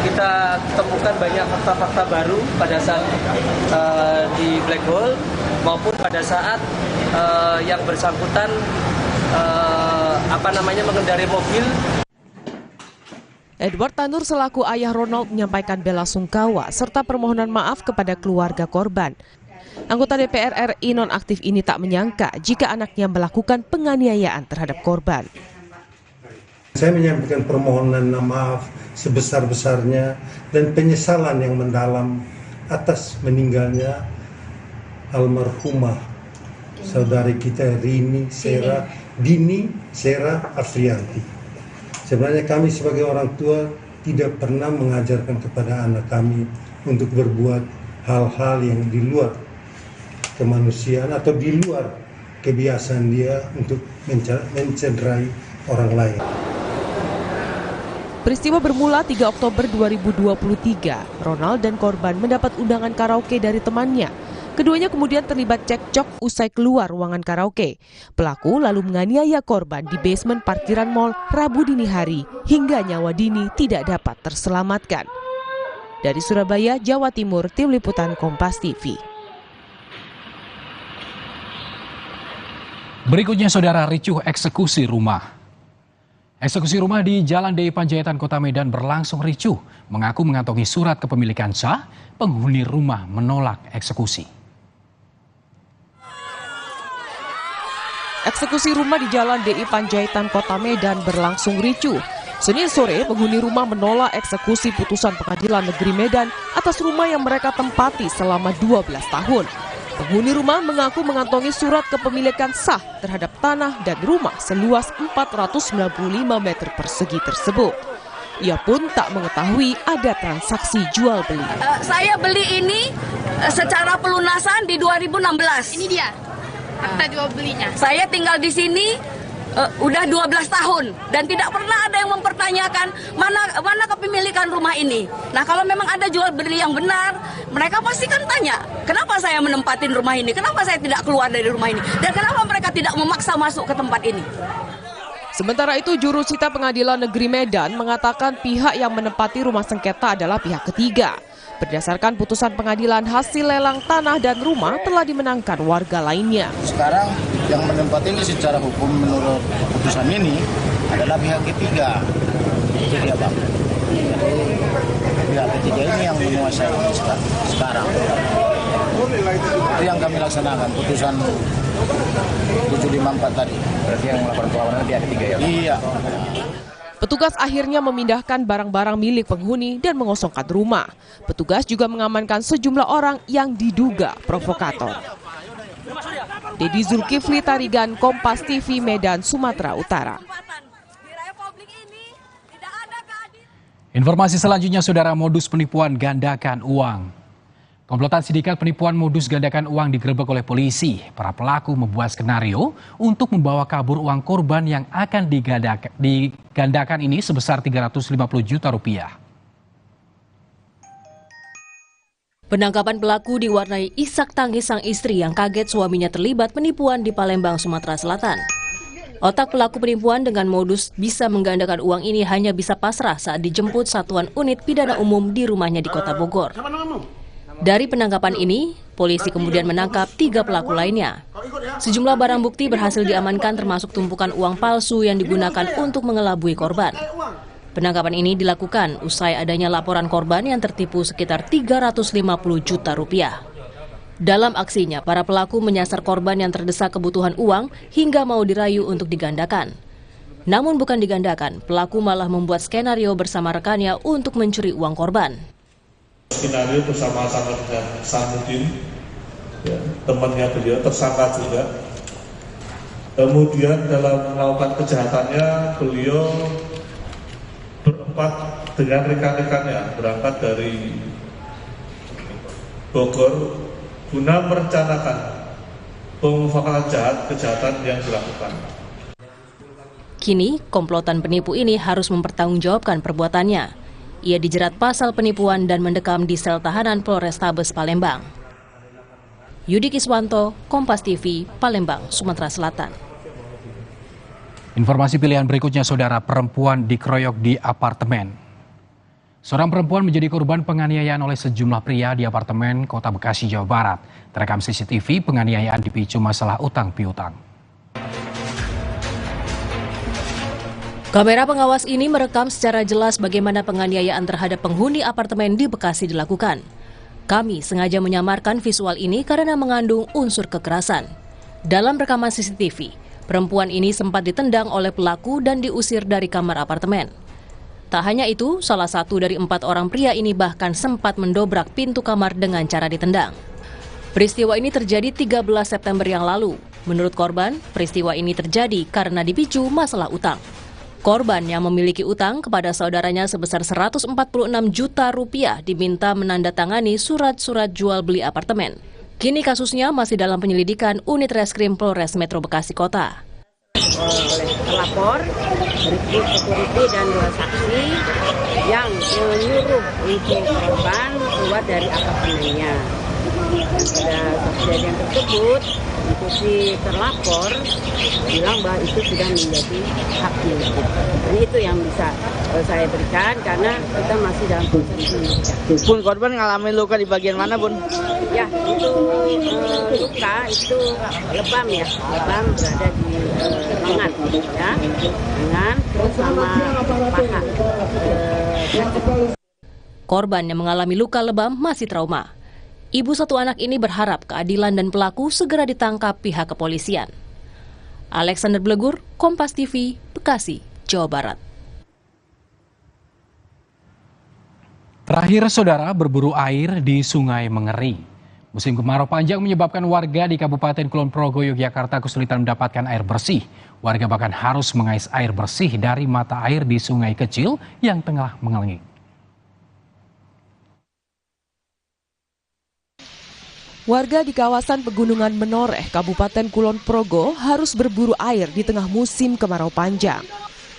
kita temukan banyak fakta-fakta baru pada saat di Black Hole maupun pada saat yang bersangkutan mengendarai mobil. Edward Tanur selaku ayah Ronald menyampaikan bela sungkawa serta permohonan maaf kepada keluarga korban. Anggota DPR RI nonaktif ini tak menyangka jika anaknya melakukan penganiayaan terhadap korban. Saya menyampaikan permohonan maaf sebesar-besarnya dan penyesalan yang mendalam atas meninggalnya almarhumah saudari kita Dini Sera Afrianti. Sebenarnya kami sebagai orang tua tidak pernah mengajarkan kepada anak kami untuk berbuat hal-hal yang di luar kemanusiaan atau di luar kebiasaan dia untuk mencederai orang lain. Peristiwa bermula 3 Oktober 2023. Ronald dan korban mendapat undangan karaoke dari temannya. Keduanya kemudian terlibat cekcok usai keluar ruangan karaoke. Pelaku lalu menganiaya korban di basement parkiran mal Rabu dini hari hingga nyawa Dini tidak dapat terselamatkan. Dari Surabaya, Jawa Timur, Tim Liputan Kompas TV. Berikutnya saudara, ricuh eksekusi rumah. Eksekusi rumah di Jalan DI Panjaitan Kota Medan berlangsung ricuh. Mengaku mengantongi surat kepemilikan sah, penghuni rumah menolak eksekusi. Eksekusi rumah di Jalan DI Panjaitan Kota Medan berlangsung ricuh. Senin sore, penghuni rumah menolak eksekusi putusan Pengadilan Negeri Medan atas rumah yang mereka tempati selama 12 tahun. Penghuni rumah mengaku mengantongi surat kepemilikan sah terhadap tanah dan rumah seluas 495 meter persegi tersebut. Ia pun tak mengetahui ada transaksi jual beli. Saya beli ini secara pelunasan di 2016. Ini dia akta jual belinya. Saya tinggal di sini udah 12 tahun dan tidak pernah ada yang mempertanyakan mana kepemilikan rumah ini. Nah, kalau memang ada jual beli yang benar, mereka pasti kan tanya, kenapa saya menempatin rumah ini? Kenapa saya tidak keluar dari rumah ini? Dan kenapa mereka tidak memaksa masuk ke tempat ini? Sementara itu, jurusita Pengadilan Negeri Medan mengatakan pihak yang menempati rumah sengketa adalah pihak ketiga. Berdasarkan putusan pengadilan, hasil lelang tanah dan rumah telah dimenangkan warga lainnya. Sekarang yang menempati ini secara hukum menurut putusan ini adalah pihak ketiga. Itu dia, Bang. Jadi pihak ketiga ini yang menguasai sekarang. Itu yang kami laksanakan, putusan 754 tadi. Berarti yang melakukan perlawanan pihak ketiga ya? Iya. Petugas akhirnya memindahkan barang-barang milik penghuni dan mengosongkan rumah. Petugas juga mengamankan sejumlah orang yang diduga provokator. Dedi Zulkifli Tarigan, Kompas TV, Medan, Sumatera Utara. Informasi selanjutnya, saudara, modus penipuan gandakan uang. Komplotan sindikat penipuan modus gandakan uang digerebek oleh polisi. Para pelaku membuat skenario untuk membawa kabur uang korban yang akan digandakan ini sebesar 350 juta rupiah. Penangkapan pelaku diwarnai isak tangis sang istri yang kaget suaminya terlibat penipuan di Palembang, Sumatera Selatan. Otak pelaku penipuan dengan modus bisa menggandakan uang ini hanya bisa pasrah saat dijemput Satuan Unit Pidana Umum di rumahnya di Kota Bogor. Dari penangkapan ini, polisi kemudian menangkap 3 pelaku lainnya. Sejumlah barang bukti berhasil diamankan termasuk tumpukan uang palsu yang digunakan untuk mengelabui korban. Penangkapan ini dilakukan usai adanya laporan korban yang tertipu sekitar 350 juta rupiah. Dalam aksinya, para pelaku menyasar korban yang terdesak kebutuhan uang hingga mau dirayu untuk digandakan. Namun bukan digandakan, pelaku malah membuat skenario bersama rekannya untuk mencuri uang korban. Skenario bersama-sama dengan Samudin, ya, temannya beliau, tersangka juga. Kemudian dalam melakukan kejahatannya, beliau berempat dengan rekan-rekannya berangkat dari Bogor guna merencanakan pemufakatan jahat kejahatan yang dilakukan. Kini, komplotan penipu ini harus mempertanggungjawabkan perbuatannya. Ia dijerat pasal penipuan dan mendekam di sel tahanan Polrestabes Palembang. Yudi Kiswanto, Kompas TV, Palembang, Sumatera Selatan. Informasi pilihan berikutnya, saudara, perempuan dikeroyok di apartemen. Seorang perempuan menjadi korban penganiayaan oleh sejumlah pria di apartemen Kota Bekasi, Jawa Barat. Terekam CCTV, penganiayaan dipicu masalah utang piutang. Kamera pengawas ini merekam secara jelas bagaimana penganiayaan terhadap penghuni apartemen di Bekasi dilakukan. Kami sengaja menyamarkan visual ini karena mengandung unsur kekerasan. Dalam rekaman CCTV, perempuan ini sempat ditendang oleh pelaku dan diusir dari kamar apartemen. Tak hanya itu, salah satu dari 4 orang pria ini bahkan sempat mendobrak pintu kamar dengan cara ditendang. Peristiwa ini terjadi 13 September yang lalu. Menurut korban, peristiwa ini terjadi karena dipicu masalah utang. Korban yang memiliki utang kepada saudaranya sebesar 146 juta rupiah diminta menandatangani surat-surat jual beli apartemen. Kini kasusnya masih dalam penyelidikan Unit Reskrim Polres Metro Bekasi Kota. Oleh pelapor, berikut security dan 2 saksi yang menyuruh untuk korban keluar dari apartemennya. Pada kejadian tersebut, untuk si terlapor bilang bahwa itu sudah menjadi haknya. Dan itu yang bisa saya berikan karena kita masih dalam proses penyelidikan. Bun, korban ngalamin luka di bagian mana, Bun? Ya, untuk luka itu lebam ya, lebam berada di lengan, ya, lengan terus sama paha. Korban yang mengalami luka lebam masih trauma. Ibu satu anak ini berharap keadilan dan pelaku segera ditangkap pihak kepolisian. Alexander Blegur, Kompas TV, Bekasi, Jawa Barat. Terakhir, saudara, berburu air di sungai mengering. Musim kemarau panjang menyebabkan warga di Kabupaten Kulon Progo, Yogyakarta kesulitan mendapatkan air bersih. Warga bahkan harus mengais air bersih dari mata air di sungai kecil yang tengah mengering. Warga di kawasan Pegunungan Menoreh, Kabupaten Kulon Progo harus berburu air di tengah musim kemarau panjang.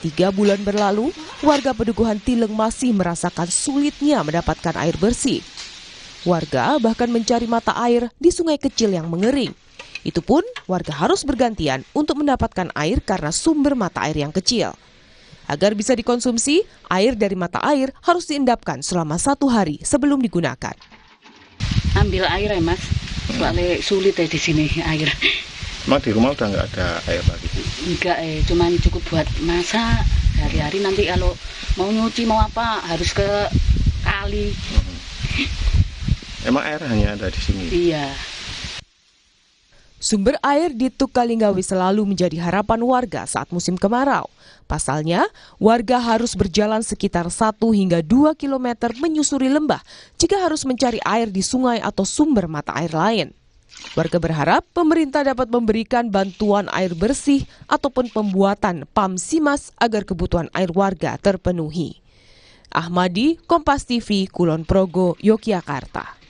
3 bulan berlalu, warga Pedukuhan Tileng masih merasakan sulitnya mendapatkan air bersih. Warga bahkan mencari mata air di sungai kecil yang mengering. Itu pun warga harus bergantian untuk mendapatkan air karena sumber mata air yang kecil. Agar bisa dikonsumsi, air dari mata air harus diendapkan selama 1 hari sebelum digunakan. Ambil air ya Mas, soalnya sulit ya di sini air. Emang di rumah udah nggak ada air lagi? Enggak cuman cukup buat masak. Hari-hari nanti kalau mau nyuci mau apa harus ke kali. Emang air hanya ada di sini? Iya. Sumber air di Tukalinggawi selalu menjadi harapan warga saat musim kemarau. Pasalnya, warga harus berjalan sekitar 1 hingga 2 kilometer menyusuri lembah jika harus mencari air di sungai atau sumber mata air lain. Warga berharap pemerintah dapat memberikan bantuan air bersih ataupun pembuatan PAM Simas agar kebutuhan air warga terpenuhi. Ahmadi, Kompas TV, Kulon Progo, Yogyakarta.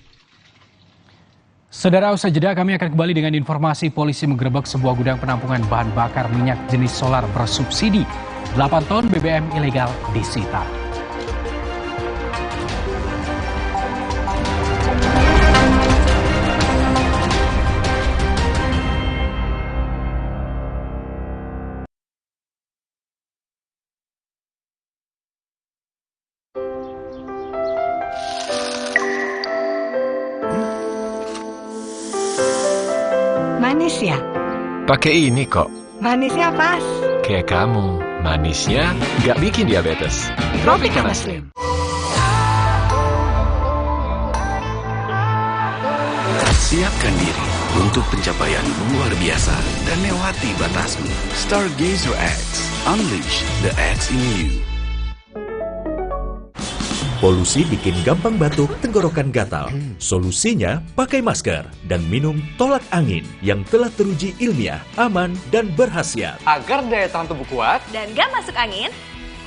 Saudara, usai jeda kami akan kembali dengan informasi polisi menggerebek sebuah gudang penampungan bahan bakar minyak jenis solar bersubsidi. 8 ton BBM ilegal disita. Manis ya? Pakai ini kok. Manisnya pas. Kayak kamu, manisnya nggak bikin diabetes. Tropicana Slim. Siapkan diri untuk pencapaian luar biasa dan lewati batasmu. Stargazer X, unleash the X in you. Polusi bikin gampang batuk, tenggorokan gatal. Solusinya pakai masker dan minum tolak angin yang telah teruji ilmiah, aman, dan berkhasiat. Agar daya tahan tubuh kuat dan gak masuk angin,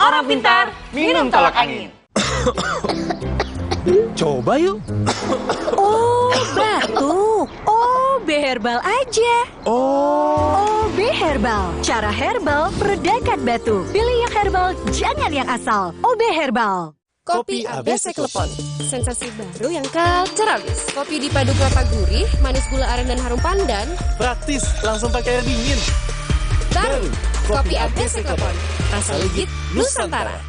orang pintar minum tolak angin. Coba yuk. Oh, batuk. OB Herbal aja. OB Herbal. Cara herbal meredakan batuk. Pilih yang herbal, jangan yang asal. OB Herbal. Kopi ABC Klepon, sensasi baru yang kacar abis. Kopi dipadu kelapa gurih, manis gula aren dan harum pandan. Praktis, langsung pakai air dingin. Baru, Kopi ABC Klepon, rasa legit Nusantara.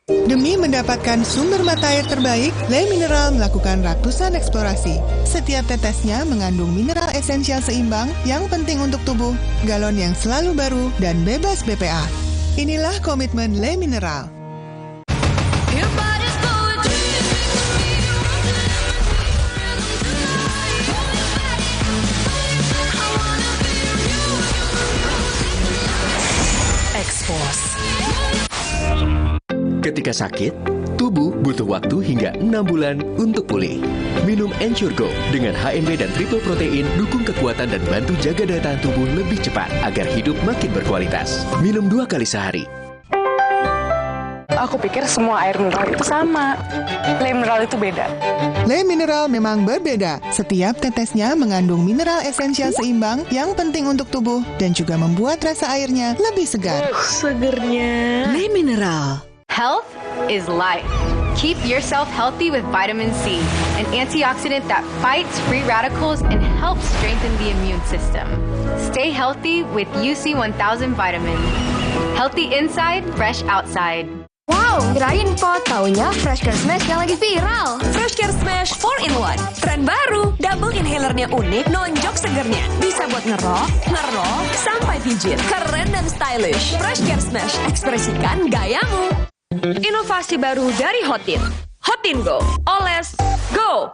Demi mendapatkan sumber mata air terbaik, Le Mineral melakukan ratusan eksplorasi. Setiap tetesnya mengandung mineral esensial seimbang yang penting untuk tubuh, galon yang selalu baru, dan bebas BPA. Inilah komitmen Le Mineral. Ketika sakit, tubuh butuh waktu hingga 6 bulan untuk pulih. Minum Ensure Go dengan HMB dan triple protein dukung kekuatan dan bantu jaga daya tahan tubuh lebih cepat agar hidup makin berkualitas. Minum 2 kali sehari. Aku pikir semua air mineral itu sama. Le Mineral itu beda. Le Mineral memang berbeda. Setiap tetesnya mengandung mineral esensial seimbang yang penting untuk tubuh dan juga membuat rasa airnya lebih segar. Segernya. Le Mineral. Health is life. Keep yourself healthy with vitamin C, an antioxidant that fights free radicals and helps strengthen the immune system. Stay healthy with UC 1000 vitamin. Healthy inside, fresh outside. Wow, kirain kok taunya Fresh Care Smash yang lagi viral. Fresh Care Smash 4-in-1. Tren baru, double inhalernya unik, nonjok segernya. Bisa buat ngerok, sampai pijit. Keren dan stylish. Fresh Care Smash, ekspresikan gayamu. Inovasi baru dari Hotin. Hotin Go. Oles, go.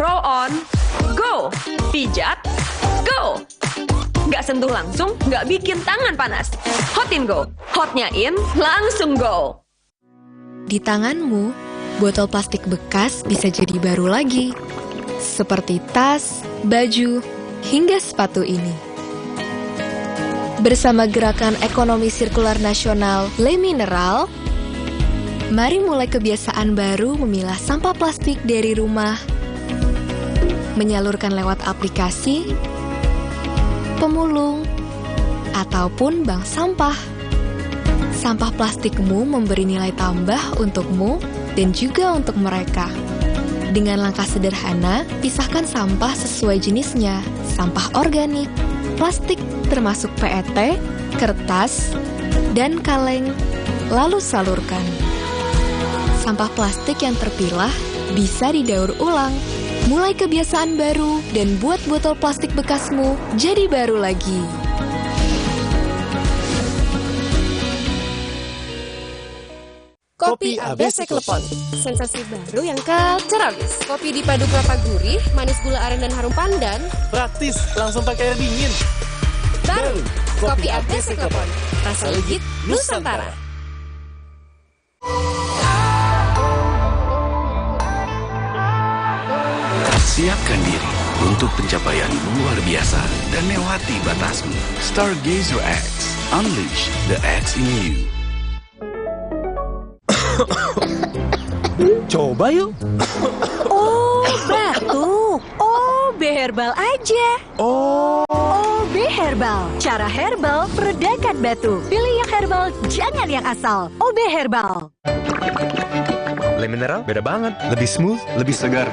Roll on, go. Pijat, go. Nggak sentuh langsung, nggak bikin tangan panas. Hotin Go. Hotnya in, langsung go. Di tanganmu, botol plastik bekas bisa jadi baru lagi. Seperti tas, baju, hingga sepatu ini. Bersama Gerakan Ekonomi Sirkular Nasional Le Mineral, mari mulai kebiasaan baru memilah sampah plastik dari rumah, menyalurkan lewat aplikasi, pemulung, ataupun bank sampah. Sampah plastikmu memberi nilai tambah untukmu dan juga untuk mereka. Dengan langkah sederhana, pisahkan sampah sesuai jenisnya, sampah organik, plastik termasuk PET, kertas, dan kaleng, lalu salurkan. Sampah plastik yang terpilah bisa didaur ulang. Mulai kebiasaan baru dan buat botol plastik bekasmu jadi baru lagi. Kopi ABC Klepon, sensasi baru yang culture abis. Kopi dipadu kelapa gurih, manis gula aren dan harum pandan. Praktis, langsung pakai air dingin. Baru, Kopi ABC Klepon, rasa legit Nusantara. Siapkan diri untuk pencapaian luar biasa dan lewati batasmu. Stargazer X, unleash the X in you. Coba yuk. Oh, batuk. OB Herbal aja. OB Herbal. Cara herbal meredakan batuk. Pilih yang herbal, jangan yang asal. OB Herbal. Le Mineral beda banget. Lebih smooth, lebih segar.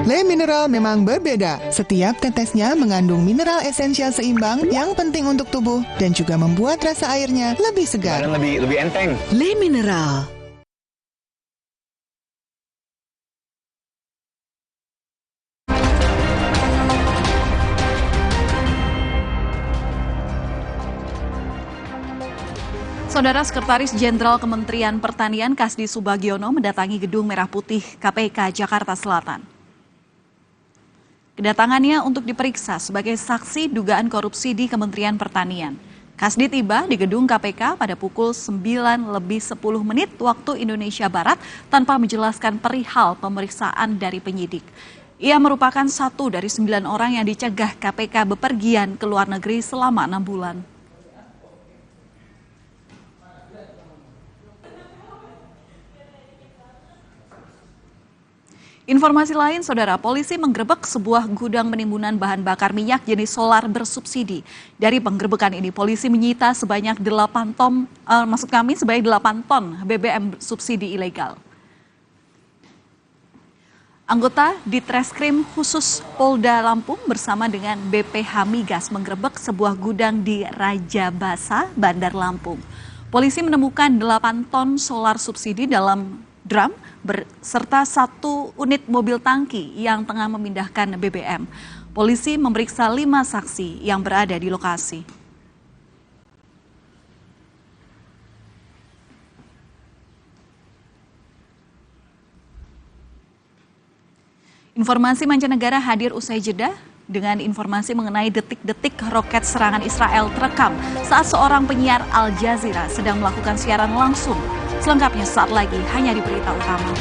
Le Mineral memang berbeda. Setiap tetesnya mengandung mineral esensial seimbang yang penting untuk tubuh dan juga membuat rasa airnya lebih segar. Dan lebih enteng. Le Mineral. Saudara Sekretaris Jenderal Kementerian Pertanian Kasdi Subagiono mendatangi Gedung Merah Putih KPK Jakarta Selatan. Kedatangannya untuk diperiksa sebagai saksi dugaan korupsi di Kementerian Pertanian. Kasdi tiba di gedung KPK pada pukul 9:10 waktu Indonesia Barat tanpa menjelaskan perihal pemeriksaan dari penyidik. Ia merupakan satu dari 9 orang yang dicegah KPK bepergian ke luar negeri selama 6 bulan. Informasi lain, Saudara, polisi menggerebek sebuah gudang penimbunan bahan bakar minyak jenis solar bersubsidi. Dari penggerebekan ini, polisi menyita sebanyak 8 ton BBM subsidi ilegal. Anggota Ditreskrim Khusus Polda Lampung bersama dengan BPH Migas menggerebek sebuah gudang di Rajabasa, Bandar Lampung. Polisi menemukan 8 ton solar subsidi dalam drum serta 1 unit mobil tangki yang tengah memindahkan BBM. Polisi memeriksa 5 saksi yang berada di lokasi. Informasi mancanegara hadir usai jeda dengan informasi mengenai detik-detik roket serangan Israel terekam saat seorang penyiar Al Jazeera sedang melakukan siaran langsung. Selengkapnya saat lagi hanya di Berita Utama.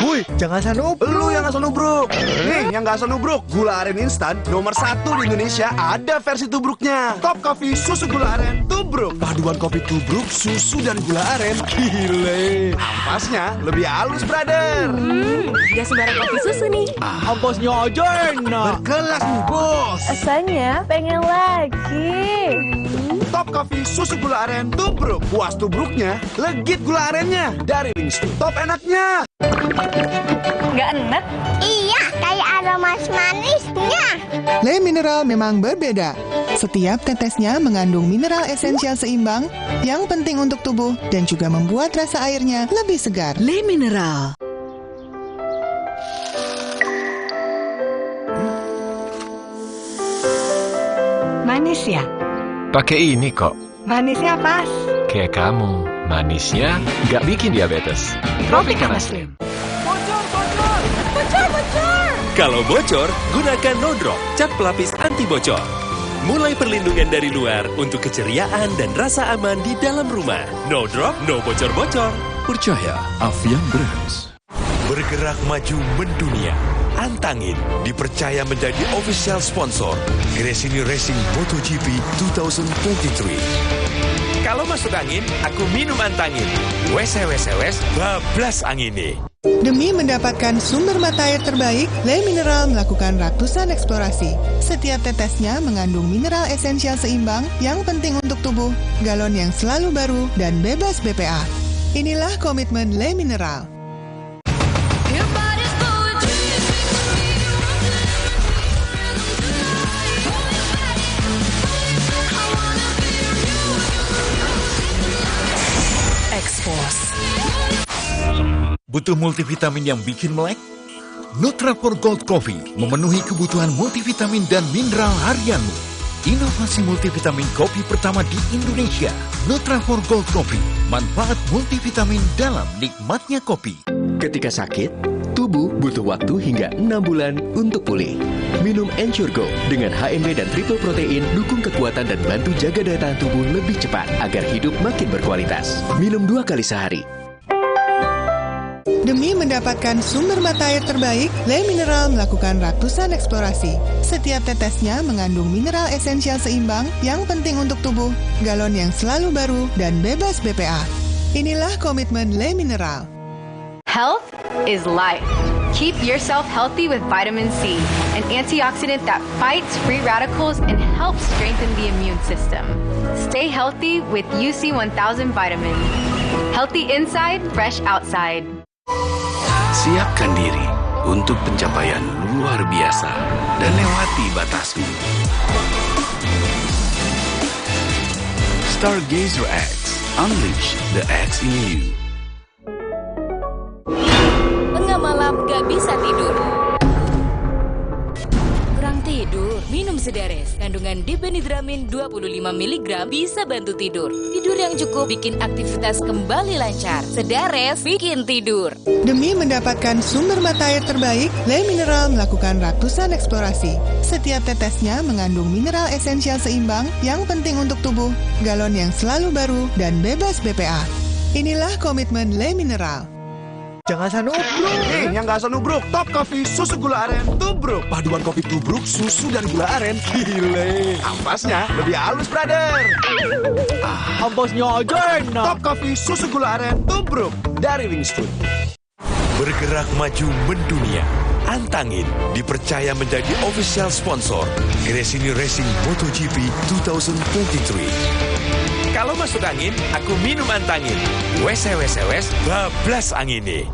Woi, jangan asal lu yang asal nubruk. Nih, yang nggak asal nubruk, gula aren instan nomor 1 di Indonesia ada versi tubruknya. Top Coffee susu gula aren tubruk. Paduan kopi tubruk, susu dan gula aren. Gile. Ampasnya lebih halus, brother. Gak sembarang kopi susu nih. Ampasnya aja enak. Berkelas nih, bos. Rasanya pengen lagi. Top Coffee susu gula aren tubruk. Puas tubruknya, legit gula arennya. Dari Wingstream. Top enaknya. Nggak enak? Iya, kayak ada manis-manisnya. Le Mineral memang berbeda. Setiap tetesnya mengandung mineral esensial seimbang yang penting untuk tubuh dan juga membuat rasa airnya lebih segar. Le Mineral. Manis ya? Pakai ini kok. Manisnya pas. Kayak kamu, manisnya nggak bikin diabetes. Tropicana Slim. Kalau bocor, gunakan No Drop, cat pelapis anti bocor. Mulai perlindungan dari luar untuk keceriaan dan rasa aman di dalam rumah. No Drop, no bocor-bocor. Percaya Avian Brands. Bergerak maju mendunia. Antangin dipercaya menjadi official sponsor Gresini Racing MotoGP 2023. Kalau masuk angin, aku minum Antangin. Wes, bablas angin nih. Demi mendapatkan sumber mata air terbaik, Le Mineral melakukan ratusan eksplorasi. Setiap tetesnya mengandung mineral esensial seimbang yang penting untuk tubuh, galon yang selalu baru, dan bebas BPA. Inilah komitmen Le Mineral. Butuh multivitamin yang bikin melek? Nutrapur Gold Coffee memenuhi kebutuhan multivitamin dan mineral harianmu. Inovasi multivitamin kopi pertama di Indonesia. Nutrapur Gold Coffee, manfaat multivitamin dalam nikmatnya kopi. Ketika sakit, tubuh butuh waktu hingga 6 bulan untuk pulih. Minum Ensure Go dengan HMB dan triple protein dukung kekuatan dan bantu jaga daya tahan tubuh lebih cepat agar hidup makin berkualitas. Minum 2 kali sehari. Demi mendapatkan sumber mata air terbaik, Le Mineral melakukan ratusan eksplorasi. Setiap tetesnya mengandung mineral esensial seimbang yang penting untuk tubuh, galon yang selalu baru, dan bebas BPA. Inilah komitmen Le Mineral. Health is life. Keep yourself healthy with vitamin C, an antioxidant that fights free radicals and helps strengthen the immune system. Stay healthy with UC 1000 vitamin. Healthy inside, fresh outside. Siapkan diri untuk pencapaian luar biasa dan lewati batasmu. Stargazer X, unleash the X in you. Tengah malam gak bisa tidur. Kurang tidur, minum Sedares. Kandungan dipenidramin 25 mg bisa bantu tidur. Tidur yang cukup bikin aktivitas kembali lancar. Sedares bikin tidur. Demi mendapatkan sumber mata air terbaik, Le Mineral melakukan ratusan eksplorasi. Setiap tetesnya mengandung mineral esensial seimbang yang penting untuk tubuh, galon yang selalu baru, dan bebas BPA. Inilah komitmen Le Mineral. Jangan asal nubruk. Nih, yang nggak asal nubruk, Top Coffee susu gula aren tubruk. Paduan kopi tubruk, susu dan gula aren. Gile. Ampasnya lebih halus, brother. Ampasnya aja enak. Top Coffee susu gula aren tubruk. Dari Wingstream. Bergerak maju mendunia. Antangin dipercaya menjadi official sponsor Gresini Racing MotoGP 2023. Kalau masuk angin, aku minum Antangin. Wes, bablas angin nih.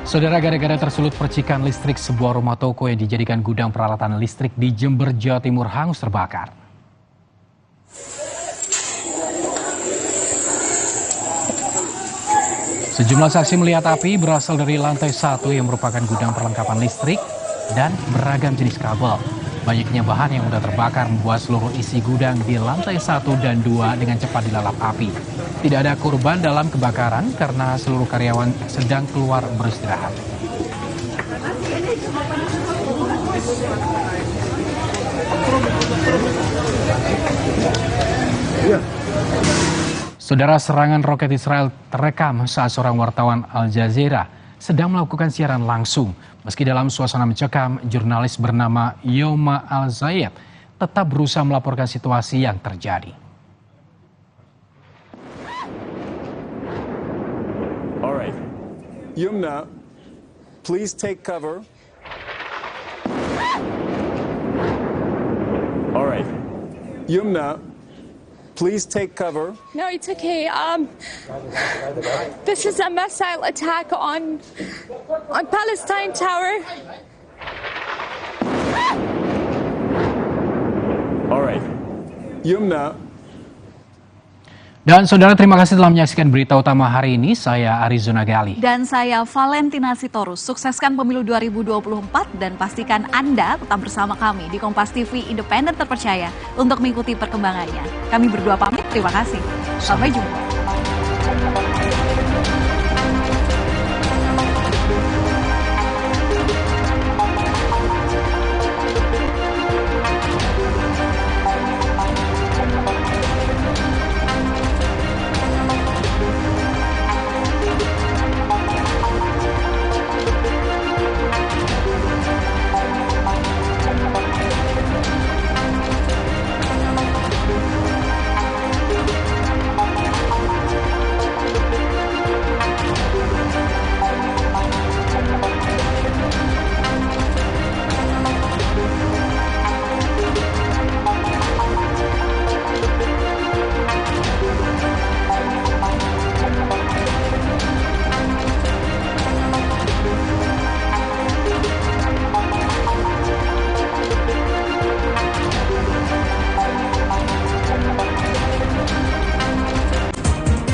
Saudara, gara-gara tersulut percikan listrik, sebuah rumah toko yang dijadikan gudang peralatan listrik di Jember, Jawa Timur hangus terbakar. Sejumlah saksi melihat api berasal dari lantai 1 yang merupakan gudang perlengkapan listrik dan beragam jenis kabel. Banyaknya bahan yang mudah terbakar membuat seluruh isi gudang di lantai 1 dan 2 dengan cepat dilalap api. Tidak ada korban dalam kebakaran karena seluruh karyawan sedang keluar beristirahat. Saudara, serangan roket Israel terekam saat seorang wartawan Al Jazeera sedang melakukan siaran langsung. Meski dalam suasana mencekam, jurnalis bernama Yoma Al-Zayed tetap berusaha melaporkan situasi yang terjadi. Alright, Yumna, please take cover. Alright, Yumna, please take cover. No, it's okay. This is a missile attack on Palestine Tower. All right, Yumna. Dan saudara, terima kasih telah menyaksikan berita utama hari ini. Saya Arizona Gali. Dan saya Valentina Sitorus. Sukseskan pemilu 2024 dan pastikan Anda tetap bersama kami di Kompas TV Independen Terpercaya untuk mengikuti perkembangannya. Kami berdua pamit, terima kasih. Sampai jumpa.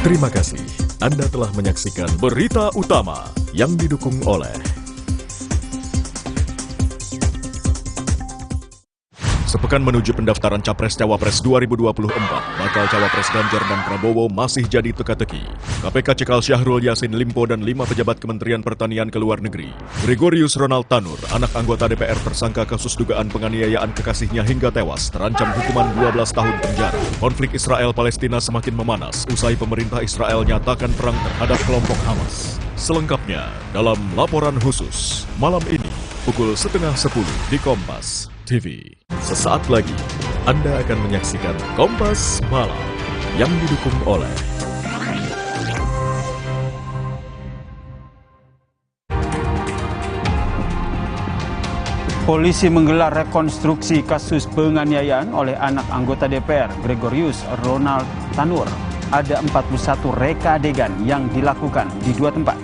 Terima kasih Anda telah menyaksikan Berita Utama yang didukung oleh Sepekan menuju pendaftaran Capres-Cawapres 2024, bakal Cawapres Ganjar dan Prabowo masih jadi teka-teki. KPK cekal Syahrul Yassin Limpo dan 5 pejabat Kementerian Pertanian ke luar negeri. Gregorius Ronald Tanur, anak anggota DPR tersangka kasus dugaan penganiayaan kekasihnya hingga tewas, terancam hukuman 12 tahun penjara. Konflik Israel-Palestina semakin memanas, usai pemerintah Israel nyatakan perang terhadap kelompok Hamas. Selengkapnya dalam laporan khusus malam ini pukul 9:30 di Kompas TV. Sesaat lagi Anda akan menyaksikan Kompas Malam yang didukung oleh Polisi menggelar rekonstruksi kasus penganiayaan oleh anak anggota DPR Gregorius Ronald Tanur. Ada 41 reka adegan yang dilakukan di 2 tempat.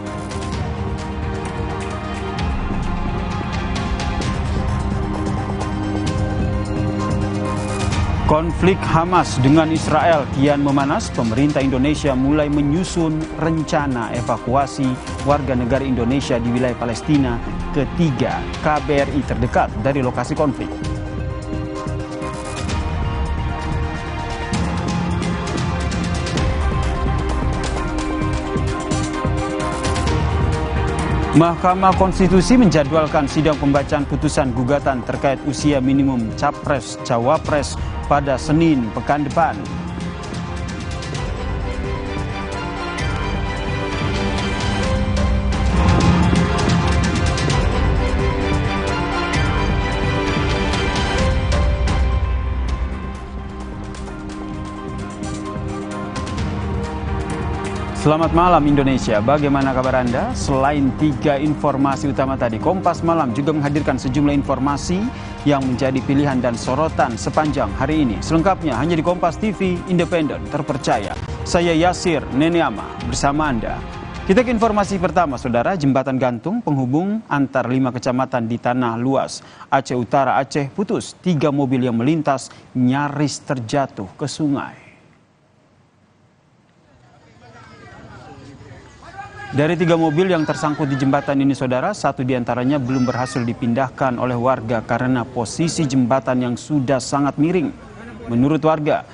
Konflik Hamas dengan Israel kian memanas. Pemerintah Indonesia mulai menyusun rencana evakuasi warga negara Indonesia di wilayah Palestina ke 3 KBRI terdekat dari lokasi konflik. Mahkamah Konstitusi menjadwalkan sidang pembacaan putusan gugatan terkait usia minimum Capres-Cawapres pada Senin pekan depan. Selamat malam Indonesia, bagaimana kabar Anda? Selain 3 informasi utama tadi, Kompas Malam juga menghadirkan sejumlah informasi yang menjadi pilihan dan sorotan sepanjang hari ini. Selengkapnya hanya di Kompas TV Independen Terpercaya. Saya Yasir Neneama bersama Anda. Kita ke informasi pertama, Saudara. Jembatan gantung penghubung antar 5 kecamatan di Tanah Luas, Aceh Utara, Aceh putus. 3 mobil yang melintas nyaris terjatuh ke sungai. Dari 3 mobil yang tersangkut di jembatan ini, saudara, 1 diantaranya belum berhasil dipindahkan oleh warga karena posisi jembatan yang sudah sangat miring. Menurut warga,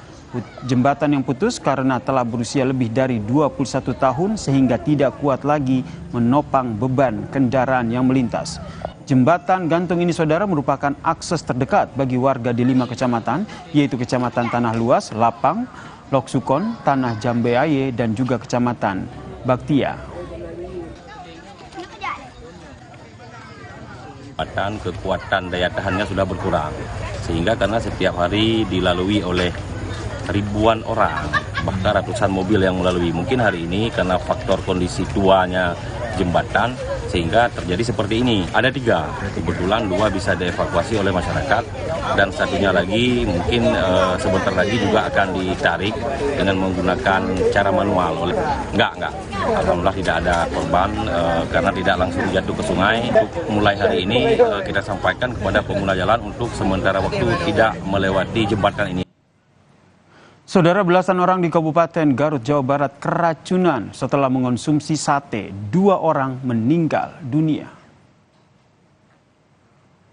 jembatan yang putus karena telah berusia lebih dari 21 tahun sehingga tidak kuat lagi menopang beban kendaraan yang melintas. Jembatan gantung ini, saudara, merupakan akses terdekat bagi warga di 5 kecamatan, yaitu Kecamatan Tanah Luas, Lapang, Loksukon, Tanah Jambeaye, dan juga Kecamatan Baktia. Kekuatan daya tahannya sudah berkurang, sehingga karena setiap hari dilalui oleh ribuan orang, bahkan ratusan mobil yang melalui. Mungkin hari ini karena faktor kondisi tuanya jembatan sehingga terjadi seperti ini. Ada 3, kebetulan 2 bisa dievakuasi oleh masyarakat dan satunya lagi mungkin sebentar lagi juga akan ditarik dengan menggunakan cara manual. Enggak. Alhamdulillah tidak ada korban karena tidak langsung jatuh ke sungai. Untuk mulai hari ini kita sampaikan kepada pengguna jalan untuk sementara waktu tidak melewati jembatan ini. Saudara, belasan orang di Kabupaten Garut, Jawa Barat keracunan setelah mengonsumsi sate. 2 orang meninggal dunia.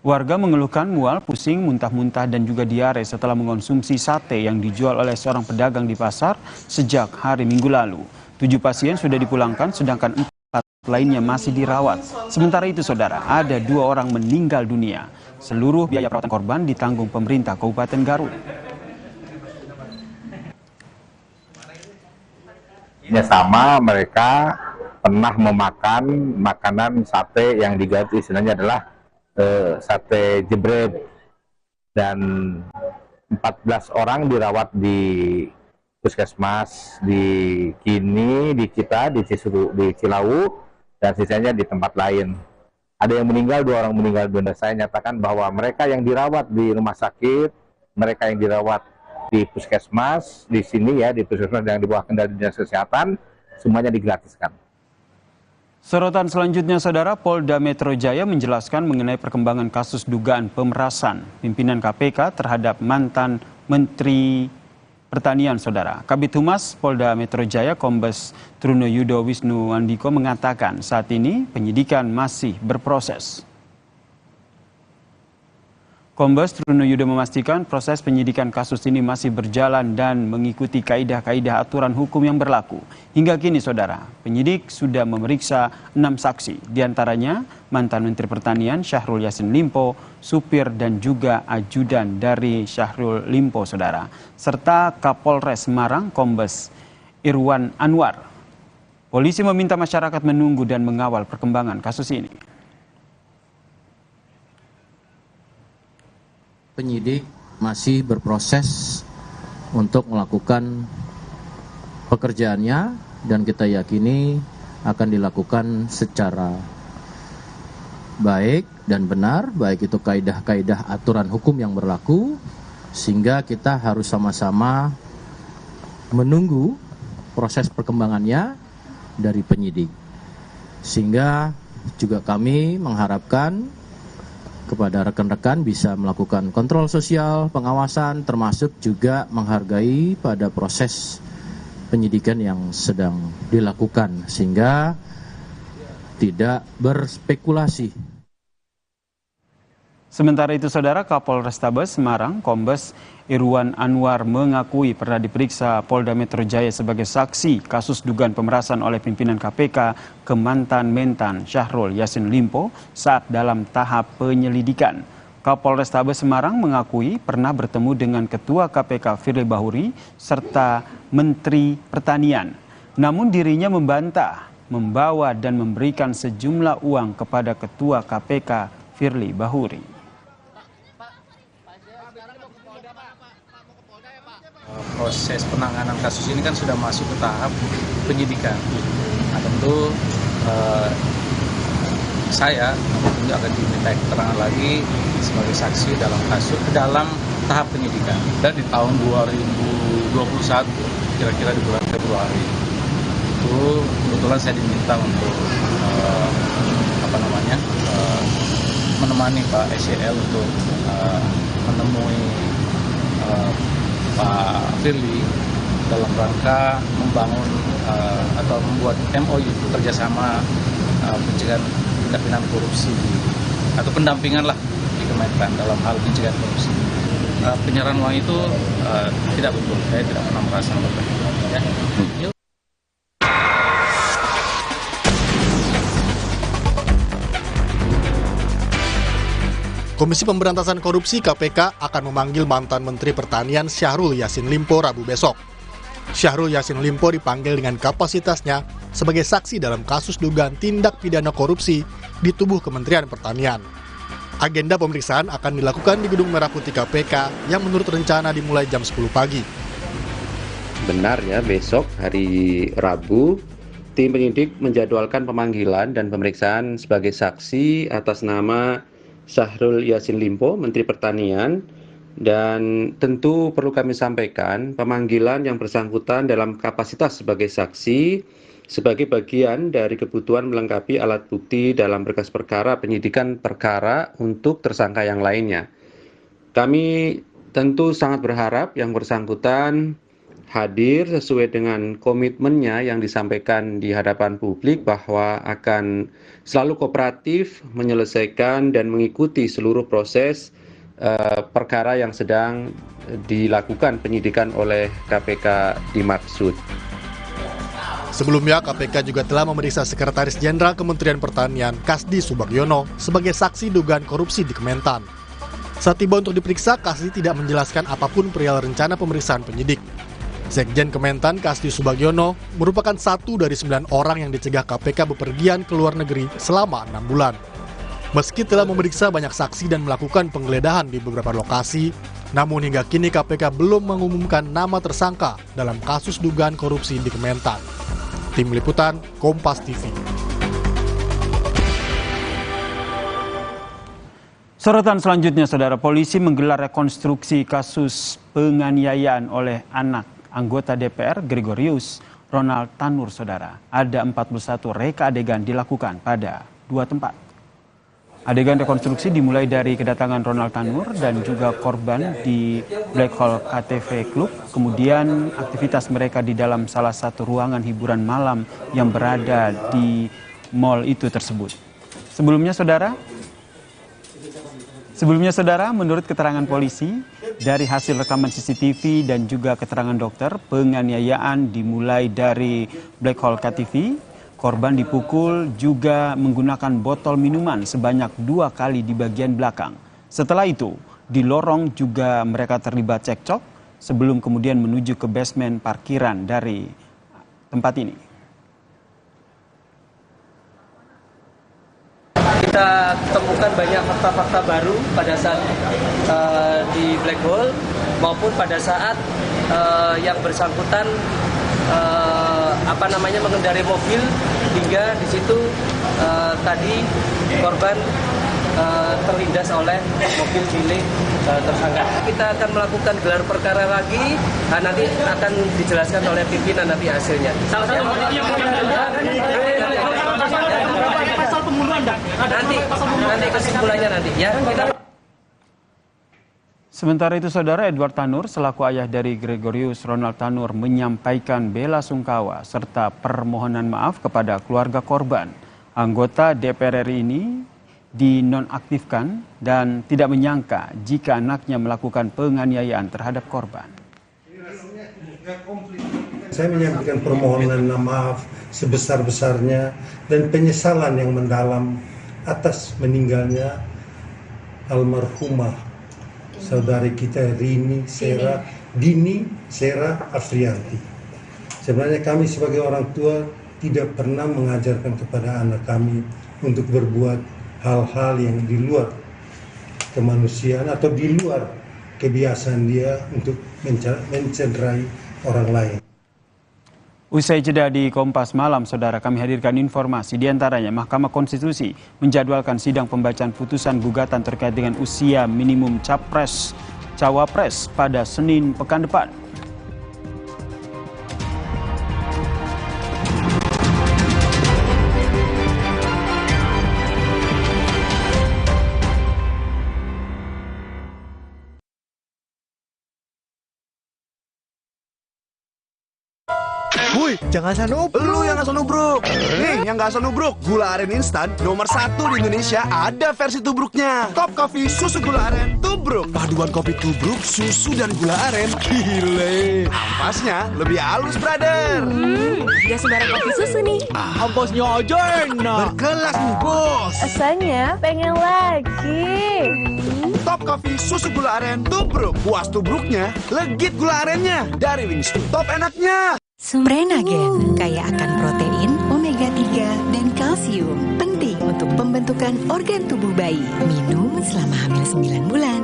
Warga mengeluhkan mual, pusing, muntah-muntah, dan juga diare setelah mengonsumsi sate yang dijual oleh seorang pedagang di pasar sejak hari Minggu lalu. 7 pasien sudah dipulangkan, sedangkan 4 lainnya masih dirawat. Sementara itu, saudara, ada 2 orang meninggal dunia. Seluruh biaya perawatan korban ditanggung pemerintah Kabupaten Garut. Sama mereka pernah memakan makanan sate yang di Garut, istilahnya adalah sate jebret, dan 14 orang dirawat di puskesmas di Kini, di kita, di Cilawu, dan sisanya di tempat lain. Ada yang meninggal, 2 orang meninggal dunia. Saya nyatakan bahwa mereka yang dirawat di rumah sakit, mereka yang dirawat di puskesmas, di sini ya, di puskesmas yang di bawah kendali Dinas Kesehatan, semuanya digratiskan. Sorotan selanjutnya, saudara, Polda Metro Jaya menjelaskan mengenai perkembangan kasus dugaan pemerasan pimpinan KPK terhadap mantan Menteri Pertanian, saudara. Kabid Humas Polda Metro Jaya, Kombes Trunoyudo Wisnu Andiko, mengatakan saat ini penyidikan masih berproses. Kombes Trunoyudo memastikan proses penyidikan kasus ini masih berjalan dan mengikuti kaidah-kaidah aturan hukum yang berlaku. Hingga kini, saudara, penyidik sudah memeriksa 6 saksi, diantaranya mantan Menteri Pertanian Syahrul Yassin Limpo, supir dan juga ajudan dari Syahrul Limpo, saudara, serta Kapolres Semarang Kombes Irwan Anwar. Polisi meminta masyarakat menunggu dan mengawal perkembangan kasus ini. Penyidik masih berproses untuk melakukan pekerjaannya dan kita yakini akan dilakukan secara baik dan benar, baik itu kaidah-kaidah aturan hukum yang berlaku, sehingga kita harus sama-sama menunggu proses perkembangannya dari penyidik. Sehingga juga kami mengharapkan kepada rekan-rekan bisa melakukan kontrol sosial, pengawasan, termasuk juga menghargai pada proses penyidikan yang sedang dilakukan, sehingga tidak berspekulasi. Sementara itu, saudara, Kapolrestabes Semarang Kombes Irwan Anwar mengakui pernah diperiksa Polda Metro Jaya sebagai saksi kasus dugaan pemerasan oleh pimpinan KPK ke mantan Mentan Syahrul Yassin Limpo saat dalam tahap penyelidikan. Kapolrestabes Semarang mengakui pernah bertemu dengan Ketua KPK Firly Bahuri serta Menteri Pertanian. Namun dirinya membantah membawa dan memberikan sejumlah uang kepada Ketua KPK Firly Bahuri. Proses penanganan kasus ini kan sudah masuk ke tahap penyidikan. Nah, tentu saya tentu akan diminta keterangan lagi sebagai saksi dalam kasus dalam tahap penyidikan. Dan di tahun 2021 kira-kira di bulan Februari itu kebetulan saya diminta untuk menemani Pak SCL untuk menemui Pak Firly dalam rangka membangun atau membuat MOU kerjasama pencegahan tindak pidana korupsi atau pendampingan lah di Kementan dalam hal pencegahan korupsi. Penyerahan uang itu tidak betul, saya tidak pernah merasa seperti itu. Ya. Komisi Pemberantasan Korupsi KPK akan memanggil mantan Menteri Pertanian Syahrul Yassin Limpo Rabu besok. Syahrul Yassin Limpo dipanggil dengan kapasitasnya sebagai saksi dalam kasus dugaan tindak pidana korupsi di tubuh Kementerian Pertanian. Agenda pemeriksaan akan dilakukan di Gedung Merah Putih KPK yang menurut rencana dimulai jam 10 pagi. Benar ya, besok hari Rabu, tim penyidik menjadwalkan pemanggilan dan pemeriksaan sebagai saksi atas nama Syahrul Yassin Limpo, Menteri Pertanian, dan tentu perlu kami sampaikan pemanggilan yang bersangkutan dalam kapasitas sebagai saksi sebagai bagian dari kebutuhan melengkapi alat bukti dalam berkas perkara penyidikan perkara untuk tersangka yang lainnya. Kami tentu sangat berharap yang bersangkutan hadir sesuai dengan komitmennya yang disampaikan di hadapan publik bahwa akan selalu kooperatif menyelesaikan dan mengikuti seluruh proses perkara yang sedang dilakukan penyidikan oleh KPK dimaksud. Sebelumnya, KPK juga telah memeriksa Sekretaris Jenderal Kementerian Pertanian Kasdi Subagiono sebagai saksi dugaan korupsi di Kementan. Saat tiba untuk diperiksa, Kasdi tidak menjelaskan apapun perihal rencana pemeriksaan penyidik. Sekjen Kementan Kasdi Subagiono merupakan satu dari 9 orang yang dicegah KPK bepergian ke luar negeri selama 6 bulan. Meski telah memeriksa banyak saksi dan melakukan penggeledahan di beberapa lokasi, namun hingga kini KPK belum mengumumkan nama tersangka dalam kasus dugaan korupsi di Kementan. Tim Liputan, Kompas TV. Sorotan selanjutnya, Saudara, polisi menggelar rekonstruksi kasus penganiayaan oleh anak anggota DPR Gregorius Ronald Tanur, Saudara. Ada 41 reka adegan dilakukan pada 2 tempat. Adegan rekonstruksi dimulai dari kedatangan Ronald Tanur dan juga korban di Black Hole KTV Club, kemudian aktivitas mereka di dalam salah satu ruangan hiburan malam yang berada di mall itu tersebut. Sebelumnya saudara, menurut keterangan polisi, dari hasil rekaman CCTV dan juga keterangan dokter, penganiayaan dimulai dari Black Hole KTV. Korban dipukul juga menggunakan botol minuman sebanyak 2 kali di bagian belakang. Setelah itu, di lorong juga mereka terlibat cekcok sebelum kemudian menuju ke basement parkiran dari tempat ini. Kita temukan banyak fakta-fakta baru pada saat di Black Hole maupun pada saat yang bersangkutan mengendarai mobil hingga di situ tadi korban terlindas oleh mobil milik tersangka. Kita akan melakukan gelar perkara lagi, nanti akan dijelaskan oleh pimpinan nanti hasilnya. Nanti kesimpulannya nanti ya. Sementara itu, Saudara, Edward Tanur selaku ayah dari Gregorius Ronald Tanur menyampaikan bela sungkawa serta permohonan maaf kepada keluarga korban. Anggota DPR RI ini dinonaktifkan dan tidak menyangka jika anaknya melakukan penganiayaan terhadap korban. Saya menyampaikan permohonan maaf sebesar-besarnya dan penyesalan yang mendalam atas meninggalnya almarhumah saudari kita Dini Sera Afrianti. Sebenarnya kami sebagai orang tua tidak pernah mengajarkan kepada anak kami untuk berbuat hal-hal yang di luar kemanusiaan atau di luar kebiasaan dia untuk mencederai orang lain. Usai jeda di Kompas Malam, Saudara, kami hadirkan informasi diantaranya Mahkamah Konstitusi menjadwalkan sidang pembacaan putusan gugatan terkait dengan usia minimum Capres-Cawapres pada Senin pekan depan. Woi, jangan asal nubruk. Lu yang asal nubruk. Nih, yang nggak asal nubruk. Gula aren instan nomor 1 di Indonesia ada versi tubruknya. Top Coffee susu gula aren tubruk. Paduan kopi tubruk, susu dan gula aren. Gile. Ampasnya lebih halus, brother. Gak sembarang kopi susu nih. Ampasnya aja enak. Berkelas nih, bos. Rasanya pengen lagi. Top Coffee susu gula aren tubruk. Puas tubruknya, legit gula arennya. Dari Wingstop, top enaknya. Prenagen kaya akan protein, omega 3, dan kalsium. Penting untuk pembentukan organ tubuh bayi. Minum selama hamil 9 bulan.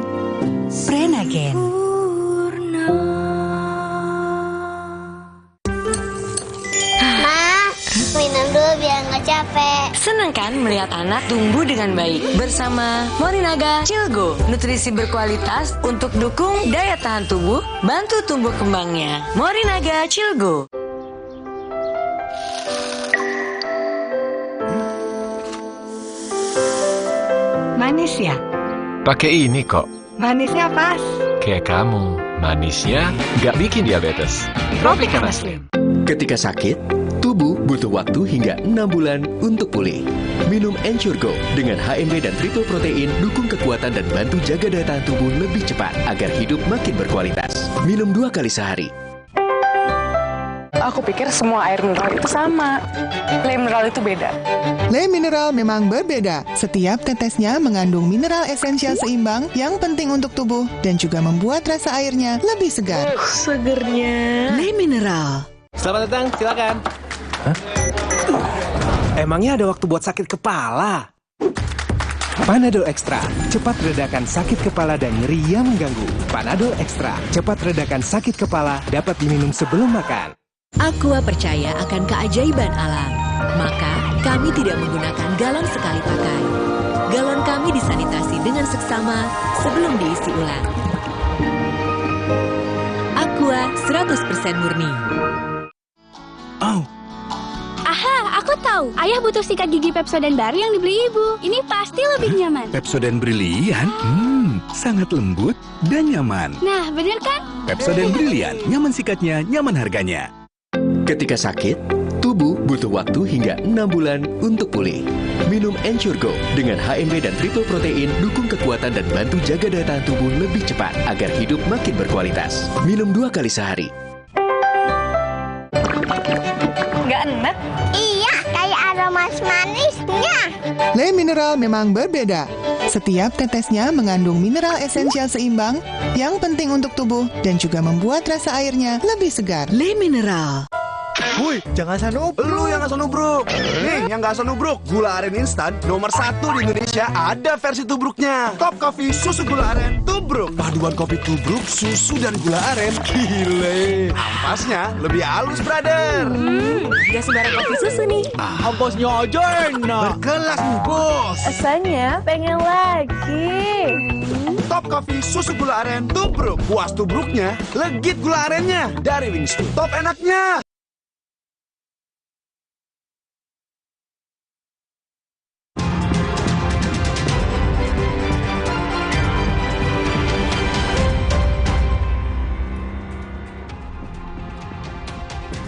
Prenagen. Minum dulu biar nggak capek. Senang kan melihat anak tumbuh dengan baik bersama Morinaga Cilgo, nutrisi berkualitas untuk dukung daya tahan tubuh, bantu tumbuh kembangnya. Morinaga Cilgo. Manis ya? Pakai ini kok. Manisnya pas. Kayak kamu, manisnya nggak bikin diabetes. Tropicana Slim. Ketika sakit, tubuh butuh waktu hingga 6 bulan untuk pulih. Minum Ensure Go dengan HMB dan triple protein dukung kekuatan dan bantu jaga daya tahan tubuh lebih cepat agar hidup makin berkualitas. Minum 2 kali sehari. Aku pikir semua air mineral itu sama. Le mineral itu beda. Le mineral memang berbeda. Setiap tetesnya mengandung mineral esensial seimbang yang penting untuk tubuh dan juga membuat rasa airnya lebih segar. Segernya. Le mineral. Selamat datang, silakan. Hah? Emangnya ada waktu buat sakit kepala? Panadol Extra, cepat redakan sakit kepala dan nyeri yang mengganggu. Panadol Extra, cepat redakan sakit kepala, dapat diminum sebelum makan. Aqua percaya akan keajaiban alam. Maka, kami tidak menggunakan galon sekali pakai. Galon kami disanitasi dengan seksama sebelum diisi ulang. Aqua 100% murni. Oh. Aha, aku tahu. Ayah butuh sikat gigi Pepsodent baru yang dibeli ibu. Ini pasti lebih nyaman. Pepsodent Brilian? Sangat lembut dan nyaman. Nah, bener kan? Pepsodent Brilian, nyaman sikatnya, nyaman harganya. Ketika sakit, tubuh butuh waktu hingga 6 bulan untuk pulih. Minum Ensure Go dengan HMB dan triple protein dukung kekuatan dan bantu jaga daya tahan tubuh lebih cepat agar hidup makin berkualitas. Minum 2 kali sehari. Nggak enak? Iya, kayak aroma manisnya. Le mineral memang berbeda. Setiap tetesnya mengandung mineral esensial seimbang yang penting untuk tubuh dan juga membuat rasa airnya lebih segar. Le mineral. Woi, jangan asal nubruk. Lu yang asal nubruk. Nih, yang nggak asal nubruk. Gula aren instan nomor 1 di Indonesia ada versi tubruknya. Top Coffee susu gula aren tubruk. Paduan kopi tubruk, susu dan gula aren. Gile. Ampasnya lebih halus, brother. Gak sembarang kopi susu nih. Ampasnya aja enak. Berkelas nih, bos. Rasanya pengen lagi. Top Coffee susu gula aren tubruk. Puas tubruknya, legit gula arennya. Dari Wingstop, top enaknya.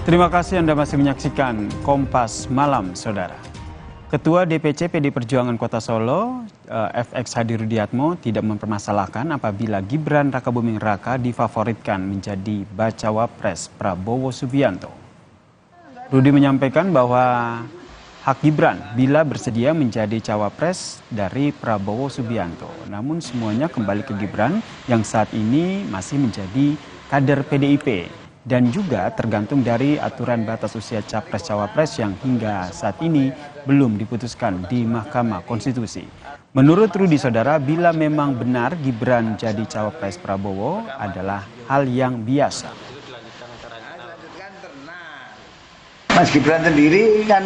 Terima kasih Anda masih menyaksikan Kompas Malam, Saudara. Ketua DPC PD Perjuangan Kota Solo, FX Hadi Rudiatmo, tidak mempermasalahkan apabila Gibran Rakabuming Raka difavoritkan menjadi bacawa pres Prabowo Subianto. Rudi menyampaikan bahwa hak Gibran bila bersedia menjadi cawapres dari Prabowo Subianto. Namun semuanya kembali ke Gibran yang saat ini masih menjadi kader PDIP. Dan juga tergantung dari aturan batas usia capres-cawapres yang hingga saat ini belum diputuskan di Mahkamah Konstitusi. Menurut Rudi Saudara, bila memang benar Gibran jadi cawapres Prabowo adalah hal yang biasa. Mas Gibran sendiri kan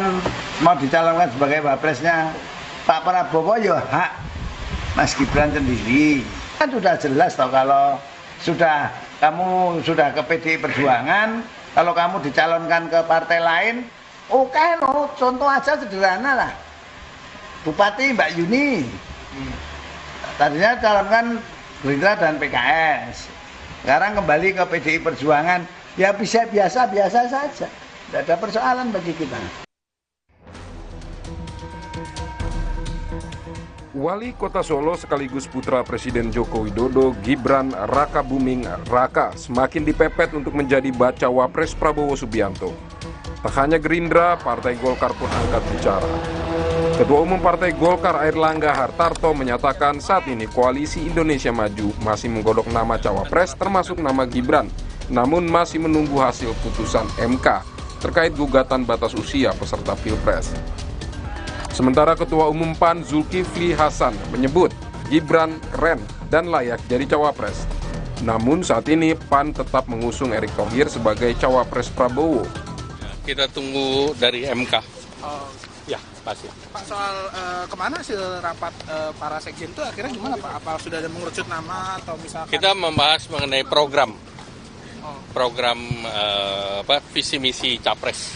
mau dicalonkan sebagai wapresnya Pak Prabowo, ya hak Mas Gibran sendiri. Kan sudah jelas toh kalau kamu sudah ke PDI Perjuangan, kalau kamu dicalonkan ke partai lain, oke, contoh aja sederhana lah. Bupati Mbak Yuni, tadinya calonkan Gerindra dan PKS, sekarang kembali ke PDI Perjuangan, ya bisa biasa-biasa saja. Tidak ada persoalan bagi kita. Wali Kota Solo sekaligus putra Presiden Joko Widodo, Gibran Rakabuming Raka, semakin dipepet untuk menjadi bacawa pres Prabowo Subianto. Tak hanya Gerindra, Partai Golkar pun angkat bicara. Ketua Umum Partai Golkar Airlangga Hartarto menyatakan saat ini Koalisi Indonesia Maju masih menggodok nama cawapres termasuk nama Gibran, namun masih menunggu hasil putusan MK terkait gugatan batas usia peserta Pilpres. Sementara Ketua Umum PAN Zulkifli Hasan menyebut Gibran keren dan layak jadi cawapres. Namun saat ini PAN tetap mengusung Erick Thohir sebagai cawapres Prabowo. Kita tunggu dari MK. Ya, pasti. Pak, soal kemana hasil rapat para sekjen itu akhirnya gimana Pak? Apa sudah ada mengerucut nama atau misalkan? Kita membahas mengenai program visi misi capres.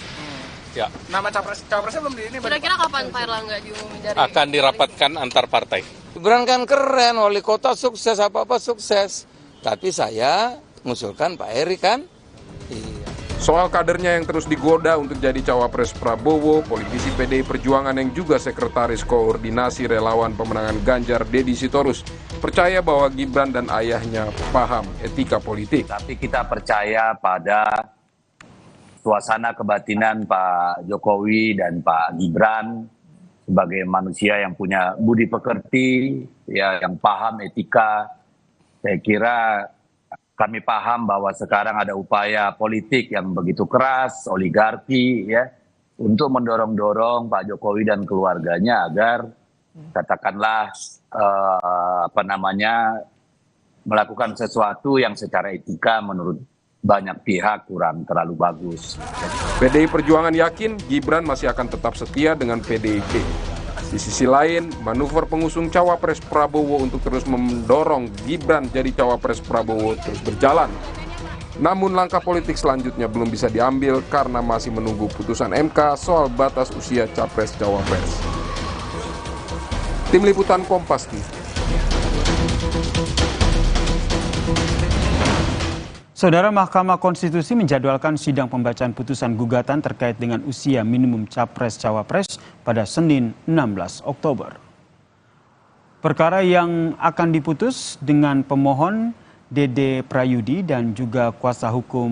Ya. Nama capresnya belum di ini. Kira-kira kapan Pak Erlangga diumumin dari? Akan dirapatkan antar partai. Gibran kan keren, wali kota sukses, apa-apa sukses. Tapi saya mengusulkan Pak Eri kan. Iya. Soal kadernya yang terus digoda untuk jadi cawapres Prabowo, politisi PDI Perjuangan yang juga sekretaris koordinasi relawan pemenangan Ganjar, Deddy Sitorus, percaya bahwa Gibran dan ayahnya paham etika politik. Tapi kita percaya pada suasana kebatinan Pak Jokowi dan Pak Gibran sebagai manusia yang punya budi pekerti, ya, yang paham etika. Saya kira kami paham bahwa sekarang ada upaya politik yang begitu keras, oligarki, ya, untuk mendorong-dorong Pak Jokowi dan keluarganya agar katakanlah melakukan sesuatu yang secara etika menurut banyak pihak kurang terlalu bagus. PDI Perjuangan yakin Gibran masih akan tetap setia dengan PDIP. Di sisi lain, manuver pengusung cawapres Prabowo untuk terus mendorong Gibran jadi cawapres Prabowo terus berjalan. Namun langkah politik selanjutnya belum bisa diambil karena masih menunggu putusan MK soal batas usia capres-cawapres. Tim Liputan Kompas TV. Saudara, Mahkamah Konstitusi menjadwalkan sidang pembacaan putusan gugatan terkait dengan usia minimum capres-cawapres pada Senin 16 Oktober. Perkara yang akan diputus dengan pemohon Dede Prayudi dan juga kuasa hukum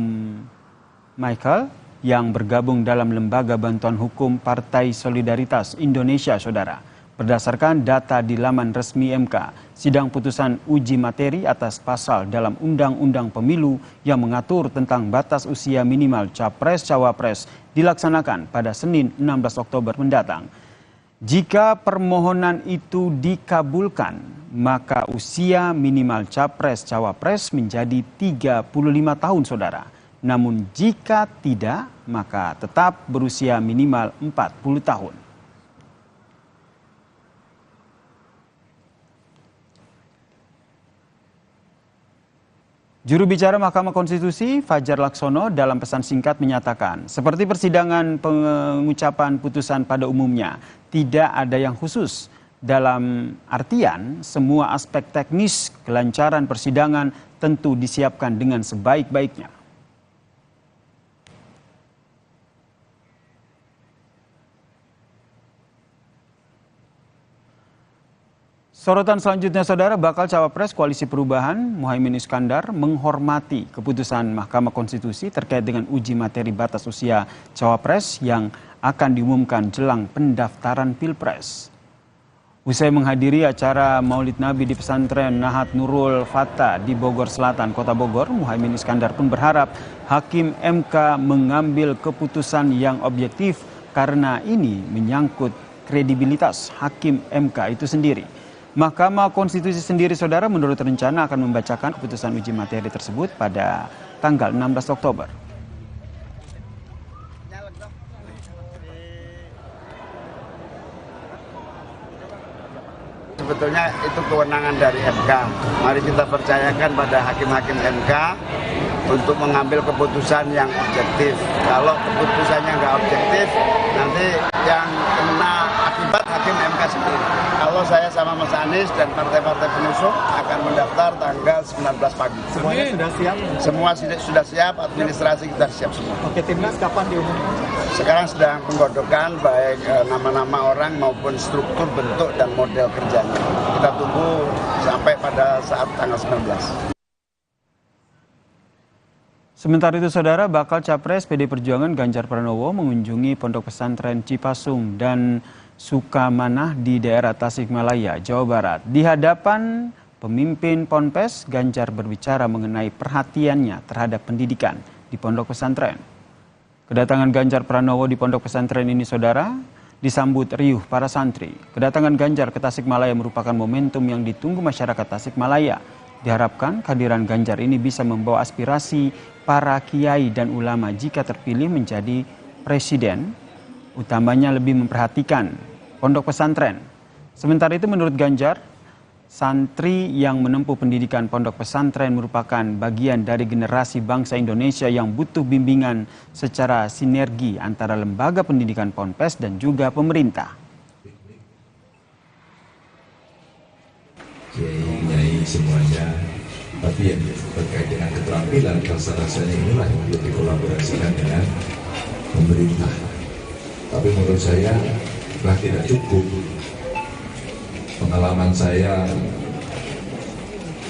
Michael yang bergabung dalam Lembaga Bantuan Hukum Partai Solidaritas Indonesia, Saudara. Berdasarkan data di laman resmi MK, sidang putusan uji materi atas pasal dalam Undang-Undang Pemilu yang mengatur tentang batas usia minimal capres-cawapres dilaksanakan pada Senin 16 Oktober mendatang. Jika permohonan itu dikabulkan, maka usia minimal capres-cawapres menjadi 35 tahun, Saudara. Namun jika tidak, maka tetap berusia minimal 40 tahun. Juru bicara Mahkamah Konstitusi Fajar Laksono dalam pesan singkat menyatakan, seperti persidangan pengucapan putusan pada umumnya, tidak ada yang khusus. Dalam artian, semua aspek teknis kelancaran persidangan tentu disiapkan dengan sebaik-baiknya. Sorotan selanjutnya, Saudara, bakal cawapres Koalisi Perubahan Muhaimin Iskandar menghormati keputusan Mahkamah Konstitusi terkait dengan uji materi batas usia cawapres yang akan diumumkan jelang pendaftaran Pilpres. Usai menghadiri acara Maulid Nabi di pesantren Nahat Nurul Fata di Bogor Selatan, Kota Bogor, Muhaimin Iskandar pun berharap Hakim MK mengambil keputusan yang objektif karena ini menyangkut kredibilitas Hakim MK itu sendiri. Mahkamah Konstitusi sendiri, Saudara, menurut rencana akan membacakan keputusan uji materi tersebut pada tanggal 16 Oktober. Sebetulnya itu kewenangan dari MK. Mari kita percayakan pada hakim-hakim MK untuk mengambil keputusan yang objektif. Kalau keputusannya nggak objektif, nanti yang kena akibat hakim MK sendiri. Kalau insya Allah saya sama Mas Anies dan partai-partai pengusung akan mendaftar tanggal 19 pagi. Semuanya sudah siap? Semua sudah siap, administrasi kita siap semua. Oke, timnas kapan diumumkan? Sekarang sedang penggodokan baik nama-nama orang maupun struktur, bentuk, dan model kerjanya. Kita tunggu sampai pada saat tanggal 19. Sementara itu, Saudara, bakal Capres PD Perjuangan Ganjar Pranowo mengunjungi Pondok Pesantren Cipasung dan Sukamanah di daerah Tasikmalaya, Jawa Barat. Di hadapan pemimpin Ponpes, Ganjar berbicara mengenai perhatiannya terhadap pendidikan di pondok pesantren. Kedatangan Ganjar Pranowo di pondok pesantren ini, Saudara, disambut riuh para santri. Kedatangan Ganjar ke Tasikmalaya merupakan momentum yang ditunggu masyarakat Tasikmalaya. Diharapkan kehadiran Ganjar ini bisa membawa aspirasi para kiai dan ulama jika terpilih menjadi presiden, utamanya lebih memperhatikan pondok pesantren. Sementara itu, menurut Ganjar, santri yang menempuh pendidikan pondok pesantren merupakan bagian dari generasi bangsa Indonesia yang butuh bimbingan secara sinergi antara lembaga pendidikan Ponpes dan juga pemerintah. Kiai semuanya, tapi yang terkait dengan keterampilan rasa-rasanya inilah yang perlu dikolaborasikan dengan pemerintah. Tapi menurut saya sudah tidak cukup. Pengalaman saya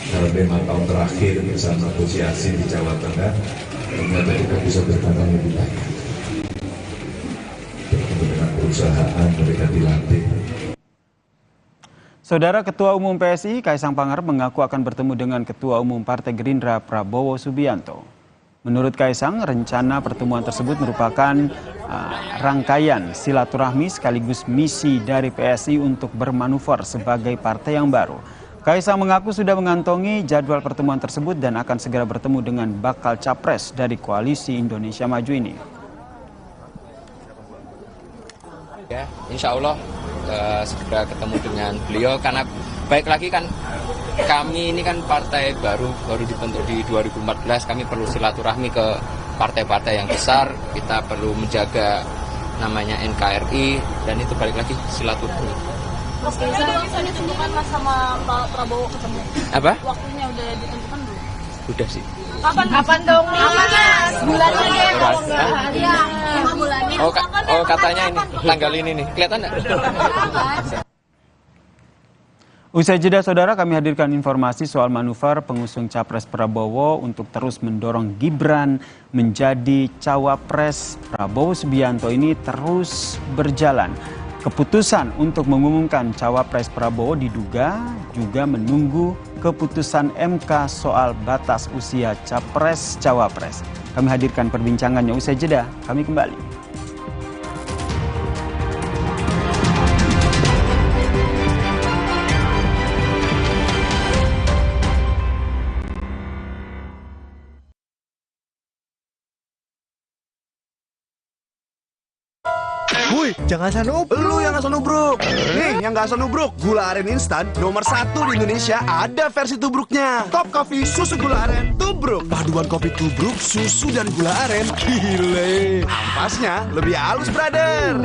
dalam 5 tahun terakhir bersama asosiasi di Jawa Tengah, ternyata kita bisa berkembang lebih banyak. Bertemu dengan perusahaan, mereka dilatih. Saudara, Ketua Umum PSI Kaisang Pangarep mengaku akan bertemu dengan Ketua Umum Partai Gerindra Prabowo Subianto. Menurut Kaisang, rencana pertemuan tersebut merupakan rangkaian silaturahmi sekaligus misi dari PSI untuk bermanuver sebagai partai yang baru. Kaisang mengaku sudah mengantongi jadwal pertemuan tersebut dan akan segera bertemu dengan bakal capres dari Koalisi Indonesia Maju ini. Ya, insya Allah segera ketemu dengan beliau, karena baik lagi kan kami ini kan partai baru dibentuk di 2014, kami perlu silaturahmi ke partai-partai yang besar, kita perlu menjaga namanya NKRI, dan itu balik lagi silaturahmi. Mas Kaisang bisa ditentukan Mas sama Pak Prabowo ketemu? Apa? Waktunya udah ditentukan belum? Udah sih. Kapan dong? Kapan Mas? Bulannya deh kalau nggak hari. Iya, bulannya. Oh katanya ini tanggal ini nih, kelihatan nggak? Usai jeda, Saudara, kami hadirkan informasi soal manuver pengusung Capres Prabowo untuk terus mendorong Gibran menjadi Cawapres Prabowo Subianto ini terus berjalan. Keputusan untuk mengumumkan Cawapres Prabowo diduga juga menunggu keputusan MK soal batas usia Capres-Cawapres. Kami hadirkan perbincangannya usai jeda, kami kembali. Wuih, jangan asal nubruk. Lu yang asal nubruk. Nih, yang gak asal nubruk, gula aren instan nomor 1 di Indonesia ada versi tubruknya. Top Coffee susu gula aren tubruk. Paduan kopi tubruk, susu dan gula aren. Gile. Ampasnya lebih halus, brother.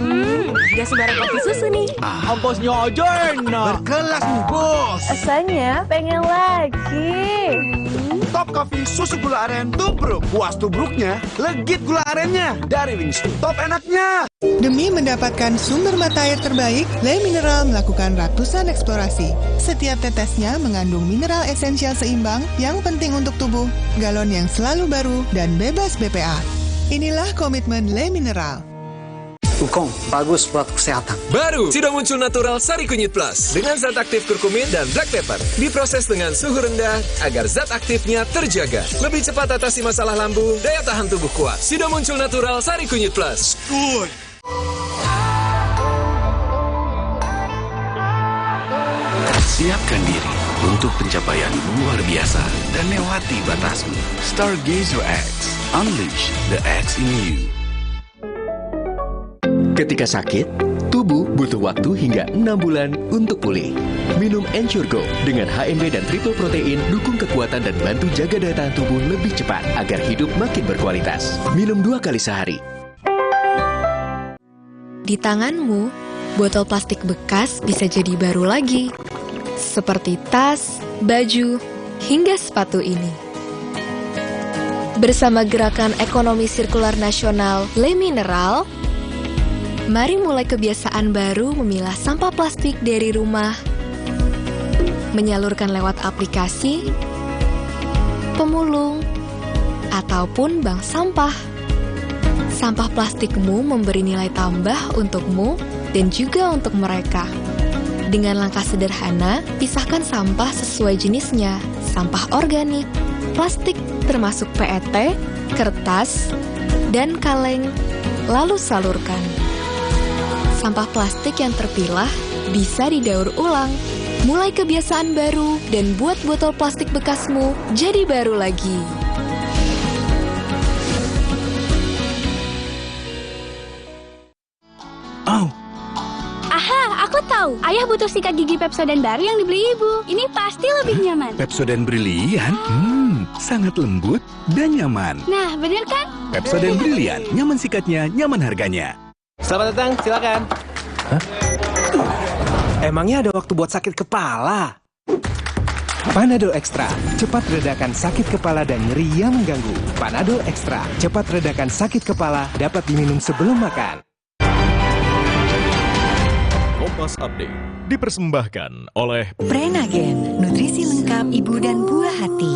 Gak sembarang kopi susu nih. Ampasnya aja enak. Berkelas nih, bos. Rasanya pengen lagi. Top Coffee susu gula aren tubruk. Puas tubruknya, legit gula arennya. Dari Wingstop, top enaknya. Demi mendapatkan sumber mata air terbaik, Le Mineral melakukan ratusan eksplorasi. Setiap tetesnya mengandung mineral esensial seimbang yang penting untuk tubuh, galon yang selalu baru, dan bebas BPA. Inilah komitmen Le Mineral. Singkong, bagus buat kesehatan. Baru, sudah muncul natural Sari Kunyit Plus dengan zat aktif kurkumin dan black pepper. Diproses dengan suhu rendah agar zat aktifnya terjaga. Lebih cepat atasi masalah lambung, daya tahan tubuh kuat. Sudah muncul natural Sari Kunyit Plus. Good. Siapkan diri untuk pencapaian luar biasa dan lewati batasmu. Stargazer X, unleash the X in you. Ketika sakit, tubuh butuh waktu hingga 6 bulan untuk pulih. Minum Ensure Go dengan HMB dan triple protein dukung kekuatan dan bantu jaga daya tahan tubuh lebih cepat agar hidup makin berkualitas. Minum 2 kali sehari. Di tanganmu botol plastik bekas bisa jadi baru lagi. Seperti tas, baju, hingga sepatu ini. Bersama Gerakan Ekonomi Sirkular Nasional Le Mineral, mari mulai kebiasaan baru memilah sampah plastik dari rumah, menyalurkan lewat aplikasi, pemulung, ataupun bank sampah. Sampah plastikmu memberi nilai tambah untukmu dan juga untuk mereka. Dengan langkah sederhana, pisahkan sampah sesuai jenisnya, sampah organik, plastik termasuk PET, kertas, dan kaleng, lalu salurkan. Sampah plastik yang terpilah bisa didaur ulang. Mulai kebiasaan baru dan buat botol plastik bekasmu jadi baru lagi. Oh. Aha, aku tahu. Ayah butuh sikat gigi Pepsodent baru yang dibeli ibu. Ini pasti lebih nyaman. Pepsodent Brilian? Sangat lembut dan nyaman. Nah, bener kan? Pepsodent Brilian, nyaman sikatnya, nyaman harganya. Selamat datang, silakan. Hah? Emangnya ada waktu buat sakit kepala? Panadol Extra, cepat redakan sakit kepala dan nyeri yang mengganggu. Panadol Extra, cepat redakan sakit kepala, dapat diminum sebelum makan. Kompas Update dipersembahkan oleh Prenagen, nutrisi lengkap ibu dan buah hati.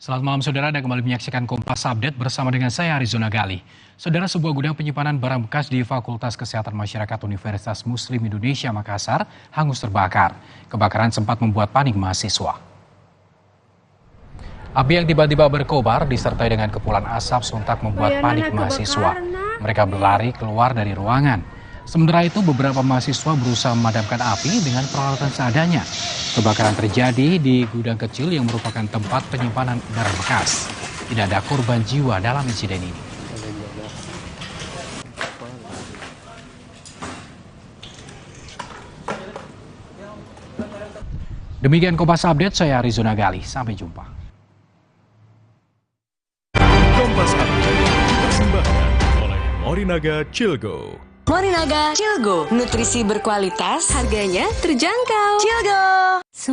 Selamat malam saudara, Anda kembali menyaksikan Kompas Update bersama dengan saya Arizona Gali. Saudara, sebuah gudang penyimpanan barang bekas di Fakultas Kesehatan Masyarakat Universitas Muslim Indonesia Makassar hangus terbakar. Kebakaran sempat membuat panik mahasiswa. Api yang tiba-tiba berkobar disertai dengan kepulan asap sontak membuat panik mahasiswa. Mereka berlari keluar dari ruangan. Sementara itu beberapa mahasiswa berusaha memadamkan api dengan peralatan seadanya. Kebakaran terjadi di gudang kecil yang merupakan tempat penyimpanan barang bekas. Tidak ada korban jiwa dalam insiden ini. Demikian Kompas Update, saya Arizona Gali. Sampai jumpa. Kompas Update dipersembahkan oleh Morinaga Chilgo. Morinaga Chilgo, nutrisi berkualitas, harganya terjangkau. Chilgo.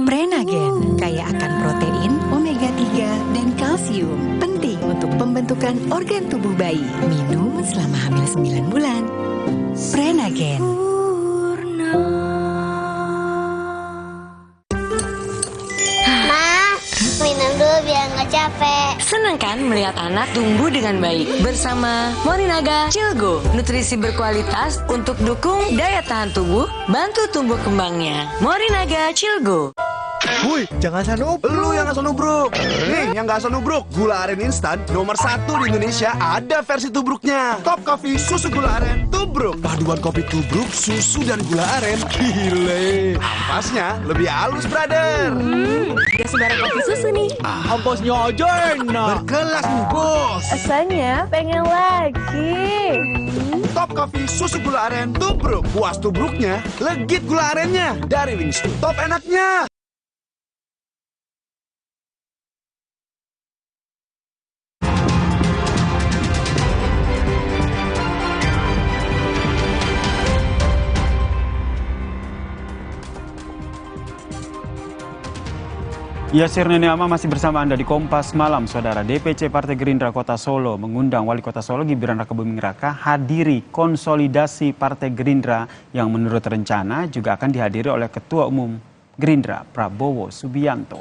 Prenagen, kaya akan protein, omega 3, dan kalsium. Penting untuk pembentukan organ tubuh bayi. Minum selama hamil 9 bulan. Prenagen. Minum dulu biar nggak capek. Senang kan melihat anak tumbuh dengan baik bersama Morinaga Chilgo, nutrisi berkualitas untuk dukung daya tahan tubuh, bantu tumbuh kembangnya. Morinaga Chilgo. Woi, jangan asal lu yang asal nubruk. Nih, yang nggak asal nubruk, gula aren instan nomor 1 di Indonesia ada versi tubruknya. Top Coffee susu gula aren tubruk. Paduan kopi tubruk, susu dan gula aren. Gile. Ampasnya lebih halus, brother. Gak sembarang kopi susu nih. Ampasnya aja enak. Berkelas nih, bos. Rasanya pengen lagi. Top Coffee susu gula aren tubruk. Puas tubruknya, legit gula arennya. Dari Wings Top enaknya. Yasir Neneama masih bersama Anda di Kompas Malam, Saudara. DPC Partai Gerindra Kota Solo mengundang Wali Kota Solo Gibran Rakabuming Raka hadiri konsolidasi Partai Gerindra yang menurut rencana juga akan dihadiri oleh Ketua Umum Gerindra Prabowo Subianto.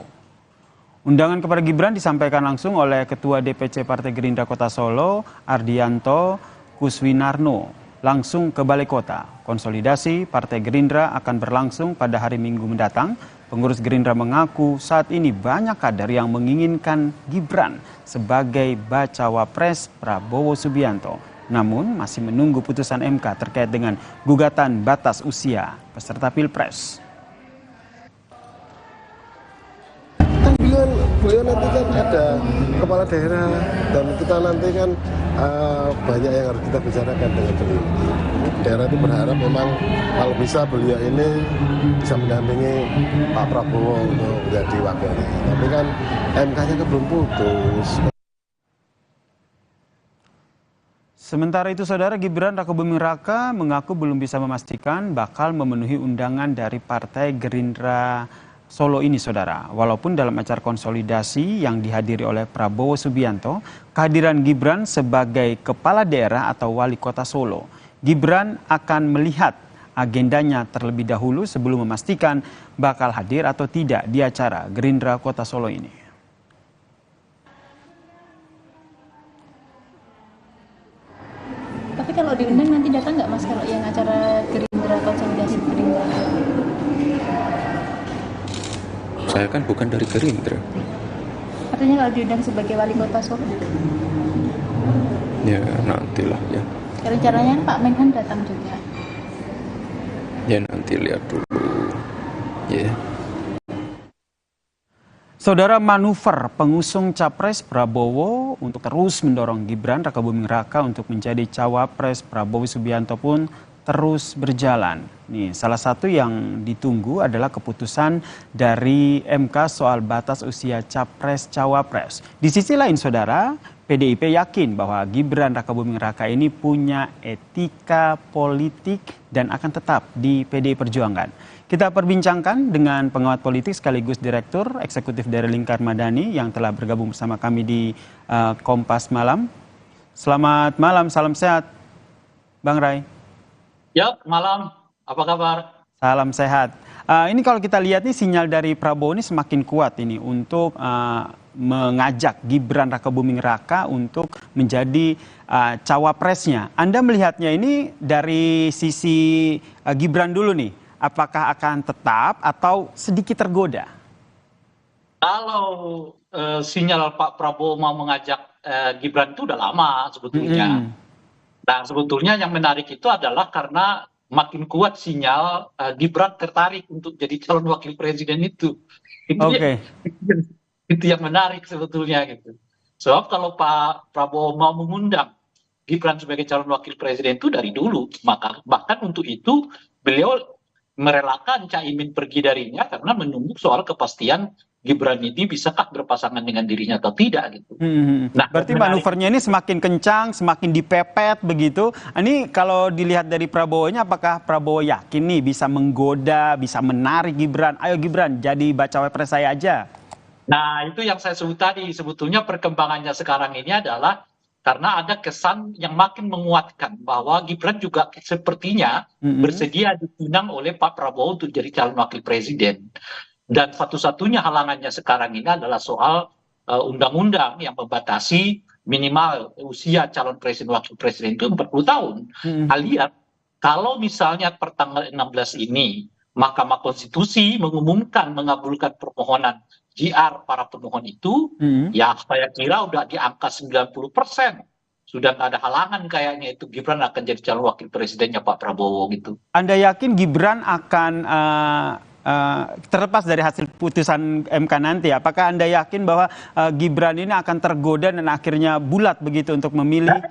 Undangan kepada Gibran disampaikan langsung oleh Ketua DPC Partai Gerindra Kota Solo Ardianto Kuswinarno langsung ke Balai Kota. Konsolidasi Partai Gerindra akan berlangsung pada hari Minggu mendatang. Pengurus Gerindra mengaku saat ini banyak kader yang menginginkan Gibran sebagai bacawa pres Prabowo Subianto. Namun masih menunggu putusan MK terkait dengan gugatan batas usia peserta Pilpres. Beliau nanti kan ada kepala daerah dan kita nanti kan banyak yang harus kita bicarakan dengan beliau. Daerah itu berharap memang kalau bisa beliau ini bisa mendampingi Pak Prabowo untuk menjadi wakilnya. Tapi kan MK-nya kan belum putus. Sementara itu, Saudara, Gibran Rakabuming Raka mengaku belum bisa memastikan bakal memenuhi undangan dari Partai Gerindra Solo ini, Saudara. Walaupun dalam acara konsolidasi yang dihadiri oleh Prabowo Subianto, kehadiran Gibran sebagai kepala daerah atau wali kota Solo, Gibran akan melihat agendanya terlebih dahulu sebelum memastikan bakal hadir atau tidak di acara Gerindra Kota Solo ini. Tapi kalau diundang nanti datang nggak Mas kalau yang acara Gerindra konsolidasi Gerindra? Saya kan bukan dari Gerindra. Katanya kalau diundang sebagai wali kota Solo. Ya nantilah ya. Rencananya Pak Menhan datang juga. Ya nanti lihat dulu. Ya. Saudara, manuver pengusung Capres Prabowo untuk terus mendorong Gibran Rakabuming Raka untuk menjadi Cawapres Prabowo Subianto pun terus berjalan. Nih, salah satu yang ditunggu adalah keputusan dari MK soal batas usia Capres Cawapres. Di sisi lain, Saudara, PDIP yakin bahwa Gibran Rakabuming Raka ini punya etika politik dan akan tetap di PDI Perjuangan. Kita perbincangkan dengan pengamat politik sekaligus Direktur Eksekutif dari Lingkar Madani yang telah bergabung bersama kami di Kompas Malam. Selamat malam, salam sehat, Bang Ray. Ya, malam. Apa kabar? Salam sehat. Ini kalau kita lihat nih sinyal dari Prabowo ini semakin kuat ini untuk mengajak Gibran Rakabuming Raka untuk menjadi cawapresnya. Anda melihatnya ini dari sisi Gibran dulu nih. Apakah akan tetap atau sedikit tergoda? Kalau sinyal Pak Prabowo mau mengajak Gibran itu udah lama sebetulnya. Nah, sebetulnya yang menarik itu adalah karena makin kuat sinyal Gibran tertarik untuk jadi calon wakil presiden itu. Itu yang menarik sebetulnya gitu. Sebab kalau Pak Prabowo mau mengundang Gibran sebagai calon wakil presiden itu dari dulu, maka bahkan untuk itu beliau merelakan Caimin pergi darinya karena menunggu soal kepastian Gibran ini bisakah berpasangan dengan dirinya atau tidak gitu. Nah, berarti manuvernya ini semakin kencang, semakin dipepet begitu. Ini kalau dilihat dari Prabowo-nya, apakah Prabowo yakin nih bisa menggoda, bisa menarik Gibran? Ayo Gibran, jadi bacawa pres saya aja. Nah, itu yang saya sebut tadi. Sebetulnya perkembangannya sekarang ini adalah karena ada kesan yang makin menguatkan bahwa Gibran juga sepertinya bersedia dipinang oleh Pak Prabowo untuk jadi calon wakil presiden. Dan satu-satunya halangannya sekarang ini adalah soal undang-undang yang membatasi minimal usia calon presiden wakil presiden itu 40 tahun. Alias kalau misalnya per tanggal 16 ini Mahkamah Konstitusi mengumumkan mengabulkan permohonan JR para pemohon itu, ya saya kira udah di angka 90%. Sudah nggak ada halangan kayaknya itu Gibran akan jadi calon wakil presidennya Pak Prabowo gitu. Anda yakin Gibran akan terlepas dari hasil putusan MK nanti, apakah Anda yakin bahwa Gibran ini akan tergoda dan akhirnya bulat begitu untuk memilih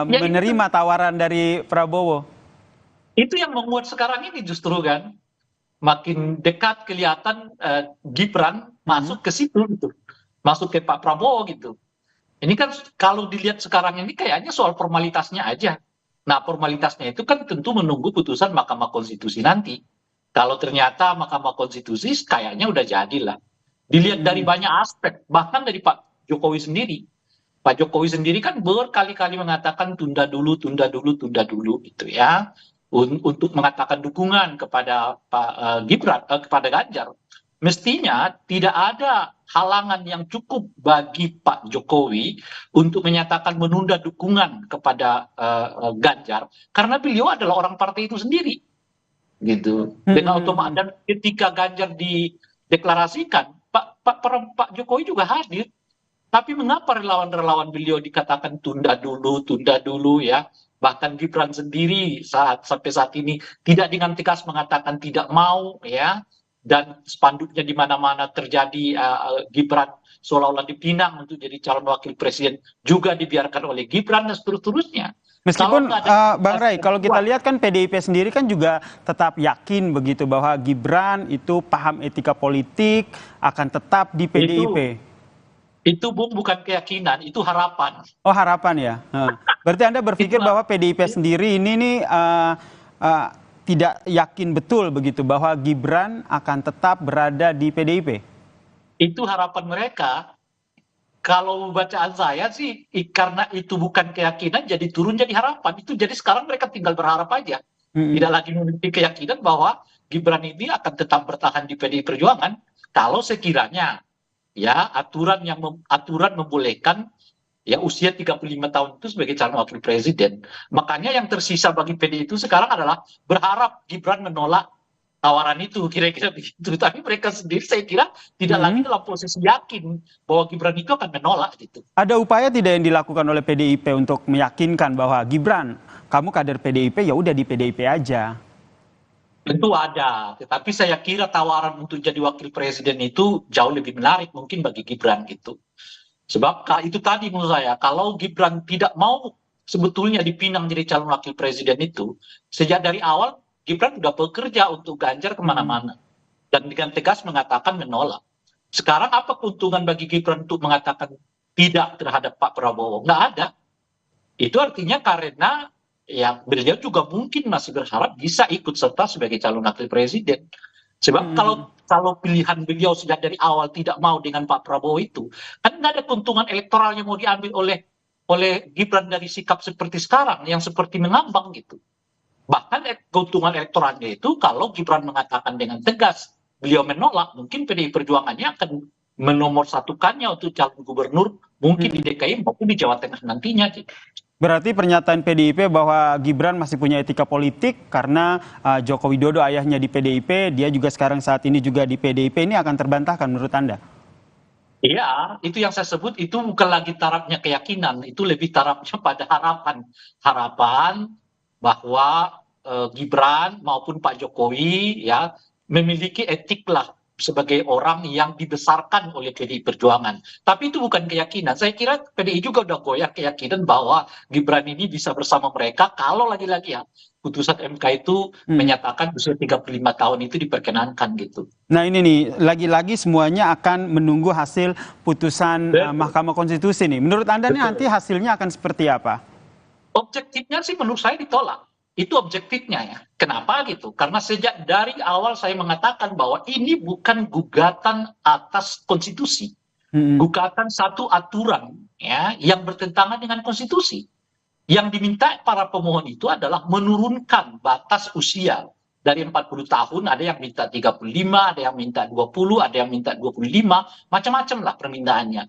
menerima tawaran dari Prabowo? Itu yang menguat sekarang ini justru kan. Makin dekat kelihatan Gibran masuk ke situ gitu. Masuk ke Pak Prabowo gitu. Ini kan kalau dilihat sekarang ini kayaknya soal formalitasnya aja. Nah, formalitasnya itu kan tentu menunggu putusan Mahkamah Konstitusi nanti. Kalau ternyata Mahkamah Konstitusi kayaknya udah jadilah. Dilihat dari banyak aspek, bahkan dari Pak Jokowi sendiri. Pak Jokowi sendiri kan berkali-kali mengatakan tunda dulu gitu ya. Untuk mengatakan dukungan kepada Pak Gibran, kepada Ganjar. Mestinya tidak ada halangan yang cukup bagi Pak Jokowi untuk menyatakan menunda dukungan kepada Ganjar, karena beliau adalah orang partai itu sendiri, gitu. Dengan otomatis dan ketika Ganjar dideklarasikan, Pak Jokowi juga hadir. Tapi mengapa relawan-relawan beliau dikatakan tunda dulu ya? Bahkan Gibran sendiri sampai saat ini tidak dengan tegas mengatakan tidak mau ya, dan spanduknya di mana-mana terjadi Gibran seolah-olah dipinang untuk jadi calon wakil presiden juga dibiarkan oleh Gibran dan seterusnya. Meskipun Bang Ray, kalau kita lihat kan PDIP sendiri kan juga tetap yakin begitu bahwa Gibran itu paham etika politik, akan tetap di PDIP. Itu bukan keyakinan, itu harapan. Oh, harapan ya. Berarti Anda berpikir bahwa PDIP sendiri ini nih tidak yakin betul begitu bahwa Gibran akan tetap berada di PDIP? Itu harapan mereka. Kalau bacaan saya sih, karena itu bukan keyakinan, jadi turun jadi harapan. Itu jadi sekarang mereka tinggal berharap aja. Tidak lagi memiliki keyakinan bahwa Gibran ini akan tetap bertahan di PDI Perjuangan. Kalau sekiranya ya aturan membolehkan ya usia 35 tahun itu sebagai calon wakil presiden. Makanya yang tersisa bagi PDI itu sekarang adalah berharap Gibran menolak tawaran itu, kira-kira begitu. Tapi mereka sendiri saya kira tidak lagi dalam posisi yakin bahwa Gibran itu akan menolak gitu. Ada upaya tidak yang dilakukan oleh PDIP untuk meyakinkan bahwa Gibran, kamu kader PDIP, ya udah di PDIP aja? Tentu ada, tetapi saya kira tawaran untuk jadi wakil presiden itu jauh lebih menarik mungkin bagi Gibran gitu. Sebab itu tadi menurut saya, kalau Gibran tidak mau sebetulnya dipinang jadi calon wakil presiden itu, sejak dari awal Gibran sudah bekerja untuk Ganjar kemana-mana. Dan dengan tegas mengatakan menolak. Sekarang apa keuntungan bagi Gibran untuk mengatakan tidak terhadap Pak Prabowo? Nggak ada. Itu artinya karena ya beliau juga mungkin masih berharap bisa ikut serta sebagai calon wakil presiden. Sebab kalau pilihan beliau sejak dari awal tidak mau dengan Pak Prabowo itu, kan nggak ada keuntungan elektoral yang mau diambil oleh Gibran dari sikap seperti sekarang, yang seperti mengambang gitu. Bahkan keuntungan elektoralnya itu kalau Gibran mengatakan dengan tegas beliau menolak, mungkin PDI Perjuangannya akan menomorsatukannya untuk calon gubernur mungkin di DKI maupun di Jawa Tengah nantinya. Berarti pernyataan PDIP bahwa Gibran masih punya etika politik karena Joko Widodo ayahnya di PDIP, dia juga sekarang saat ini juga di PDIP, ini akan terbantahkan menurut Anda? Iya, itu yang saya sebut itu bukan lagi tarafnya keyakinan, itu lebih tarafnya pada harapan. Harapan bahwa Gibran maupun Pak Jokowi ya memiliki etik lah sebagai orang yang dibesarkan oleh PDI Perjuangan. Tapi itu bukan keyakinan. Saya kira PDI juga udah goyah keyakinan bahwa Gibran ini bisa bersama mereka kalau lagi-lagi ya putusan MK itu menyatakan usia 35 tahun itu diperkenankan gitu. Nah ini nih, lagi-lagi semuanya akan menunggu hasil putusan Mahkamah Konstitusi nih. Menurut Anda nih nanti hasilnya akan seperti apa? Objektifnya sih menurut saya ditolak. Itu objektifnya ya. Kenapa gitu? Karena sejak dari awal saya mengatakan bahwa ini bukan gugatan atas konstitusi. Gugatan satu aturan ya yang bertentangan dengan konstitusi. Yang diminta para pemohon itu adalah menurunkan batas usia dari 40 tahun, ada yang minta 35, ada yang minta 20, ada yang minta 25, macam-macam lah permintaannya.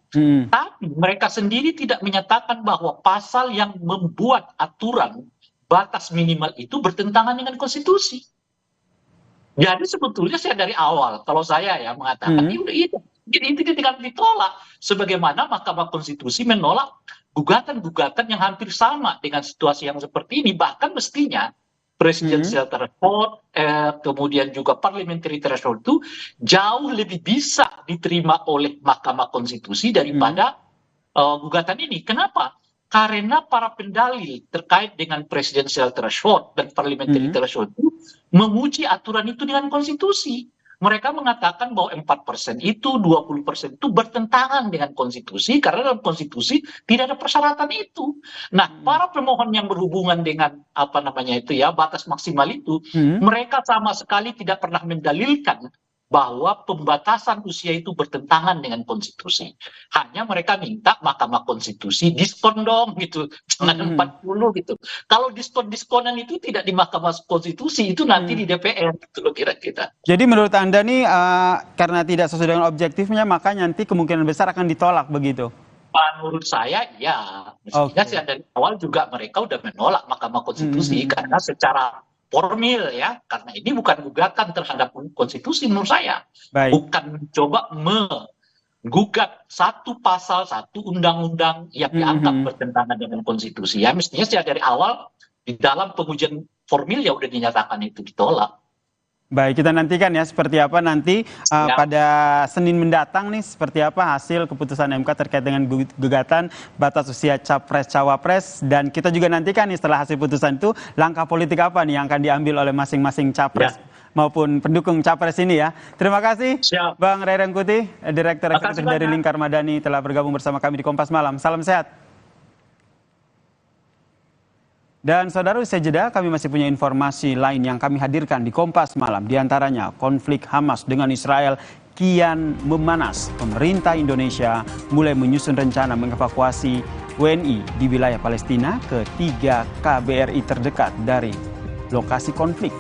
Tapi mereka sendiri tidak menyatakan bahwa pasal yang membuat aturan batas minimal itu bertentangan dengan konstitusi. Jadi sebetulnya saya dari awal, kalau saya ya mengatakan itu tinggal ditolak. Sebagaimana Mahkamah Konstitusi menolak gugatan-gugatan yang hampir sama dengan situasi yang seperti ini. Bahkan mestinya presidential threshold, kemudian juga parliamentary threshold itu jauh lebih bisa diterima oleh Mahkamah Konstitusi daripada gugatan ini. Kenapa? Karena para pendalil terkait dengan presidential threshold dan parliamentary threshold itu menguji aturan itu dengan konstitusi. Mereka mengatakan bahwa 4% itu, 20% itu bertentangan dengan konstitusi karena dalam konstitusi tidak ada persyaratan itu. Nah, para pemohon yang berhubungan dengan batas maksimal itu, mereka sama sekali tidak pernah mendalilkan bahwa pembatasan usia itu bertentangan dengan konstitusi. Hanya mereka minta Mahkamah Konstitusi diskon dong gitu, jangan 40 gitu. Kalau diskon-diskonan itu tidak di Mahkamah Konstitusi, itu nanti di DPR gitu loh kira-kira. Jadi menurut Anda nih karena tidak sesuai dengan objektifnya maka nanti kemungkinan besar akan ditolak begitu? Menurut saya ya, mestinya sih dari awal juga mereka udah menolak Mahkamah Konstitusi karena secara formil ya, karena ini bukan gugatan terhadap konstitusi menurut saya. Bukan mencoba menggugat satu pasal, satu undang-undang yang dianggap bertentangan dengan konstitusi. Ya mestinya sih dari awal di dalam pengujian formil ya udah dinyatakan itu ditolak. Baik, kita nantikan ya seperti apa nanti pada Senin mendatang nih seperti apa hasil keputusan MK terkait dengan gugatan batas usia capres-cawapres, dan kita juga nantikan nih setelah hasil putusan itu langkah politik apa nih yang akan diambil oleh masing-masing capres maupun pendukung capres ini ya. Terima kasih Bang Ray Rangkuti, Direktur Eksekutif dari Lingkar Madani telah bergabung bersama kami di Kompas Malam. Salam sehat. Dan saudara, usai jeda kami masih punya informasi lain yang kami hadirkan di Kompas Malam. Di antaranya konflik Hamas dengan Israel kian memanas. Pemerintah Indonesia mulai menyusun rencana mengevakuasi WNI di wilayah Palestina ke 3 KBRI terdekat dari lokasi konflik.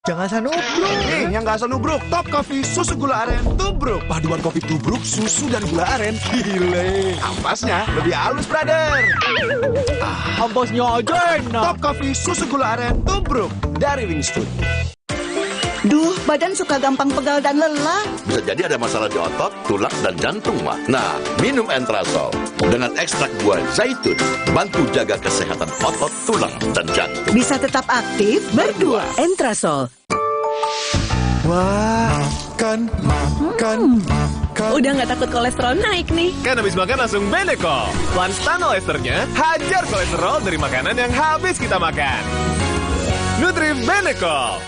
Jangan sanubruk. Nih, yang nggak sanubruk, Top Coffee susu gula aren tubruk. Paduan kopi tubruk, susu dan gula aren. Gile. Ampasnya lebih halus, brother. Ampasnya aja enak. Top Coffee susu gula aren tubruk dari Wings Food. Duh, badan suka gampang pegal dan lelah. Bisa jadi ada masalah di otot, tulang, dan jantung, mah. Nah, minum Entrasol dengan ekstrak buah zaitun, bantu jaga kesehatan otot, tulang, dan jantung. Bisa tetap aktif berdua. Entrasol. Makan. Udah nggak takut kolesterol naik nih. Kan habis makan langsung Benecol. Lanstan esternya hajar kolesterol dari makanan yang habis kita makan. Nutri Benecol.